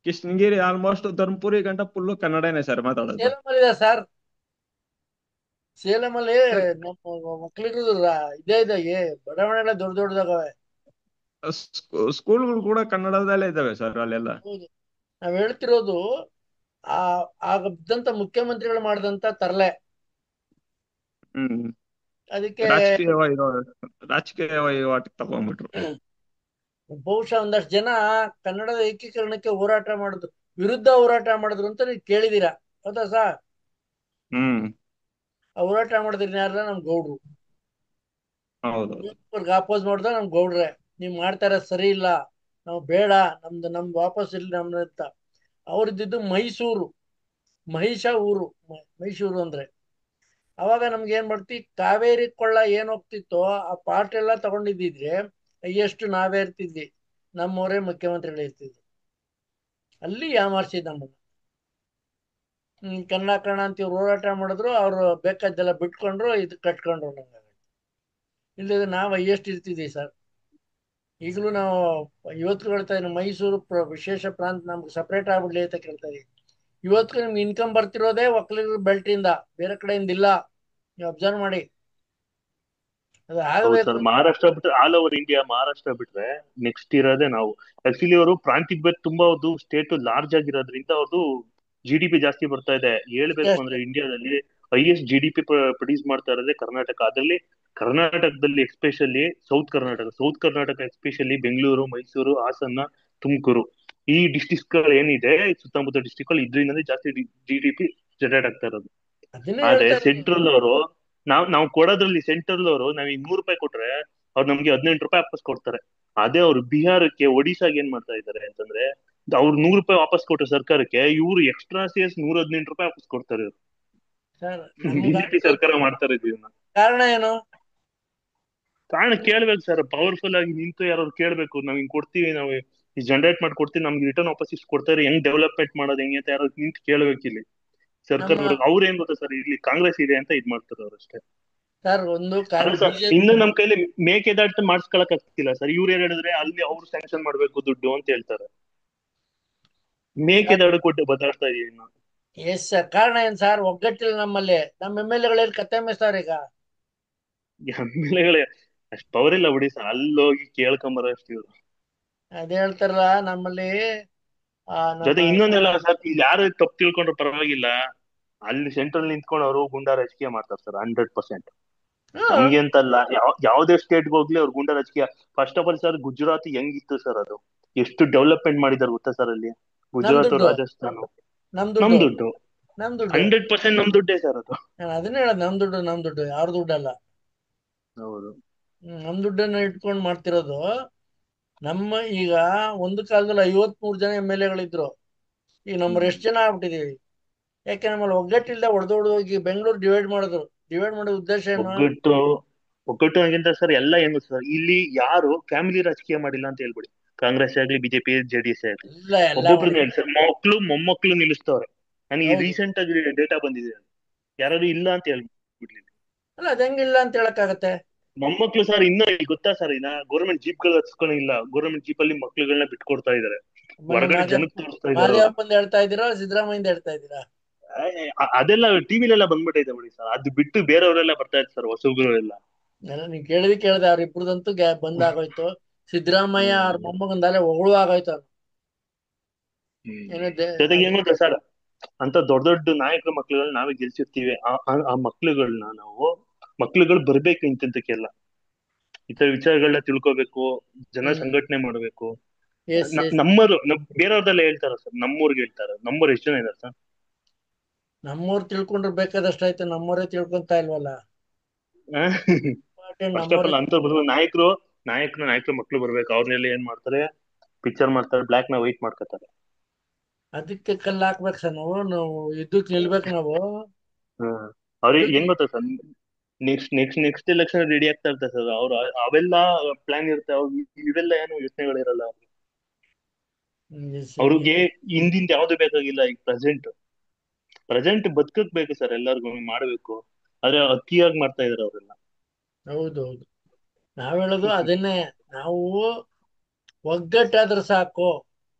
ಕೃಷ್ಣಗಿರಿ, ಆಲ್ಮೋಸ್ಟ್ ಧರ್ಮಪುರಿ ಗಂಟ ಫುಲ್ ಕನ್ನಡನೇ ಸರ್ ಮಾತಾಡೋದು. ಸೇಲಮಲ್ಲಿ ಇದೆ ಸರ್. ಸೇಲಮಲ್ಲಿ ನಮ್ಮ ಒಕ್ಕಲಿಗರು ಇದೇ ಇದೆ. ಬಡಾವಣೆಗಳ ದೊಡ್ಡ ದೊಡ್ಡದಾಗವೆ. ಸ್ಕೂಲ್ಗಳು ಕೂಡ ಕನ್ನಡದಲ್ಲೇ ಇದಾವೆ ಸರ್ ಅಲ್ಲೆಲ್ಲ. ಹೌದು. ನಾವ್ ಹೇಳ್ತಿರೋದು ಆಗದಂತ ಮುಖ್ಯಮಂತ್ರಿಗಳು ಮಾಡಿದಂತ ತರಲೆ. ಹ್ಮ್. ಅದಕ್ಕೆ ರಾಜಕೀಯ ವಹಿವಾಟಿಗೆ ತಗೊಂಡ್ಬಿಟ್ರು. ಬಹುಶಃ ಒಂದಷ್ಟು ಜನ ಕನ್ನಡದ ಏಕೀಕರಣಕ್ಕೆ ಹೋರಾಟ ಮಾಡಿದ್ರು, ವಿರುದ್ಧ ಹೋರಾಟ ಮಾಡಿದ್ರು ಅಂತ ನೀವು ಕೇಳಿದೀರಾ, ಹೌದಾ ಸರ್? ಹ್ಮ್. ಆ ಹೋರಾಟ ಮಾಡಿದ್ರಿ ಯಾರ? ನಮ್ ಗೌಡ್ರು. ಹೌದು. ಅಪೋಸ್ ಮಾಡಿದ ನಮ್ ಗೌಡ್ರೆ. ನೀವ್ ಮಾಡ್ತಾರ ಸರಿ ಇಲ್ಲ, ನಾವು ಬೇಡ, ನಮ್ದು ವಾಪಸ್ ಇಲ್ಲಿ ನಮ್ದು ಅಂತ. ಅವ್ರದ್ದಿದ್ದು ಮೈಸೂರು, ಮಹಿಷ ಊರು, ಮೈಸೂರು ಅಂದ್ರೆ. ಅವಾಗ ನಮ್ಗೆ ಏನ್ ಮಾಡ್ತಿ, ಕಾವೇರಿ ಕೊಳ್ಳ ಏನ್ ಹೋಗ್ತಿತ್ತೋ ಆ ಪಾರ್ಟ್ ಎಲ್ಲ ತಗೊಂಡಿದ್ದಿದ್ರೆ ಎಷ್ಟು ನಾವೇ ಇರ್ತಿದ್ವಿ, ನಮ್ಮವರೇ ಮುಖ್ಯಮಂತ್ರಿಗಳು ಇರ್ತಿದ್ವಿ. ಅಲ್ಲಿ ಯಾಮಾರ್ಸಿದ್ ನಮ್ಮನ್ನ. ಕನ್ನಡ ಅಂತ ಇವ್ರು ಹೋರಾಟ ಮಾಡಿದ್ರು, ಅವ್ರು ಬೇಕಾದ್ದೆಲ್ಲ ಬಿಟ್ಕೊಂಡ್ರು, ಇದು ಕಟ್ಕೊಂಡ್ರು. ನಂಗೆ ಇಲ್ಲದ ನಾವು ಹೈಯೆಸ್ಟ್ ಇರ್ತಿದ್ವಿ ಸರ್. ಈಗಲೂ ನಾವು ಇವತ್ತು ಹೇಳ್ತಾ ಇದ್ದೀವಿ, ಮೈಸೂರು ವಿಶೇಷ ಪ್ರಾಂತ ನಮ್ಗೆ ಸಪ್ರೇಟ್ ಆಗ್ಬಿಡ್ಲಿ ಅಂತ ಕೇಳ್ತಾ ಇದೀವಿ. ಇವತ್ತು ನಿಮ್ಗೆ ಇನ್ಕಮ್ ಬರ್ತಿರೋದೇ ಒಕ್ಕಲಿಗರ ಬೆಲ್ಟ್ ಇಂದ, ಬೇರೆ ಕಡೆಯಿಂದ ಇಲ್ಲ. ನೀವು ಅಬ್ಸರ್ವ್ ಮಾಡಿ. ಅದು ಹೌದು ಆಗಬೇಕು. ಸರ್. ಮಹಾರಾಷ್ಟ್ರ ಬಿಟ್ರೆ ಆಲ್ ಓವರ್ ಇಂಡಿಯಾ, ಮಹಾರಾಷ್ಟ್ರ ಬಿಟ್ರೆ ನೆಕ್ಸ್ಟ್ ಇರೋದೇ ನಾವು. ಆಕ್ಚುಲಿ ಅವರು ಪ್ರಾಂತಿಕ ಬೇರೆ ತುಂಬಾ, ಅವ್ರದ್ದು ಸ್ಟೇಟ್ ಲಾರ್ಜ್ ಆಗಿರೋದ್ರಿಂದ ಅವ್ರದ್ದು GDP ಜಾಸ್ತಿ ಬರ್ತಾ ಇದೆ. ಹೇಳ್ಬೇಕು ಅಂದ್ರೆ ಇಂಡಿಯಾದಲ್ಲಿ ಹೈಯೆಸ್ಟ್ GDP ಪ್ರೊಡ್ಯೂಸ್ ಮಾಡ್ತಾ ಇರೋದೇ ಕರ್ನಾಟಕ. ಅದರಲ್ಲಿ ಕರ್ನಾಟಕದಲ್ಲಿ especially south Karnataka especially Bengaluru, Mysuru, Hassan, Tumakuru, ಈ ಡಿಸ್ಟಿಕ್ಸ್ ಗಳು ಏನಿದೆ, ಸುತ್ತಮುತ್ತ ಡಿಸ್ಟಿಕ್ ಗಳು, ಇದರಿಂದನೇ ಜಾಸ್ತಿ GDP ಜನರೇಟ್ ಆಗ್ತಾ ಇರೋದು. ಅದನ್ನೇ ಆದ್ರೆ ಹೇಳ್ತಾ ಇರೋದು. ಸೆಂಟ್ರಲ್ ಅವರು ನಾವು ಕೊಡೋದ್ರಲ್ಲಿ ಸೆಂಟ್ರಲ್ ಅವರು ನಾವೀಗ ₹100 ಕೊಟ್ರೆ ಅವ್ರು ನಮ್ಗೆ ₹18 ವಾಪಸ್ ಕೊಡ್ತಾರೆ. ಅದೇ ಅವ್ರು ಬಿಹಾರಕ್ಕೆ, ಒಡಿಶಾಗೆ ಏನ್ ಮಾಡ್ತಾ ಇದ್ದಾರೆ ಅಂತಂದ್ರೆ, ಅವ್ರು ₹100 ವಾಪಸ್ ಕೊಟ್ರೆ ಸರ್ಕಾರಕ್ಕೆ, ಇವ್ರು ಎಕ್ಸ್ಟ್ರಾ ಸೇರ್ಸ್ ₹118 ವಾಪಸ್ ಕೊಡ್ತಾರೆ ಇವ್ರು. ಸರ್ ಈ ರೀತಿ ಸರ್ಕಾರ ಮಾಡ್ತಾರೆ ಇದನ್ನ. ಕಾರಣ ಏನು? ಕಾರಣ ಕೇಳ್ಬೇಕು ಸರ್. ಪವರ್ಫುಲ್ ಆಗಿ ನಿಂತು ಯಾರು ಕೇಳ್ಬೇಕು. ನಾವ್ ಹಿಂಗ್ ಕೊಡ್ತೀವಿ, ನಾವು ಜನರೇಟ್ ಮಾಡಿ ಕೊಡ್ತೀವಿ, ನಮ್ಗೆ ರಿಟರ್ನ್ ವಾಪಸ್ ಇಷ್ಟು ಕೊಡ್ತಾರೆ, ಹೆಂಗ್ ಡೆವಲಪ್ಮೆಂಟ್ ಮಾಡೋದು ಹೆಂಗೆ ಅಂತ ಯಾರು ನಿಂತು ಕೇಳ್ಬೇಕು ಇಲ್ಲಿ ಸರ್ಕಾರದವ್ರಿಗೆ. ಅವ್ರೇನ್ ಗೊತ್ತಾ ಸರ್, ಇಲ್ಲಿ ಕಾಂಗ್ರೆಸ್ ಇದೆ ಅಂತ ಇದ್ ಮಾಡ್ತಾರೆ ಅವ್ರು ಅಷ್ಟೇ. ಸರ್ ಒಂದು ಇನ್ನು ನಮ್ ಕೈಲಿ ಮೇಕೆದಾಟು ಮಾಡಿಸ್ಕೊಳಕ್ ಆಗ್ತಿಲ್ಲ ಸರ್. ಇವ್ರು ಏನ್ ಹೇಳಿದ್ರೆ ಅಲ್ಲಿ ಅವ್ರು ಸ್ಯಾಂಕ್ಷನ್ ಮಾಡ್ಬೇಕು ದುಡ್ಡು ಅಂತ ಹೇಳ್ತಾರೆ. ಮೇಕೆದಾಟು ಕೊಟ್ಟು ಬದಲಾಡ್ತಾ ಇದೀವಿ ನಾವು. Yes sir. ಕಾರಣ ಏನ್ ಸರ್? ಒಗ್ಗಟ್ಟಿಲ್ಲ ನಮ್ಮಲ್ಲಿ. ನಮ್ಮ MLA ಕತ್ತೆ ಮೇಸ್ತಾವ್ರ ಈಗ. MLA ಅಷ್ಟ್ ಪವರ್ ಇಲ್ಲ ಬಿಡಿ ಸರ್. ಅಲ್ಲೋಗಿ ಕೇಳ್ಕೊಂಬರ ಅಷ್ಟು ಇವ್ರು. ಅದೇ ಹೇಳ್ತಾರಲ್ಲ ನಮ್ಮಲ್ಲಿ. ಜೊತೆ ಇನ್ನೊಂದೆಲ್ಲ ಸರ್, ಇಲ್ಲಿ ಯಾರು ತಪ್ಪು ತಿಳ್ಕೊಂಡ್ರು ಪರವಾಗಿಲ್ಲ, ಅಲ್ಲಿ ಸೆಂಟ್ರಲ್ ನಿಂತ್ಕೊಂಡು ಅವರು ಗುಂಡಾ ರಾಜಕೀಯ ಮಾಡ್ತಾರೆ ಸರ್ 100%. ನಮ್ಗೆ ಅಂತಲ್ಲ, ಯಾವ್ದೇ ಸ್ಟೇಟ್ಗೆ ಹೋಗ್ಲಿ ಅವ್ರು ಗುಂಡಾ ರಾಜಕೀಯ. First of all sir, Gujarat ಹೆಂಗಿತ್ತು ಸರ್, ಅದು ಎಷ್ಟು ಡೆವಲಪ್ಮೆಂಟ್ ಮಾಡಿದಾರೆ ಗೊತ್ತಾ ಸರ್ ಅಲ್ಲಿ. ಗುಜರಾತ್, ರಾಜಸ್ಥಾನ, ನಮ್ ದುಡ್ಡು 100% ನಮ್ ದುಡ್ಡೇ ಸರ್ ಅದು. ಅದನ್ನೇ ಹೇಳೋದು, ನಮ್ ದುಡ್ಡು ಯಾರ ದುಡ್ಡಲ್ಲ. ಹೌದು. ನಮ್ ದುಡ್ಡನ್ನ ಇಟ್ಕೊಂಡು ಮಾಡ್ತಿರೋದು. ನಮ್ಮ ಈಗ ಒಂದು ಕಾಲದಲ್ಲಿ 53 ಜನ MLAಗಳಿದ್ರು. ಈಗ ನಮ್ಮರು ಎಷ್ಟು ಜನ ಆಗ್ಬಿಟ್ಟಿದೀವಿ? ಯಾಕೆ ನಮ್ಮಲ್ಲಿ ಒಗ್ಗಟ್ಟಿಲ್ದ ಹೊಡೆದೋಗಿ ಬೆಂಗಳೂರು ಡಿವೈಡ್ ಮಾಡಿದ್ರು. ಡಿವೈಡ್ ಮಾಡೋ ಉದ್ದೇಶ ಏನು? ಒಗ್ಗಟ್ಟು ಆಗಿಂತ ಸರ್ ಎಲ್ಲ ಏನು ಸರ್, ಇಲ್ಲಿ ಯಾರು ಫ್ಯಾಮಿಲಿ ರಾಜಕೀಯ ಮಾಡಿಲ್ಲ ಅಂತ ಹೇಳ್ಬಿಡಿ. ಕಾಂಗ್ರೆಸ್ ಆಗ್ಲಿ, BJP, JDS ಆಗ್ಲಿ, ಒಬ್ಬೊಬ್ರು ಸರ್ ಮಕ್ಕಳು ಮೊಮ್ಮಕ್ಕಳು ನಿಲ್ಲಿಸ್ತವ್ರೆ. ನನಗೆ ರೀಸೆಂಟ್ ಆಗಿ ಡೇಟಾ ಬಂದಿದೆ, ಯಾರು ಇಲ್ಲ ಅಂತ ಹೇಳ್ಬಿಡ್ಲಿ. ಅಲ್ಲ, ಅದ ಹೆಂಗಿಲ್ಲ ಅಂತ ಹೇಳಕ್ಕಾಗತ್ತೆ? ಮೊಮ್ಮಕ್ಳು ಸರ್ ಇನ್ನ ಗೊತ್ತಾ ಸರ್, ಇನ್ನ ಗೌರ್ಮೆಂಟ್ ಜೀಪ್ ಗಳು ಹಚ್ಕೊಂಡಿಲ್ಲ. ಗೌರ್ಮೆಂಟ್ ಜೀಪ್ ಅಲ್ಲಿ ಮಕ್ಳುಗಳನ್ನ ಬಿಟ್ಕೊಡ್ತಾ ಇದಾರೆ, ಹೊರಗಡೆ ಜನಕ್ಕೆ ತೋರಿಸ್ತಾ ಇದಾರೆ. ಹೇಳ್ತಾ ಇದ್ದೀರಾ, ಸಿದ್ದರಾಮಯ್ಯ ಹೇಳ್ತಾ ಇದ್ದೀರಾ? ಅದೆಲ್ಲ ಟಿವಿಲೆಲ್ಲ ಬಂದ್ಬಿಟ್ಟೈತೆ ಬಿಡಿ ಸರ್. ಅದು ಬಿಟ್ಟು ಬೇರೆಯವರೆಲ್ಲ ಬರ್ತಾ ಇದ್ದಾರೆ ಸರ್, ಹೊಸಬ್ರು ಎಲ್ಲ. ನೀವ್ ಕೇಳ್ದೆ ಅವ್ರಿಬ್ರದಂತೂ ಬಂದಾಗೋಯ್ತು. ಸಿದ್ದರಾಮಯ್ಯ ಅವ್ರ ಮೊಮ್ಮಗಂದಾಲೆ ಹೊಗಳು ಆಗೋಯ್ತು. ಜೊತೆಗೆ ಏನ್ ಗೊತ್ತಾ ಸರ್, ಅಂತ ದೊಡ್ಡ ದೊಡ್ಡ ನಾಯಕರ ಮಕ್ಳುಗಳನ್ನ ನಾವೇ ಗೆಲ್ಸಿರ್ತೀವಿ. ಆ ಮಕ್ಳುಗಳನ್ನ ಮಕ್ಳುಗಳು ಬರ್ಬೇಕು ಇಂತಿಂತಕ್ಕೆಲ್ಲ. ಈ ತರ ವಿಚಾರಗಳನ್ನ ತಿಳ್ಕೊಬೇಕು, ಜನ ಸಂಘಟನೆ ಮಾಡ್ಬೇಕು. ನಮ್ಮರು ಬೇರೆಯವ್ರದೆಲ್ಲ ಹೇಳ್ತಾರ ಸರ್, ನಮ್ಮೂರ್ಗೆ ಹೇಳ್ತಾರ. ನಮ್ಮೂರ್ ಎಷ್ಟು ಜನ ಇದಾರೆ ಸರ್? ನಮ್ಮೂರ್ ತಿಳ್ಕೊಂಡ್ರೆ ಬೇಕಾದಷ್ಟು ಆಯ್ತು, ನಮ್ಮೂರೇ ತಿಳ್ಕೊಂತ ಇಲ್ವಲ್ಲ. ಇಂಪಾರ್ಟೆಂಟ್ ಫಸ್ಟ್ ಆಫ್ ಆಲ್ ಅಂತ ನಾಯಕರು ಮಕ್ಳು ಬರ್ಬೇಕು. ಅವ್ರನ್ನೆಲ್ಲ ಏನ್ ಮಾಡ್ತಾರೆ, ಪಿಕ್ಚರ್ ಮಾಡ್ತಾರೆ, ಬ್ಲಾಕ್ ನ ವೈಟ್ ಮಾಡ್ಕೊತಾರೆ. ಅದಕ್ಕೆ ಕಲ್ಲು ಹಾಕ್ಬೇಕು ಸರ್. ನಾವು ಯುದ್ಧಕ್ಕೆ ನಿಲ್ಬೇಕು ನಾವು. ಅವ್ರಿಗೆ ಹೆಂಗ್ ಗೊತ್ತಾ ಸರ್, ನೆಕ್ಸ್ಟ್ ಎಲೆಕ್ಷನ್ ರೆಡಿ ಆಗ್ತಾ ಇರ್ತಾರೆ ಸರ್ ಅವ್ರು. ಅವೆಲ್ಲ ಪ್ಲಾನ್ ಇರುತ್ತೆ, ಇವೆಲ್ಲ ಏನು ಯೋಚನೆಗಳಿರಲ್ಲ ಅವ್ರಿಗೆ. ಅವ್ರಿಗೆ ಹಿಂದಿಂದ ಯಾವ್ದು ಬೇಕಾಗಿಲ್ಲ. ಈಗ ಪ್ರೆಸೆಂಟ್ ಬದುಕಕ್ ಬೇಕು ಸರ್, ಎಲ್ಲರಿಗೂ ಮಾಡ್ಬೇಕು. ಆದ್ರೆ ಅತಿಯಾಗಿ ಮಾಡ್ತಾ ಇದಾರೆ ಅವರೆಲ್ಲ. ಹೌದೌದು, ನಾವ್ ಹೇಳೋದು ಅದನ್ನೇ. ನಾವು ಒಗ್ಗಟ್ಟಾದ್ರೆ ಸಾಕು,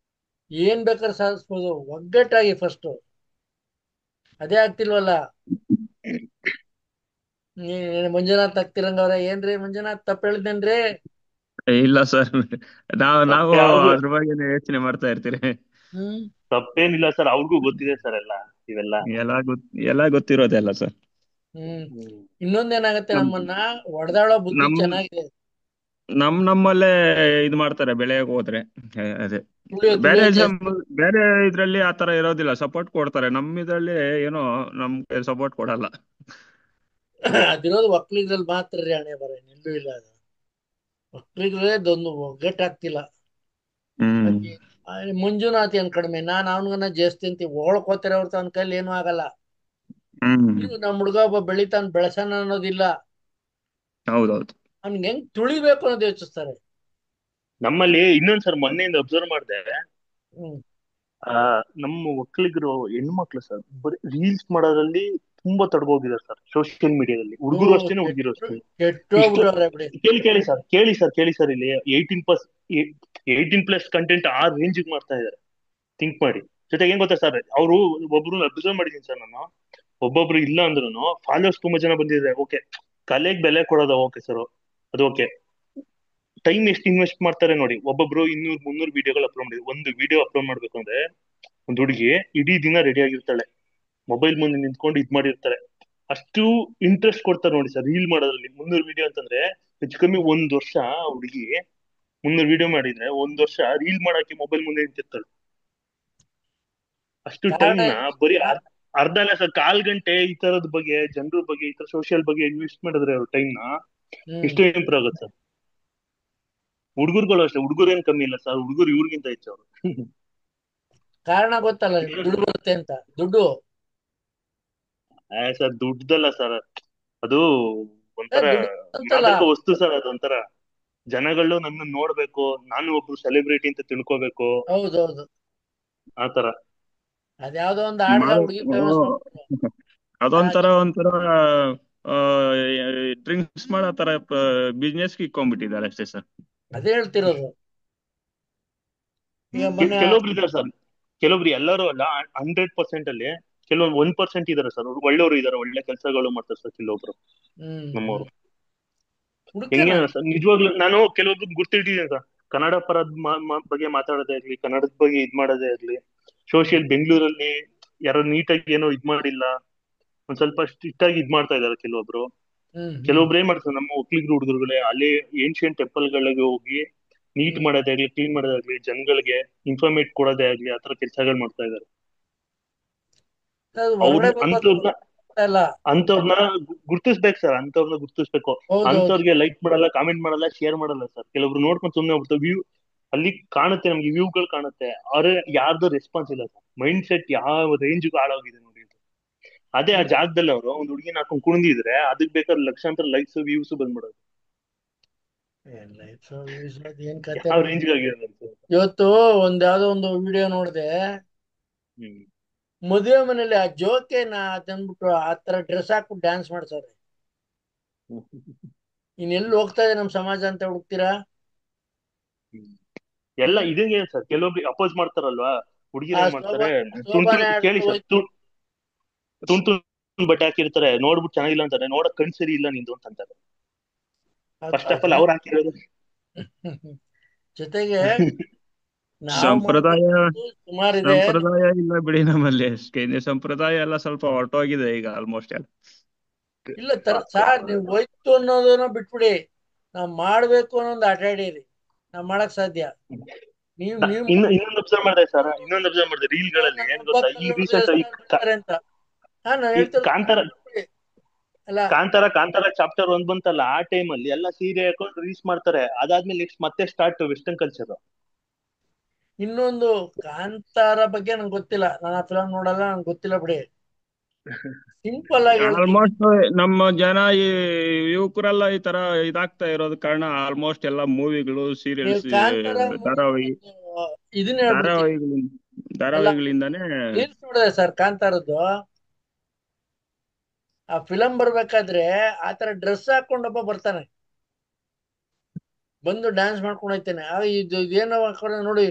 ಏನ್ ಬೇಕಾದ್ರೆ ಸಾಧಿಸ್ಬೋದು. ಒಗ್ಗಟ್ಟಾಗಿ ಫಸ್ಟ್. ಅದೇ ಆಗ್ತಿಲ್ವಲ್ಲ. ಮಂಜುನಾಥ್ ಆಗ್ತಿರಂಗವ್ರ ಏನ್ರಿ ಮಂಜುನಾಥ್ ತಪ್ಪ ಹೇಳಿದ್ದೇನ್ರಿ? ಇಲ್ಲ ಸರ್, ನಾವು ಯಾವ್ದು ಅದ್ರ ಬಗ್ಗೆ ಯೋಚನೆ ಮಾಡ್ತಾ ಇರ್ತೀರಿ. ತಪ್ಪೇನಿಲ್ಲ ಸರ್, ಅವ್ರಿಗೂ ಗೊತ್ತಿದೆ ಸರ್ ಇವೆಲ್ಲ. ಎಲ್ಲ ಗೊತ್ತಿರೋದೆಲ್ಲ ಸರ್. ಇನ್ನೊಂದೇನಾಗತ್ತೆ, ನಮ್ಮನ್ನ ಹೊಡೆದಾಳೋ ಬುದ್ಧಿ ಚೆನ್ನಾಗಿದೆ. ನಮ್ಮಲ್ಲೇ ಇದ್ ಮಾಡ್ತಾರೆ ಬೆಳೆಯಕ್ ಹೋದ್ರೆ. ಅದೇ ಬೇರೆ ಇದ್ರಲ್ಲಿ ಆತರ ಇರೋದಿಲ್ಲ, ಸಪೋರ್ಟ್ ಕೊಡ್ತಾರೆ. ನಮ್ಮ ಇದ್ರಲ್ಲಿ ಏನೋ ನಮ್ಗೆ ಸಪೋರ್ಟ್ ಕೊಡಲ್ಲ. ಅದಿರೋದು ಒಕ್ಕಲಿಗರಲ್ಲಿ ಮಾತ್ರ ರೀ. ಹಣೆ ಬರ ನಿಲ್ಲೂ ಇಲ್ಲ. ಅದು ಒಕ್ಕಲಿಗರೇ ಒಗ್ಗಟ್ಟಾಗ್ತಿಲ್ಲ. ಮಂಜುನಾಥ್ ಏನ್ ಕಡಿಮೆ, ನಾನ್ ಅವನ್ಗನ್ನ ಜಾಸ್ತಿ ಅಂತ ಹೊಳ್ಕೋತಾರೆ ಹೊರತು ಅವನ ಕೈಲಿ ಏನೂ ಆಗಲ್ಲ. ನಮ್ ಹುಡುಗ ಒಬ್ಬ ಬೆಳಿತಾನ, ಬೆಳೆಸಣ ಅನ್ನೋದಿಲ್ಲ. ಹೌದೌದು, ಅವ್ನ್ಗೆ ಹೆಂಗ್ ತುಳಿಬೇಕು ಅನ್ನೋದು ಯೋಚಿಸ್ತಾರೆ. ನಮ್ಮಲ್ಲಿ ಇನ್ನೊಂದ್ಸರ್ ಮೊನ್ನೆಯಿಂದ ಅಬ್ಸರ್ವ್ ಮಾಡಿದೆ, ನಮ್ಮ ಒಕ್ಕಲಿಗರು ಹೆಣ್ಮಕ್ಳು ಸರ್ ಬರೀ ರೀಲ್ಸ್ ಮಾಡೋದ್ರಲ್ಲಿ ತುಂಬಾ ತೊಡಗೋಗಿದ್ದಾರೆ ಸರ್, ಸೋಷಿಯಲ್ ಮೀಡಿಯಾದಲ್ಲಿ. ಹುಡುಗರು ಅಷ್ಟೇನೆ, ಹುಡುಗಿರು ಅಷ್ಟೇ. ಕೇಳಿ ಸರ್ ಇಲ್ಲಿ 18+ ಕಂಟೆಂಟ್ ಆ ರೇಂಜ್ ಮಾಡ್ತಾ ಇದಾರೆ. ಥಿಂಕ್ ಮಾಡಿ. ಜೊತೆಗೆ ಏನ್ ಗೊತ್ತಾ ಸರ್, ಅವರು ಒಬ್ರು ಅಬ್ಸರ್ವ್ ಮಾಡಿದೀನಿ ಸರ್ ನಾನು, ಒಬ್ಬೊಬ್ರು ಇಲ್ಲ ಅಂದ್ರೂ ಫಾಲೋವರ್ಸ್ ತುಂಬಾ ಜನ ಬಂದಿದ್ದಾರೆ. ಓಕೆ, ಕಲೆಗೆ ಬೆಲೆ ಕೊಡೋದ ಓಕೆ ಸರ್, ಅದು ಓಕೆ. ಟೈಮ್ ಎಷ್ಟು ಇನ್ವೆಸ್ಟ್ ಮಾಡ್ತಾರೆ ನೋಡಿ. ಒಬ್ಬೊಬ್ರು 200-300 ವಿಡಿಯೋಗಳು ಅಪ್ಲೋಡ್ ಮಾಡಿದ್ರು. ಒಂದು ವಿಡಿಯೋ ಅಪ್ಲೋಡ್ ಮಾಡ್ಬೇಕು ಅಂದ್ರೆ ಒಂದು ಹುಡುಗಿ ಇಡೀ ದಿನ ರೆಡಿ ಆಗಿರ್ತಾಳೆ, ಮೊಬೈಲ್ ಮುಂದೆ ನಿಂತ್ಕೊಂಡು ಇದ್ ಮಾಡಿರ್ತಾರೆ. ಅಷ್ಟು ಇಂಟ್ರೆಸ್ಟ್ ಕೊಡ್ತಾರೆ ನೋಡಿ ಸರ್ ರೀಲ್ ಮಾಡೋದ್ರಲ್ಲಿ. 300 ವಿಡಿಯೋ ಅಂತಂದ್ರೆ ಹೆಚ್ಚು ಕಮ್ಮಿ 1 ವರ್ಷ ಹುಡುಗಿ 300 ವಿಡಿಯೋ ಮಾಡಿದ್ರೆ 1 ವರ್ಷ ರೀಲ್ ಮಾಡಕ್ಕೆ ಮೊಬೈಲ್ ಮುಂದೆ ನಿಂತಿರ್ತಾಳೆ. ಅಷ್ಟು ಟೈಮ್ ನ ಬರೀ ಅರ್ಧ ಇಲ್ಲ ಸರ್, 1/4 ಗಂಟೆ ಈ ತರದ ಬಗ್ಗೆ, ಜನರ ಬಗ್ಗೆ, ಈ ತರ ಸೋಷಿಯಲ್ ಬಗ್ಗೆ ಇನ್ವೆಸ್ಟ್ ಮಾಡಿದ್ರೆ ಅವ್ರ ಟೈಮ್ ನ ಎಷ್ಟು ಇಂಪ್ರೂವ್ ಆಗುತ್ತೆ ಸರ್. ಹುಡುಗರುಗಳು ಅಷ್ಟೇ, ಹುಡುಗರು ಏನ್ ಕಮ್ಮಿ ಇಲ್ಲ ಸರ್, ಹುಡುಗರು ಇವ್ರಿಗಿಂತ ಹೆಚ್ಚು ಅವರು. ಕಾರಣ ಗೊತ್ತಲ್ಲ, ದುಡ್ಡು ಬರುತ್ತೆ ಅಂತ. ದುಡ್ಡು ಸರ್ ದುಡ್ಡಲ್ಲ ಸರ್, ಅದು ಒಂಥರ ಮಾದಕ ವಸ್ತು ಸರ್. ಅದೊಂಥರ ಜನಗಳು ನನ್ನ ನೋಡ್ಬೇಕು, ನಾನು ಒಬ್ರು ಸೆಲೆಬ್ರಿಟಿ ಅಂತ ತಿಳ್ಕೋಬೇಕು. ಹೌದೌದು, ಆತರ. ಅದ್ಯಾವ್ದೋ ಒಂದು ಹಾಡ್ಗ ಹುಡುಗಿ ಅದೊಂಥರ ಡ್ರಿಂಕ್ಸ್ ಮಾಡೋ ತರ ಬಿಸ್ನೆಸ್ ಇಕ್ಕೊಂಡ್ಬಿಟ್ಟಿದ್ದಾರೆ ಅಷ್ಟೇ ಸರ್. ಅದೇ ಹೇಳ್ತಿರೋದು. ಕೆಲವೊಬ್ರು ಇದಾರೆ ಸರ್, ಕೆಲವೊಬ್ರು ಎಲ್ಲರೂ ಅಲ್ಲ, 100% ಅಲ್ಲಿ ಕೆಲವೊಂದು 1% ಇದಾರೆ ಸರ್, ಒಳ್ಳೆಯವರು ಇದಾರೆ, ಒಳ್ಳೆ ಕೆಲಸಗಳು ಮಾಡ್ತಾರೆ ಸರ್ ಕೆಲವೊಬ್ರು ನಮ್ಮವರು. ಹೆಂಗೆ ಸರ್, ನಿಜವಾಗ್ಲೂ ನಾನು ಕೆಲವೊಬ್ರು ಗುರ್ತಿಟ್ಟಿದ್ದೀನಿ ಸರ್. ಕನ್ನಡ ಪರದ ಬಗ್ಗೆ ಮಾತಾಡೋದೇ ಇರ್ಲಿ, ಕನ್ನಡದ ಬಗ್ಗೆ ಇದ್ ಮಾಡೋದೇ ಇರ್ಲಿ, ಸೋಷಿಯಲ್ ಬೆಂಗಳೂರಲ್ಲಿ ಯಾರೋ ನೀಟಾಗಿ ಏನೋ ಇದ್ ಮಾಡಿಲ್ಲ, ಒಂದ್ ಸ್ವಲ್ಪ ಸ್ಟ್ರಿಕ್ಟ್ ಆಗಿ ಇದ್ ಮಾಡ್ತಾ ಇದಾರೆ ಕೆಲವೊಬ್ರು. ಕೆಲವೊಬ್ರು ಏನ್ ಮಾಡ್ತಾರೆ, ನಮ್ಮ ಒಕ್ಕಲಿಗರು ಹುಡುಗರುಗಳೇ ಅಲ್ಲಿ ಏನ್ಷಿಯಂಟ್ ಟೆಂಪಲ್ ಗಳಿಗೆ ಹೋಗಿ ನೀಟ್ ಮಾಡೋದೇ ಆಗ್ಲಿ, ಕ್ಲೀನ್ ಮಾಡೋದಾಗ್ಲಿ, ಜನಗಳಿಗೆ ಇನ್ಫಾರ್ಮೇಟ್ ಕೊಡೋದೇ ಆಗ್ಲಿ, ಆತರ ಕೆಲಸಗಳು ಮಾಡ್ತಾ ಇದಾರೆ. ಅಂತವ್ರನ್ನ ಗುರ್ತಿಸ್ಬೇಕು ಸರ್, ಅಂತವ್ರನ್ನ ಗುರ್ತಿಸ್ಬೇಕು. ಅಂತವ್ರಿಗೆ ಲೈಕ್ ಮಾಡಲ್ಲ, ಕಾಮೆಂಟ್ ಮಾಡಲ್ಲ, ಶೇರ್ ಮಾಡಲ್ಲ ಸರ್. ಕೆಲವೊಬ್ರು ನೋಡ್ಕೊಂಡು ಸುಮ್ನೆ ಹೋಗ್ಬಿಡ್ತಾರೆ. ವ್ಯೂ ಅಲ್ಲಿ ಕಾಣುತ್ತೆ, ನಮ್ಗೆ ವ್ಯೂಗಳು ಕಾಣುತ್ತೆ, ಅವ್ರೆ ಯಾರ್ದು ರೆಸ್ಪಾನ್ಸ್ ಇಲ್ಲ ಸರ್. ಮೈಂಡ್ ಸೆಟ್ ಯಾವ ರೇಂಜ್ಗೂ ಹಾಳಾಗಿದೆ ನೋಡಿ. ಅದೇ ಆ ಜಾಗದಲ್ಲಿ ಅವರು ಒಂದು ಹುಡುಗಿನ ಹಾಕೊಂಡು ಕುಣಿದಿದ್ರೆ ಅದಕ್ಕೆ ಬೇಕಾದ್ರೆ ಲಕ್ಷಾಂತರ ಲೈಕ್ಸ್ ವ್ಯೂಸ್ ಬಂದ್ಬಿಡೋದು. ಇವತ್ತು ಯಾವ್ದೋ ಒಂದು ವಿಡಿಯೋ ನೋಡಿದೆ, ಮದುವೆ ಮನೇಲಿ ಆ ಜೋಕೆನ ತಂದ್ಬಿಟ್ಟು ಆತರ ಡ್ರೆಸ್ ಹಾಕ್ಬಿಟ್ಟು ಡ್ಯಾನ್ಸ್ ಮಾಡ್ಸವ್ರೆ. ಇನ್ನೆಲ್ಲಿ ಹೋಗ್ತಾ ಇದೆ ನಮ್ ಸಮಾಜ ಅಂತ ಹುಡುಕ್ತೀರಾ? ಎಲ್ಲ ಇದಂಗೆ ಸರ್, ಕೆಲವೊಬ್ರಿಗೆ ಅಪೋಸ್ ಮಾಡ್ತಾರಲ್ವಾ, ಹುಡುಗಿರು ಏನ್ ಮಾಡ್ತಾರೆ, ಕೇಳಿ ಸರ್, ತುಂಟು ಬಟ್ಟೆ ಹಾಕಿರ್ತಾರೆ, ನೋಡ್ಬಿಟ್ಟು ಚೆನ್ನಾಗಿಲ್ಲ ಅಂತಾರೆ, ನೋಡಕ್ ಕಣ್ ಸರಿ ಇಲ್ಲ ನಿಂದು ಅಂತಾರೆ. ಫಸ್ಟ್ ಆಫ್ ಆಲ್ ಅವ್ರು ಹಾಕಿರೋದು. ಜೊತೆಗೆ ಸಂಪ್ರದಾಯ ಇಲ್ಲ ಬಿಡಿ ನಮ್ಮಲ್ಲಿ. ಸಂಪ್ರದಾಯ ಎಲ್ಲ ಸ್ವಲ್ಪ ಹೊರಟೋಗಿದೆ ಈಗ ಆಲ್ಮೋಸ್ಟ್ ಎಲ್ಲ. ಇಲ್ಲ ಸಾರ್, ನೀವು ಹೋಯ್ತು ಅನ್ನೋದನ್ನ ಬಿಟ್ಬಿಡಿ, ನಾವ್ ಮಾಡ್ಬೇಕು ಅನ್ನೋದು ಆಟ ಆಡಿರಿ, ನಾವ್ ಮಾಡಕ್ ಸಾಧ್ಯ. ಇನ್ನೊಂದು ಅಬ್ಸರ್ವ್ ಮಾಡಿದೆ ರೀಲ್ಗಳಲ್ಲಿ ಏನ್ ಗೊತ್ತಾ, ಈ ರೀಸೆಂಟ್ ಕಾಂತಾರ ಅಲ್ಲ ಕಾಂತಾರ ಚಾಪ್ಟರ್ 1 ಬಂತಲ್ಲ, ಆ ಟೈಮ್ ಅಲ್ಲಿ ಎಲ್ಲ ಸೀರೆ ಹಾಕೊಂಡು ರೀಲ್ಸ್ ಮಾಡ್ತಾರೆ. ಅದಾದ್ಮೇಲೆ ನೆಕ್ಸ್ಟ್ ಮತ್ತೆ ಸ್ಟಾರ್ಟ್ ವೆಸ್ಟರ್ನ್ ಕಲ್ಚರ್. ಇನ್ನೊಂದು ಕಾಂತಾರ ಬಗ್ಗೆ ನಂಗೆ ಗೊತ್ತಿಲ್ಲ, ನಾನು ಆ ಫಿಲಂ ನೋಡಲ್ಲ, ನಂಗೆ ಗೊತ್ತಿಲ್ಲ ಬಿಡಿ. ಸಿಂಪಲ್ ಆಗಿ ಹೇಳ್ತೀನಿ, ಆಲ್ಮೋಸ್ಟ್ ನಮ್ಮ ಜನ ಈ ಯುವಕರೆಲ್ಲ ಈ ತರ ಇದಾಗ್ತಾ ಇರೋದ್ ಕಾರಣ ಆಲ್ಮೋಸ್ಟ್ ಎಲ್ಲ ಮೂವಿಗಳು, ನೀವು ಸೀರಿಯಲ್ಸ್, ಕಾಂತಾರ ಧಾರಾವಾಹಿ ಇದನ್ನ ಹೇಳ್ಬಿಡ್ತೀನಿ. ಅಲ್ಲ, ಧಾರಾವಾಹಿಗಳಿಂದಾನೇ ರೀಲ್ಸ್ ನೋಡಿದೆ ಸರ್ ಕಾಂತಾರದ್ದು. ಆ ಫಿಲಂ ಬರ್ಬೇಕಾದ್ರೆ ಆತರ ಡ್ರೆಸ್ ಹಾಕೊಂಡೊಬ್ಬ ಬರ್ತಾನೆ, ಬಂದು ಡ್ಯಾನ್ಸ್ ಮಾಡ್ಕೊಂಡು ಹೋಗ್ತಾನೆ. ಇದೇನೋ ಹಾಕೋರೆ ನೋಡಿ,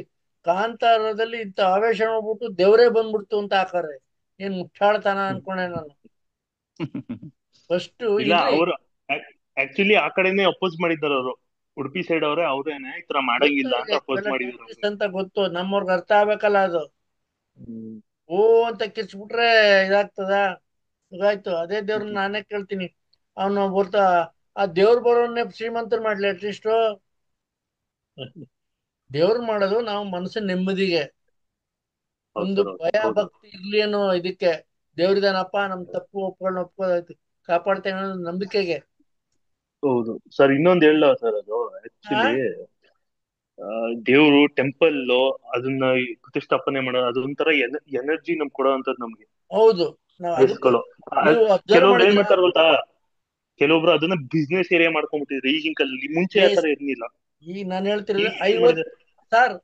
ಕಾಂತಾರದಲ್ಲಿ ಇಂಥ ಆವೇಶ ನೋಡ್ಬಿಟ್ಟು ದೇವರೇ ಬಂದ್ಬಿಡ್ತು ಅಂತ ಹಾಕೋರೆ. ಏನ್ ಮುಟ್ಟಾಳ್ತಾನ ಅನ್ಕೊಂಡೆ ನಾನು ಫಸ್ಟ್. ಇಲ್ಲ, ಇರ್ಲಿ, ಅವರು ಆಕ್ಚುಲಿ ಆ ಕಡೆನೆ ಅಪೋಸ್ ಮಾಡಿದ್ದಾರೆ. ಅವರು ಉಡುಪಿ ಸೈಡ್ ಅವರೇ, ಅವ್ರೇನೆ ಈ ತರ ಮಾಡಂಗಿಲ್ಲ ಅಂತ ಅಪೋಸ್ ಮಾಡಿದ್ರು ಟೆರರಿಸ್ಟ್ ಅಂತ ಗೊತ್ತು, ನಮ್ಮವ್ರಿಗೆ ಅರ್ಥ ಆಗ್ಬೇಕಲ್ಲ ಅದು. ಓ ಅಂತ ಕಿರ್ಚ್ಬಿಟ್ರೆ ಇದಾಗ್ತದ. ಇದಾಯ್ತು, ಅದೇ ದೇವ್ರನ್ನ ನಾನೇ ಕೇಳ್ತೀನಿ, ಅವನು ಬರ್ತಾ ಆ ದೇವ್ರು ಬರೋನ್ನೇ ಶ್ರೀಮಂತರು ಮಾಡ್ಲಿ. ಅಟ್ಲೀಸ್ಟ್ ದೇವ್ರು ಮಾಡೋದು ನಾವು ಮನಸ್ಸಿನ ನೆಮ್ಮದಿಗೆ, ಒಂದು ಭಯ ಭಕ್ತಿ ಇರ್ಲಿ ಅನ್ನೋ ಇದಕ್ಕೆ. ದೇವ್ರಿದಾನಪ್ಪ, ನಮ್ ತಪ್ಪು ಒಪ್ಕೊಂಡು ಒಪ್ಕೋದೈತಿ, ಕಾಪಾಡ್ತೇನೆ ಅನ್ನೋ ನಂಬಿಕೆಗೆ. ಹೌದು ಸರ್. ಇನ್ನೊಂದ್ ಹೇಳ ಸರ್, ಅದು ಆಕ್ಚುಲಿ ದೇವ್ರು ಟೆಂಪಲ್ ಅದನ್ನ ಪ್ರತಿಷ್ಠಾಪನೆ ಮಾಡೋದು, ಅದೊಂಥರ ಎನರ್ಜಿ ನಮ್ಗೆ ಕೊಡೋವಂಥದ್ದು ನಮ್ಗೆ. ಹೌದು, ನಾವು ಬೇಸ್ಗಳು ಕೆಲವೊಬ್ರು ಏನ್ ಮಾಡ್ತಾರ ಗೊತ್ತಾ, ಕೆಲವೊಬ್ರು ಅದನ್ನ ಬಿಸ್ನೆಸ್ ಏರಿಯಾ ಮಾಡ್ಕೊಂಡ್ಬಿಟ್ಟಿದ್ರು ಈಗಿನ ಕಾಲದಲ್ಲಿ. ಮುಂಚೆ ಆ ತರ ಇರ್ಲಿಲ್ಲ. ಈಗ ನಾನು ಹೇಳ್ತಿರೋದು 50 ಸರ್.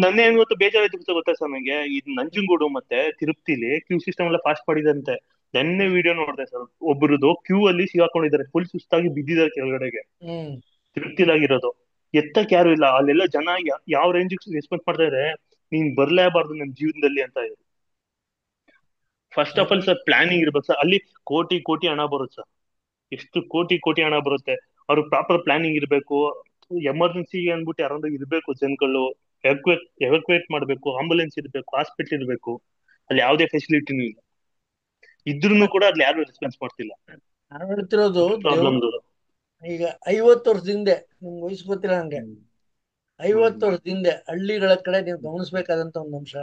ನನ್ನೇ ಏನ್ ಗೊತ್ತು ಬೇಜಾರಾಯ್ತು ಗೊತ್ತಾ ಸರ್ ನಂಗೆ, ಇದು ನಂಜನಗೂಡು ಮತ್ತೆ ತಿರುಪತಿಲಿ ಕ್ಯೂ ಸಿಸ್ಟಮ್ ಎಲ್ಲ ಫಾಸ್ಟ್ ಮಾಡಿದಂತೆ. ನೆನ್ನೆ ವಿಡಿಯೋ ನೋಡಿದೆ ಸರ್, ಒಬ್ಬರದು ಕ್ಯೂ ಅಲ್ಲಿ ಸಿಗಾಕೊಂಡಿದ್ದಾರೆ, ಫುಲ್ ಸುಸ್ತಾಗಿ ಬಿದ್ದಿದ್ದಾರೆ ಕೆಳಗಡೆಗೆ. ತಿರುಪ್ತಿಲಾಗಿರೋದು, ಎತ್ತಕ್ ಯಾರು ಇಲ್ಲ. ಅಲ್ಲೆಲ್ಲ ಜನ ಯಾವ ರೇಂಜ್ ರೆಸ್ಪಾನ್ಸ್ ಮಾಡ್ತಾ ಇದಾರೆ, ನೀನ್ ಬರ್ಲೇಬಾರ್ದು ನನ್ನ ಜೀವನದಲ್ಲಿ ಅಂತ ಇದ್ರು. First of all sir planning ಇರ್ಬೇಕು ಸರ್. ಅಲ್ಲಿ ಕೋಟಿ ಕೋಟಿ ಹಣ ಬರುತ್ತೆ ಸರ್, ಎಷ್ಟು ಕೋಟಿ ಕೋಟಿ ಹಣ ಬರುತ್ತೆ. ಅವ್ರು ಪ್ರಾಪರ್ ಪ್ಲಾನಿಂಗ್ ಇರ್ಬೇಕು. ಎಮರ್ಜೆನ್ಸಿ ಅಂದ್ಬಿಟ್ಟು ಯಾರಾದ್ರೂ ಇರ್ಬೇಕು ಜನಗಳು, ಎವಾಕ್ಯುವೇಟ್ ಮಾಡ್ಬೇಕು, ಆಂಬುಲೆನ್ಸ್ ಇರ್ಬೇಕು, ಹಾಸ್ಪಿಟಲ್ ಇರ್ಬೇಕು. ಅಲ್ಲಿ ಯಾವುದೇ ಫೆಸಿಲಿಟಿನೂ ಇಲ್ಲ, ಇದ್ರೂ ಕೂಡ ಅಲ್ಲಿ ಯಾರು ರೆಸ್ಪಾನ್ಸ್ ಮಾಡ್ತಿಲ್ಲ. ನಾನು ಹೇಳ್ತಿರೋದು ಪ್ರಾಬ್ಲಮ್. ಈಗ 50 ವರ್ಷದ ಹಿಂದೆ, ನಿಮ್ಗೆ ವಯಸ್ಸು ಗೊತ್ತಿಲ್ಲ ನಂಗೆ, 50 ವರ್ಷದ ಹಿಂದೆ ಹಳ್ಳಿಗಳ ಕಡೆ ನೀವು ಗಮನಿಸ್ಬೇಕಾದಂತ ಒಂದು ಅಂಶ,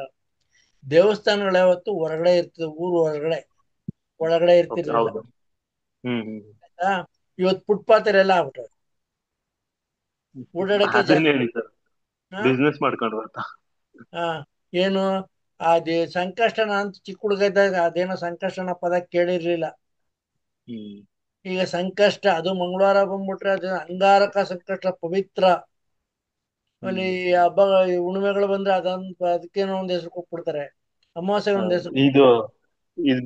ದೇವಸ್ಥಾನಗಳು ಯಾವತ್ತು ಹೊರಗಡೆ ಇರ್ತದೆ, ಊರು ಹೊರಗಡೆ, ಒಳಗಡೆ ಇರ್ತಿರ್ಲಿಲ್ಲ. ಇವತ್ತು ಫುಟ್ಪಾತ್ ಎಲ್ಲ ಆಗ್ಬಿಟ್ಟವೆ, ಓಡಾಡಕ್ಕೆ ಬಿಸ್ನೆಸ್ ಮಾಡ್ಕೊಂಡ್ರು ಅಂತ. ಏನು ಅದೇ ಸಂಕಷ್ಟನ ಅಂತ ಚಿಕ್ಕ ಹುಡುಗ ಇದ್ದಾಗ ಅದೇನೋ ಸಂಕಷ್ಟನ ಪದ ಕೇಳಿರ್ಲಿಲ್ಲ. ಈಗ ಸಂಕಷ್ಟ, ಅದು ಮಂಗಳವಾರ ಬಂದ್ಬಿಟ್ರೆ ಅದು ಅಂಗಾರಕ ಸಂಕಷ್ಟ ಪವಿತ್ರ. ಅಲ್ಲಿ ಹಬ್ಬ ಹುಣ್ಣಿಮೆಗಳು ಬಂದ್ರೆ ಅದಕ್ಕೇನೋ ಒಂದ್ ಹೆಸರು ಕೊಟ್ಬಿಡ್ತಾರೆ, ಅಮಾವಾಸ್ಯೆ ಒಂದ್ ಹೆಸರು. ಇದು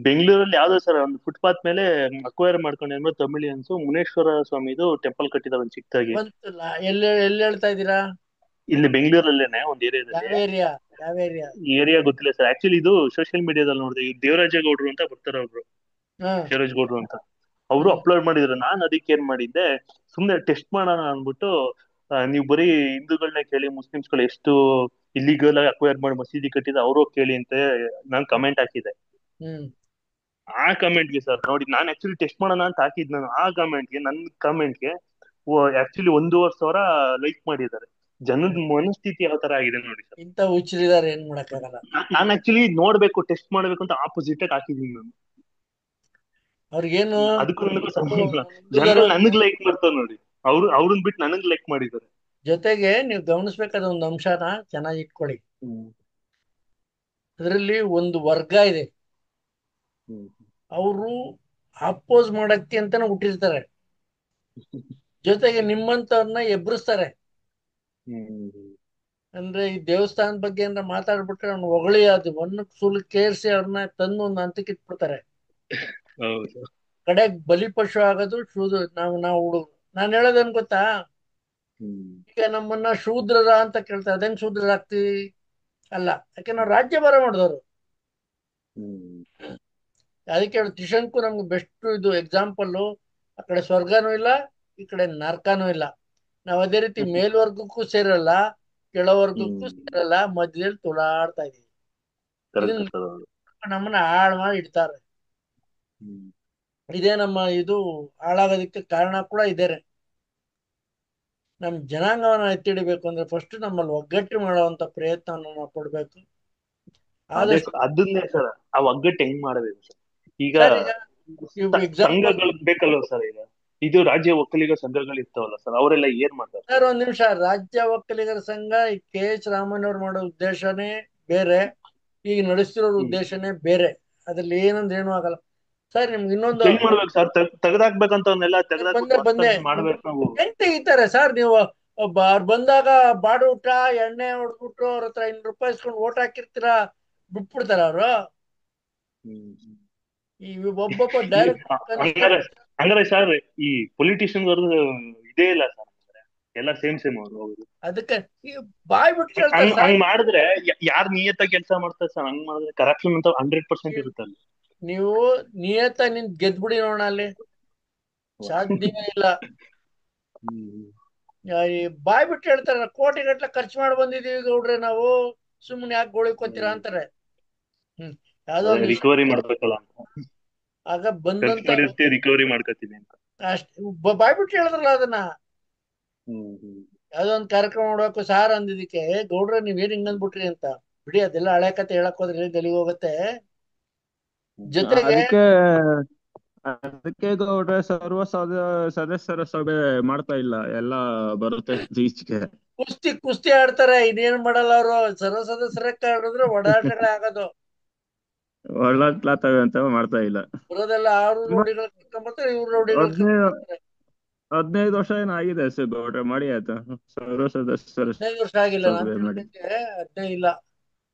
ಬೆಂಗಳೂರಲ್ಲಿ ಯಾವ್ದೋ ಸರ್ ಒಂದು ಫುಟ್ಪಾತ್ ಮೇಲೆ ಅಕ್ವೈರ್ ಮಾಡ್ಕೊಂಡು ತಮಿಳಿಯನ್ಸು ಮುನೇಶ್ವರ ಸ್ವಾಮಿದು ಟೆಂಪಲ್ ಕಟ್ಟಿದಾರೆ ಒಂದು ಚಿಕ್ಕದಾಗಿ. ಬಂತಲ್ಲ, ಎಲ್ಲಿ ಹೇಳ್ತಾ ಇದ್ದೀರಾ? ಇಲ್ಲಿ ಬೆಂಗಳೂರಲ್ಲೇನೆ ಒಂದ್ ಏರಿಯಾದಲ್ಲಿ. ಯಾವ ಏರಿಯಾ ಗೊತ್ತಿಲ್ಲ ಸರ್. ಆಕ್ಚುಲಿ ಇದು ಸೋಷಿಯಲ್ ಮೀಡಿಯಾದಲ್ಲಿ ನೋಡಿದೆ, ದೇವರಾಜೇಗೌಡರು ಅಂತ ಬರ್ತಾರೆ ಒಬ್ರು, ದೇವರಾಜ್ ಗೌಡ್ರು ಅಂತ, ಅವರು ಅಪ್ಲೋಡ್ ಮಾಡಿದ್ರು. ನಾನ್ ಅದಕ್ಕೆ ಏನ್ ಮಾಡಿದ್ದೆ, ಸುಮ್ನೆ ಟೆಸ್ಟ್ ಮಾಡೋಣ ಅನ್ಬಿಟ್ಟು, ನೀವು ಬರೀ ಹಿಂದೂಗಳನ್ನ ಕೇಳಿ ಮುಸ್ಲಿಮ್ಸ್ಗಳು ಎಷ್ಟು ಇಲ್ಲಿಗಲ್ ಆಗಿ ಅಕ್ವೈರ್ ಮಾಡಿ ಮಸೀದಿ ಕಟ್ಟಿದ ಅವರು ಕೇಳಿ ಅಂತ ನಾನ್ ಕಮೆಂಟ್ ಹಾಕಿದೆ. ಆ ಕಮೆಂಟ್ಗೆ ಸರ್ ನೋಡಿ, ನಾನ್ ಆಕ್ಚುಲಿ ಟೆಸ್ಟ್ ಮಾಡೋಣ ಅಂತ ಹಾಕಿದ್ ನಾನು. ಆ ಕಮೆಂಟ್ಗೆ, ನನ್ನ ಕಮೆಂಟ್ಗೆ ಆಕ್ಚುಲಿ 1,500,000 ಲೈಕ್ ಮಾಡಿದ್ದಾರೆ. ಜನದ ಮನಸ್ಥಿತಿ ಯಾವ ತರ ಆಗಿದೆ ನೋಡಿ ಸರ್. ಇಂತ ಹುಚ್ಚರಿದ್ದಾರೆ, ಏನ್ ಮಾಡಕ್ಕಾಗಲ್ಲ. ನಾನ್ ಆಕ್ಚುಲಿ ನೋಡ್ಬೇಕು, ಟೆಸ್ಟ್ ಮಾಡ್ಬೇಕು ಅಂತ ಆಪೋಸಿಟ್ ಆಗಿ ಹಾಕಿದೀನಿ ನಾನು. ಅವ್ರಿಗೇನು ಅದಕ್ಕೂ ಜನಗಳು ನನಗ್ ಲೈಕ್ ಮಾಡ್ತಾರ ನೋಡಿ, ಅವ್ರನ್ನ ಬಿಟ್ಟು ನನಗ್ ಲೈಕ್ ಮಾಡಿದ್ದಾರೆ. ಜೊತೆಗೆ ನೀವು ಗಮನಿಸ್ಬೇಕಾದ ಒಂದು ಅಂಶನ ಚೆನ್ನಾಗಿ ಇಟ್ಕೊಳ್ಳಿ, ಅದರಲ್ಲಿ ಒಂದು ವರ್ಗ ಇದೆ, ಅವರು ಅಪೋಸ್ ಮಾಡಕ್ಕೆ ಅಂತಾನೆ ಹುಟ್ಟಿರ್ತಾರೆ, ಜೊತೆಗೆ ನಿಮ್ಮಂತವ್ರನ್ನ ಎಬ್ಬಿಸ್ತಾರೆ. ಅಂದ್ರೆ ಈ ದೇವಸ್ಥಾನದ ಬಗ್ಗೆ ಏನಾರ ಮಾತಾಡ್ಬಿಟ್ರೆ ಅವ್ನು ಹೊಗಳಿ ಅದು ಒಂದು ಸುಲ್ ಕೇರ್ಸಿ ಅವ್ರನ್ನ ತಂದು ಒಂದು ಹಂತಕ್ಕೆ ಇಟ್ಬಿಡ್ತಾರೆ. ಕಡೆಗ್ ಬಲಿಪಶು ಆಗೋದು ನಾವು ಹುಡುಗ. ನಾನ್ ಹೇಳೋದೇನ್ ಗೊತ್ತಾ, ಈಗ ನಮ್ಮನ್ನ ಶೂದ್ರರ ಅಂತ ಕೇಳ್ತಾರೆ, ಅದೇನ್ ಶೂದ್ರರಾಗ್ತೀವಿ? ಅಲ್ಲ, ಯಾಕೆ ನಾವು ರಾಜ್ಯಭಾರ ಮಾಡಿದವರು. ಅದಕ್ಕೆ ಹೇಳಿ ತ್ರಿಶಂಕು ನಮ್ಗೆ ಬೆಸ್ಟ್ ಇದು ಎಕ್ಸಾಂಪಲ್. ಆ ಕಡೆ ಸ್ವರ್ಗನೂ ಇಲ್ಲ, ಈ ಕಡೆ ನರ್ಕನೂ ಇಲ್ಲ. ನಾವ್ ಅದೇ ರೀತಿ ಮೇಲ್ವರ್ಗಕ್ಕೂ ಸೇರಲ್ಲ, ಕೆಳವರ್ಗಕ್ಕೂ ಸೇರಲ್ಲ, ಮಧ್ಯದಲ್ಲಿ ತುಳಾಡ್ತಾ ಇದೀವಿ. ನಮ್ಮನ್ನ ಹಾಳು ಮಾಡಿ ಇಡ್ತಾರೆ. ಇದೇ ನಮ್ಮ ಇದು ಹಾಳಾಗೋದಕ್ಕೆ ಕಾರಣ ಕೂಡ ಇದೇನೆ. ನಮ್ ಜನಾಂಗವನ್ನ ಎತ್ತಿಡಿಬೇಕು ಅಂದ್ರೆ ಫಸ್ಟ್ ನಮ್ಮಲ್ಲಿ ಒಗ್ಗಟ್ಟು ಮಾಡುವಂತ ಪ್ರಯತ್ನವನ್ನು ನಾವು ಪಡ್ಬೇಕು. ಅದನ್ನೇ ಸರ್, ಆ ಒಗ್ಗಟ್ಟು ಹೆಂಗ್ ಮಾಡಬೇಕು ಸರ್? ಈಗ ಎಕ್ಸಾಂಪಲ್ ಸಂಘಗಳು ಬೇಕಲ್ವ ಸರ್ ಈಗ? ಇದು ರಾಜ್ಯ ಒಕ್ಕಲಿಗ ಸಂಘಗಳು ಇರ್ತಾವಲ್ಲ ಸರ್, ಅವರೆಲ್ಲ ಏನ್ ಮಾಡ್ತಾರೆ ಸರ್ ಒಂದ್ ನಿಮಿಷ. ರಾಜ್ಯ ಒಕ್ಕಲಿಗರ ಸಂಘ ಕೆ ಎಚ್ ರಾಮನ್ ಅವ್ರು ಮಾಡೋ ಉದ್ದೇಶನೇ ಬೇರೆ, ಈಗ ನಡೆಸ್ತಿರೋ ಉದ್ದೇಶನೇ ಬೇರೆ. ಅದ್ರಲ್ಲಿ ಏನಂದ್ರೆ ಏನೂ ಆಗಲ್ಲ ಸರ್. ನಿಮ್ಗೆ ಇನ್ನೊಂದು ಚೇಂಜ್ ಮಾಡ್ಬೇಕು ಸರ್, ತೆಗ್ದಾಕ್ಬೇಕಂತ ಅವನ್ನೆಲ್ಲ ತೆಗ್ದಾಕ್ಬಿಟ್ಟು ಬಂದೆ ಹೊಸ್ದಾಗಿ ಮಾಡ್ಬೇಕು ನಾವು. ಹೆಂಗ್ ತೆಗಿತಾರೆ ಸರ್? ನೀವು ಅವ್ರು ಬಂದಾಗ ಬಾಡೂಟ ಎಣ್ಣೆ ಹೊಡ್ಬಿಟ್ರು ಅವ್ರ ಹತ್ರ ₹500 ಇಸ್ಕೊಂಡು ಓಟ್ ಹಾಕಿರ್ತೀರಾ, ಬಿಟ್ಬಿಡ್ತಾರ ಅವರು? ಈ ಒಬ್ಬೊಬ್ಬ ಡೈರೆಕ್ಟ್ ಹಂಗಾರೆ ಸರ್ ಈ ಪೊಲಿಟಿಷಿಯನ್ ಇದೇ ಇಲ್ಲ ಸರ್, ಎಲ್ಲ ಸೇಮ್ ಅವರು. ಅದಕ್ಕೆ ಬಾಯ್ ಬಿಟ್ಟು ಕೇಳ್ತಾರೆ ಹಂಗ್ ಮಾಡಿದ್ರೆ ಯಾರ್ ನಿಯತ್ತ ಕೆಲಸ ಮಾಡ್ತಾರೆ ಸರ್? ಹಂಗ್ ಮಾಡಿದ್ರೆ ಕರಪ್ಷನ್ ಅಂತ 100% ಇರುತ್ತೆ ಅಲ್ಲಿ. ನೀವು ನಿಯತ್ತ ನಿನ್ ಗೆದ್ಬಿಡಿ ನೋಡೋಣ, ಅಲ್ಲಿ ಸಾಧ್ಯವೇ ಇಲ್ಲ. ಈ ಬಾಯ್ ಬಿಟ್ಟು ಹೇಳ್ತಾರ, ಕೋಟಿ ಗಟ್ಲೆ ಖರ್ಚು ಮಾಡಿ ಬಂದಿದೀವಿ ಗೌಡ್ರೆ ನಾವು, ಸುಮ್ನೆ ಯಾಕೆ ಗೋಳಿಕೋತೀರಾ ಅಂತಾರೆ. ಯಾವ್ದೋ ರಿಕವರಿ ಮಾಡ್ಬೇಕಲ್ಲ ಆಗ ಬಂದಂತ ರಿಕವರಿ ಮಾಡ್ಕೊತೀನಿ ಅಂತ ಅಷ್ಟೇ ಬಾಯ್ ಬಿಟ್ಟು ಹೇಳಿದ್ರಲ್ಲ ಅದನ್ನ. ಯಾವ್ದೋ ಒಂದ್ ಕಾರ್ಯಕ್ರಮ ನೋಡ್ಬೇಕು ಸಾರ್ ಅಂದಿದ್ದಕ್ಕೆ, ಗೌಡ್ರೆ ನೀವೇನ್ ಹಿಂಗಂದ್ಬಿಟ್ರಿ ಅಂತ. ಬಿಡಿ, ಅದೆಲ್ಲ ಹಳೆ ಕತೆ ಹೇಳಕ್ ಹೋದ್ರೆ ಗಲಿಗೆ ಹೋಗುತ್ತೆ. ಜೊತೆಗೆ ಅದಕ್ಕೆ ಗೌಡ್ರೆ ಸರ್ವ ಸದಸ್ಯರ ಸಭೆ ಮಾಡ್ತಾ ಇಲ್ಲ, ಎಲ್ಲ ಬರುತ್ತೆ ಈಚೆಗೆ. ಕುಸ್ತಿ ಆಡ್ತಾರೆ, ಇನ್ನೇನ್ ಮಾಡಲ್ಲ ಅವರು. ಸರ್ವ ಸದಸ್ಯರ ಆಡಿದ್ರೆ ಒಡಾಟಗಳೇ ಆಗೋದು. ಒಳ್ಳಾಟ್ಲಾತವೆ ಅಂತ ಮಾಡ್ತಾ ಇಲ್ಲ. ಬರೋದೆಲ್ಲ ಆರು ರೌಡಿಗಳು ಕಿತ್ಕೊಂಡ್ಬರ್ತಾರೆ, ಇವ್ರು ರೌಡಿಗಳು ಕಿತ್ಕೊಂಡ್ಬರ್ತಾರೆ. 15 ವರ್ಷ ಏನಾಗಿದೆ ಸರ್ ಗೌಡ್ರೆ ಮಾಡಿ ಆಯ್ತಾ? ಸರ್ವ ಸದಸ್ಯರ 15 ವರ್ಷ ಆಗಿಲ್ಲ, 15 ಇಲ್ಲ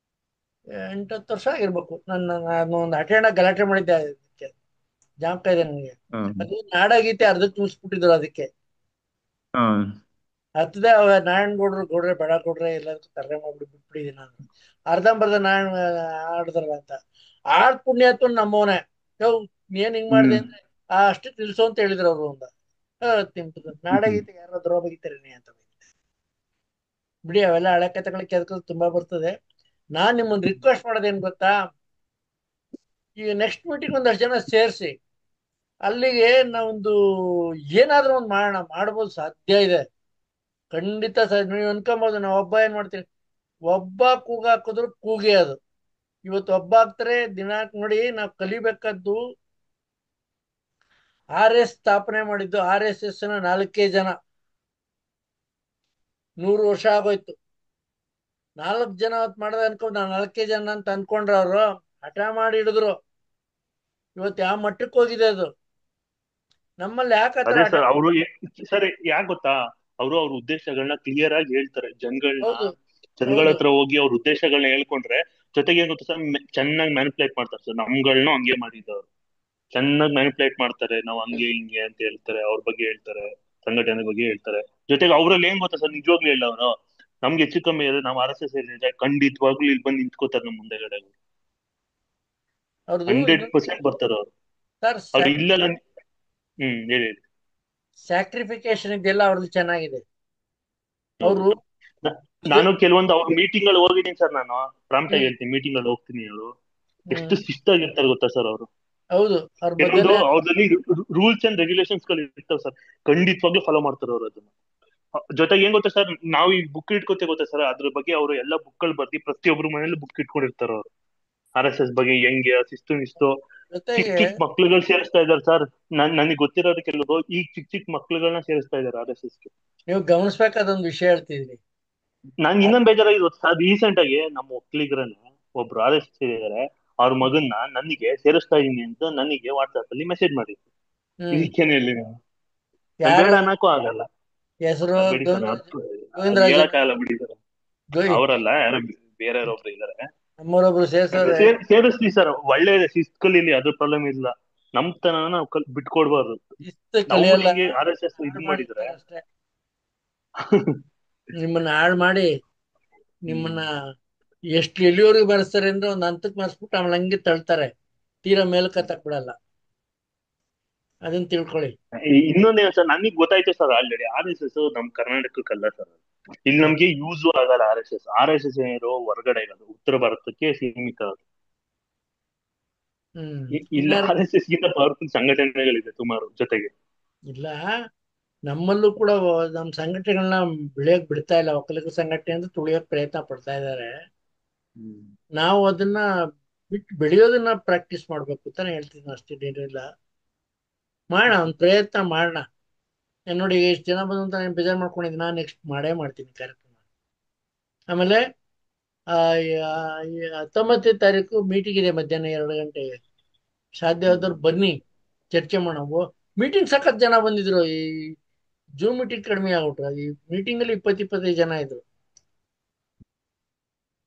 8-10 ವರ್ಷ ಆಗಿರ್ಬೇಕು. ನಾನು ಒಂದು ಅಟೆಂಡ ಗಲಾಟೆ ಮಾಡಿದ್ದೆ, ಅದಕ್ಕೆ ಜಾಮಕ ಇದೆ ನನಗೆ. ಅದು ನಾಡಗೀತೆ ಅರ್ಧಕ್ಕೆ ಮುಗಿಸ್ಬಿಟ್ಟಿದ್ರು, ಅದಕ್ಕೆ ಹತ್ತದೆ ನಾರಾಯಣ್ ಗೌಡ್ರೆ ಬೇಡ ಗೌಡ್ರೆ ಎಲ್ಲದಕ್ಕೂ ಕರೆ ಮಾಡ್ಬಿಟ್ಟು ಬಿಟ್ಬಿಟ್ಟಿದ್ದೀನಿ ನಾನು. ಅರ್ಧಂಬರ್ಧ ನಾರಾಯಣ ಆಡಿದ್ರಲ್ಲ ಅಂತ. ಆಡ್ ಪುಣ್ಯಾತ್ಮ ನಮ್ಮವನೇ, ಏನ್ ಹಿಂಗ್ ಮಾಡಿದೆ ಅಂದ್ರೆ ಅಷ್ಟೇ ತಿಳ್ಸು ಅಂತ ಹೇಳಿದ್ರು ಅವರು. ನಾಡಗೀತೆ ಯಾರೋ ದ್ರೋಹ ಬಗೀತಾರೇನೆ ಅಂತ ಬಿಡಿ, ಅವೆಲ್ಲ ಹಳೆ ಕಥೆಗಳ ಕೆದಕೋದು ತುಂಬಾ ಬರ್ತದೆ. ನಾನ್ ನಿಮ್ಮನ್ನ ರಿಕ್ವೆಸ್ಟ್ ಮಾಡೋದೇನ್ ಗೊತ್ತಾ, ಈಗ ನೆಕ್ಸ್ಟ್ ಮೀಟಿಂಗ್ ಒಂದಷ್ಟು ಜನ ಸೇರಿಸಿ ಅಲ್ಲಿಗೆ ನಾವೊಂದು ಏನಾದ್ರೂ ಒಂದು ಮಾಡ್ಬೋದು, ಸಾಧ್ಯ ಇದೆ ಖಂಡಿತ. ನೀವು ಅನ್ಕೊಂಬೋದು ನಾವು ಒಬ್ಬ ಏನ್ ಮಾಡ್ತೀವಿ, ಒಬ್ಬ ಕೂಗ ಹಾಕಿದ್ರು ಕೂಗಿ ಅದು. ಇವತ್ತು ಒಬ್ಬ ಹಾಕ್ತಾರೆ ದಿನಾಂಕ ನೋಡಿ. ನಾವು ಕಲಿಬೇಕಾದ್ದು RS ಸ್ಥಾಪನೆ ಮಾಡಿದ್ದು RSS ನ 4 ಜನ. 100 ವರ್ಷ ಆಗೋಯ್ತು. 4 ಜನ ಅವತ್ತು ಮಾಡೋದು ಅನ್ಕೊಂಡು 4 ಜನ ಅಂತ ಅನ್ಕೊಂಡ್ರ ಅವರು ಹಠ ಮಾಡಿ ಹಿಡಿದ್ರು. ಇವತ್ತು ಯಾವ ಮಟ್ಟಕ್ಕೆ ಹೋಗಿದೆ ಅದು. ನಮ್ಮಲ್ಲಿ ಯಾಕೆ ಸರ್ ಅವರು ಸರ್ ಯಾಕೆ ಗೊತ್ತಾ, ಅವರು ಅವ್ರ ಉದ್ದೇಶಗಳನ್ನ ಕ್ಲಿಯರ್ ಆಗಿ ಹೇಳ್ತಾರೆ. ಜನಗಳ ಹತ್ರ ಹೋಗಿ ಅವ್ರ ಉದ್ದೇಶಗಳನ್ನ ಹೇಳ್ಕೊಂಡ್ರೆ, ಜೊತೆಗೆ ಏನ್ ಗೊತ್ತಾ ಸರ್, ಚೆನ್ನಾಗಿ ಮ್ಯಾನಿಪುಲೇಟ್ ಮಾಡ್ತಾರೆ ಸರ್. ನಮ್ಗಳನ್ನೂ ಹಂಗೆ ಮಾಡಿದ್ದವ್ರು ಚೆನ್ನಾಗಿ ಮ್ಯಾನಿಪುಲೇಟ್ ಮಾಡ್ತಾರೆ. ನಾವು ಹಂಗೆ ಹಿಂಗೆ ಅಂತ ಹೇಳ್ತಾರೆ, ಅವ್ರ ಬಗ್ಗೆ ಹೇಳ್ತಾರೆ, ಸಂಘಟನೆ ಬಗ್ಗೆ ಹೇಳ್ತಾರೆ. ಜೊತೆಗೆ ಅವ್ರಲ್ಲಿ ಏನ್ ಗೊತ್ತಾ ಸರ್, ನಿಜವಾಗ್ಲೂ ಇಲ್ಲ ಅವರು ನಮ್ಗೆ ಹೆಚ್ಚು ಕಮ್ಮಿ ಇದೆ, ನಾವು RSS ಖಂಡಿತವಾಗ್ಲೂ ಇಲ್ಲಿ ಬಂದು ನಿಂತ್ಕೋತಾರೆ ನಮ್ಮ ಮುಂದೆಗಡೆ. 100% ಬರ್ತಾರೆ ಅವ್ರು. ಅವ್ರು ಇಲ್ಲಲ್ಲ. ಹೇಳಿ. ಸ್ಯಾಕ್ರಿಫಿಕೇಶನ್ ಇದೆಲ್ಲ ಅವ್ರದ್ದು ಚೆನ್ನಾಗಿದೆ. ಅವರು ನಾನು ಕೆಲವೊಂದು ಅವ್ರ ಮೀಟಿಂಗ್ ಗಳು ಹೋಗಿದ್ದೀನಿ ಸರ್. ನಾನು ಪ್ರಾಂಪ್ಟ್ ಆಗಿ ಹೇಳ್ತೀನಿ, ಮೀಟಿಂಗ್ ಅಲ್ಲಿ ಹೋಗ್ತೀನಿ. ಅವರು ಎಷ್ಟು ಶಿಸ್ತಾಗಿರ್ತಾರೆ ಗೊತ್ತಾ ಸರ್ ಅವರು. ಹೌದು, ಅವ್ರಲ್ಲಿ ರೂಲ್ಸ್ ಅಂಡ್ ರೆಗ್ಯುಲೇಷನ್ಸ್ ಗಳು ಇರ್ತಾವ ಸರ್, ಖಂಡಿತವಾಗ್ಲೂ ಫಾಲೋ ಮಾಡ್ತಾರೆ ಅವ್ರು ಅದನ್ನ. ಜೊತೆಗೆ ಏನ್ ಗೊತ್ತಾ ಸರ್, ನಾವು ಈ ಬುಕ್ ಇಟ್ಕೋತೇವೆ ಗೊತ್ತಾ ಸರ್, ಅದ್ರ ಬಗ್ಗೆ ಅವರು ಎಲ್ಲ ಬುಕ್ ಗಳು ಬರ್ದಿ ಪ್ರತಿಯೊಬ್ಬರ ಮನೇಲಿ ಬುಕ್ ಇಟ್ಕೊಂಡಿರ್ತಾರ ಅವರು. RSS ಬಗ್ಗೆ ಹೆಂಗೆ ಶಿಸ್ತು ಚಿಕ್ಕ ಮಕ್ಳುಗಳು ಸೇರಿಸ್ತಾ ಇದಾರೆ ಸರ್. ನನಗೆ ಗೊತ್ತಿರೋದು ಕೆಲವರು ಈಗ ಚಿಕ್ಕ ಮಕ್ಳುಗಳನ್ನ ಸೇರಿಸ್ತಾ ಇದಾರೆ RSS ಗೆ. ನೀವು ಗಮನಿಸ್ಬೇಕಾದೊಂದು ವಿಷಯ ಹೇಳ್ತಿದ್ರಿ. ನನ್ ಇನ್ನೊಂದ್ ಬೇಜಾರಾಗಿದ್ದು ಸರ್, ರೀಸೆಂಟ್ ಆಗಿ ನಮ್ಮ ಒಕ್ಕಲಿಗರನ್ನ ಒಬ್ರು RSS ಇದ್ದಾರೆ, ಅವ್ರ ಮಗನ್ನ ನನಗೆ ಸೇರಿಸ್ತಾ ಇದೀನಿ ಅಂತ ನನಗೆ ವಾಟ್ಸ್ಆಪ್ ಅಲ್ಲಿ ಮೆಸೇಜ್ ಮಾಡಿದ್ರು. ಇದಕ್ಕೇನೆ ಹೇಳಿ ಬೇಡ ಅನ್ನಕ್ಕೂ ಆಗಲ್ಲ. ಹೆಸರು ಹೇಳಕ್ಕಾಗಲ್ಲ ಬಿಡಿ ಸರ್. ಅವರಲ್ಲ, ಯಾರೋ ಬೇರೆ ಒಬ್ರು ಇದಾರೆ, ನಮ್ಮರೊಬ್ರು ಸೇರಿಸ್ತೀವಿ ಸರ್. ಒಳ್ಳೆ ಶಿಸ್ತು ಕಲೀಲಿ, ಅದ್ರ ಪ್ರಾಬ್ಲಮ್ ಇಲ್ಲ. ನಮ್ತನ ನಾವು ಬಿಟ್ಕೊಡ್ಬಾರ್ದು. RSS ಇದು ಮಾಡಿದ್ರೆ ನಿಮ್ಮನ್ನ ಹಾಳು ಮಾಡಿ ನಿಮ್ಮನ್ನ ಎಷ್ಟು ಎಲ್ಲಿವರೆಗೂ ಬೆರೆಸ್ತಾರೆ ಅಂದ್ರೆ ಒಂದ್ ಹಂತಕ್ಕೆ ಮರ್ಸ್ಬಿಟ್ಟು ಆಮೇಲೆ ಹಂಗೆ ತಳ್ತಾರೆ, ತೀರಾ ಮೇಲ್ಕ ತಕ್ ಬಿಡಲ್ಲ. ಅದನ್ನ ತಿಳ್ಕೊಳ್ಳಿ. ಇನ್ನೊಂದೇನು ಸರ್, ನನಗ್ ಗೊತ್ತಾಯ್ತು ಸರ್ ಆಲ್ರೆಡಿ, RSS ನಮ್ ಕರ್ನಾಟಕಕ್ಕಲ್ಲ ಸರ್. ಇಲ್ಲಿ ನಮ್ಗೆ ಯೂಸ್ ಆಗಲ್ಲ RSS ಏನಿರೋ ಹೊರಗಡೆ ಇರೋದು ಉತ್ತರ ಭಾರತಕ್ಕೆ ಸೀಮಿತ. ಇಲ್ಲ RSS ಗಿಂತ ಪವರ್ಫುಲ್ ಸಂಘಟನೆಗಳಿದೆ ಸುಮಾರು. ಜೊತೆಗೆ ಇಲ್ಲ, ನಮ್ಮಲ್ಲೂ ಕೂಡ ನಮ್ ಸಂಘಟನೆಗಳನ್ನ ಬೆಳೆಯಕ್ ಬಿಡ್ತಾ ಇಲ್ಲ. ಒಕ್ಕಲಿಗ ಸಂಘಟನೆ ಅಂದ್ರೆ ತುಳಿಯೋಕ್ ಪ್ರಯತ್ನ ಪಡ್ತಾ ಇದ್ದಾರೆ. ನಾವು ಅದನ್ನ ಬಿಟ್ಟು ಬೆಳೆಯೋದನ್ನ ಪ್ರಾಕ್ಟೀಸ್ ಮಾಡ್ಬೇಕು ತಾನೆ ಹೇಳ್ತೀನಿ, ಅಷ್ಟೇನಿಲ್ಲ. ಮಾಡೋಣ, ಒಂದು ಪ್ರಯತ್ನ ಮಾಡೋಣ. ನೋಡಿ ಎಷ್ಟು ಜನ ಬಂದು ಅಂತ ನಾನು ಬೇಜಾರು ಮಾಡ್ಕೊಂಡಿದ್ದೀನಿ. ನಾನು ನೆಕ್ಸ್ಟ್ ಮಾಡೇ ಮಾಡ್ತೀನಿ ಕಾರ್ಯಕ್ರಮ. ಆಮೇಲೆ ಆ, 19ನೇ ತಾರೀಕು ಮೀಟಿಂಗ್ ಇದೆ ಮಧ್ಯಾಹ್ನ 2 ಗಂಟೆಗೆ. ಸಾಧ್ಯವಾದವ್ರು ಬನ್ನಿ, ಚರ್ಚೆ ಮಾಡೋಣ. ಮೀಟಿಂಗ್ ಸಖತ್ ಜನ ಬಂದಿದ್ರು. ಈ ಜೂಮ್ ಮೀಟಿಂಗ್ ಕಡಿಮೆ ಆಗ್ಬಿಟ್ರು. ಈ ಮೀಟಿಂಗ್ ಅಲ್ಲಿ 20-25 ಜನ ಇದ್ರು.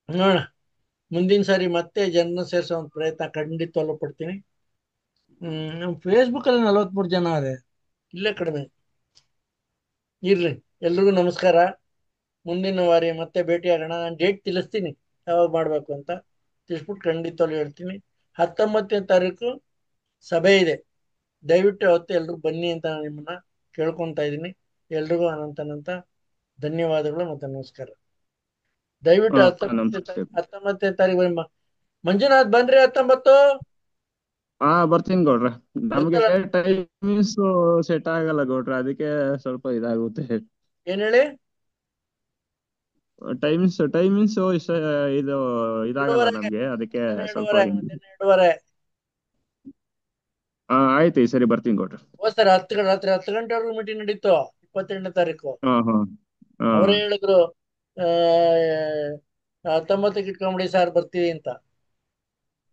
ನೋಡೋಣ, ಮುಂದಿನ ಸಾರಿ ಮತ್ತೆ ಜನ ಸೇರಿಸೋ ಒಂದು ಪ್ರಯತ್ನ ಖಂಡಿತವಲ್ಲೂ ಪಡ್ತೀನಿ. ನಮ್ಮ ಫೇಸ್ಬುಕ್ ಅಲ್ಲಿ 43 ಜನ ಅದೇ, ಇಲ್ಲೇ ಕಡಿಮೆ. ಇರ್ಲಿ, ಎಲ್ರಿಗೂ ನಮಸ್ಕಾರ. ಮುಂದಿನ ವಾರ ಮತ್ತೆ ಭೇಟಿ ಆಗೋಣ. ನಾನು ಡೇಟ್ ತಿಳಿಸ್ತೀನಿ ಯಾವಾಗ ಮಾಡ್ಬೇಕು ಅಂತ. ತಿಳಿಸ್ಬಿಟ್ಟು ಖಂಡಿತವಲ್ಲೂ ಹೇಳ್ತೀನಿ. 19ನೇ ತಾರೀಕು ಸಭೆ ಇದೆ. ದಯವಿಟ್ಟು ಅವತ್ತು ಎಲ್ರು ಬನ್ನಿ ಅಂತ ನಾನು ನಿಮ್ಮನ್ನ ಕೇಳ್ಕೊಂತ ಇದ್ದೀನಿ. ಎಲ್ರಿಗೂ ಅನಂತ ಧನ್ಯವಾದಗಳು ಮತ್ತೆ ನಮಸ್ಕಾರ. ದಯವಿಟ್ಟು 19ನೇ ತಾರೀಕು ಬನ್ನಿ. ಮಂಜುನಾಥ್ ಬನ್ರಿ 19. ಹಾ ಬರ್ತೀನಿ ಗೌಡ್ರೆ. ನಮ್ಗೆ ಟೈಮಿಂಗ್ಸ್ ಸೆಟ್ ಆಗಲ್ಲ ಗೌಡ್ರೆ, ಅದಕ್ಕೆ ಸ್ವಲ್ಪ ಇದಾಗುತ್ತೆ. ಏನ್ ಹೇಳಿ? ಟೈಮಿಂಗ್ಸ್ ಇದು ಇದಾಗಲ್ಲ ನಮ್ಗೆ, ಅದಕ್ಕೆ ಸ್ವಲ್ಪ 2:30. ಹಾ ಆಯ್ತು, ಈ ಸರಿ ಬರ್ತೀನಿ ಗೌಡ್ರೆ. ಸರ್ ರಾತ್ರಿ 10 ಗಂಟೆವರೆಗೂ ಮೀಟಿಂಗ್ ನಡೀತು 28ನೇ ತಾರೀಕು. ಹಾ ಹಾ ಅವರೇ ಹೇಳಿದ್ರು 19ಕ್ಕೆ ಇಟ್ಕೊಂಬಿಡಿ ಸರ್ ಬರ್ತೀವಿ ಅಂತ.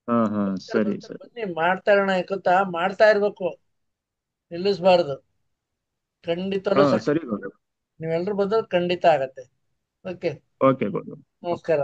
ಹಾ ಹಾ ಸರಿ ಸರಿ. ಬನ್ನಿ, ಮಾಡ್ತಾ ಇರೋಣ. ಗೊತ್ತಾ, ಮಾಡ್ತಾ ಇರ್ಬೇಕು, ನಿಲ್ಲಿಸ್ಬಾರ್ದು. ಖಂಡಿತವಲ್ಲೂ ಸರಿ ಗೌಡ್ರೆ. ನೀವೆಲ್ಲರೂ ಬಂದ್ರೆ ಖಂಡಿತ ಆಗತ್ತೆ. ಓಕೆ, ಓಕೆ ಗೌಡ್ರೆ. ನಮಸ್ಕಾರ.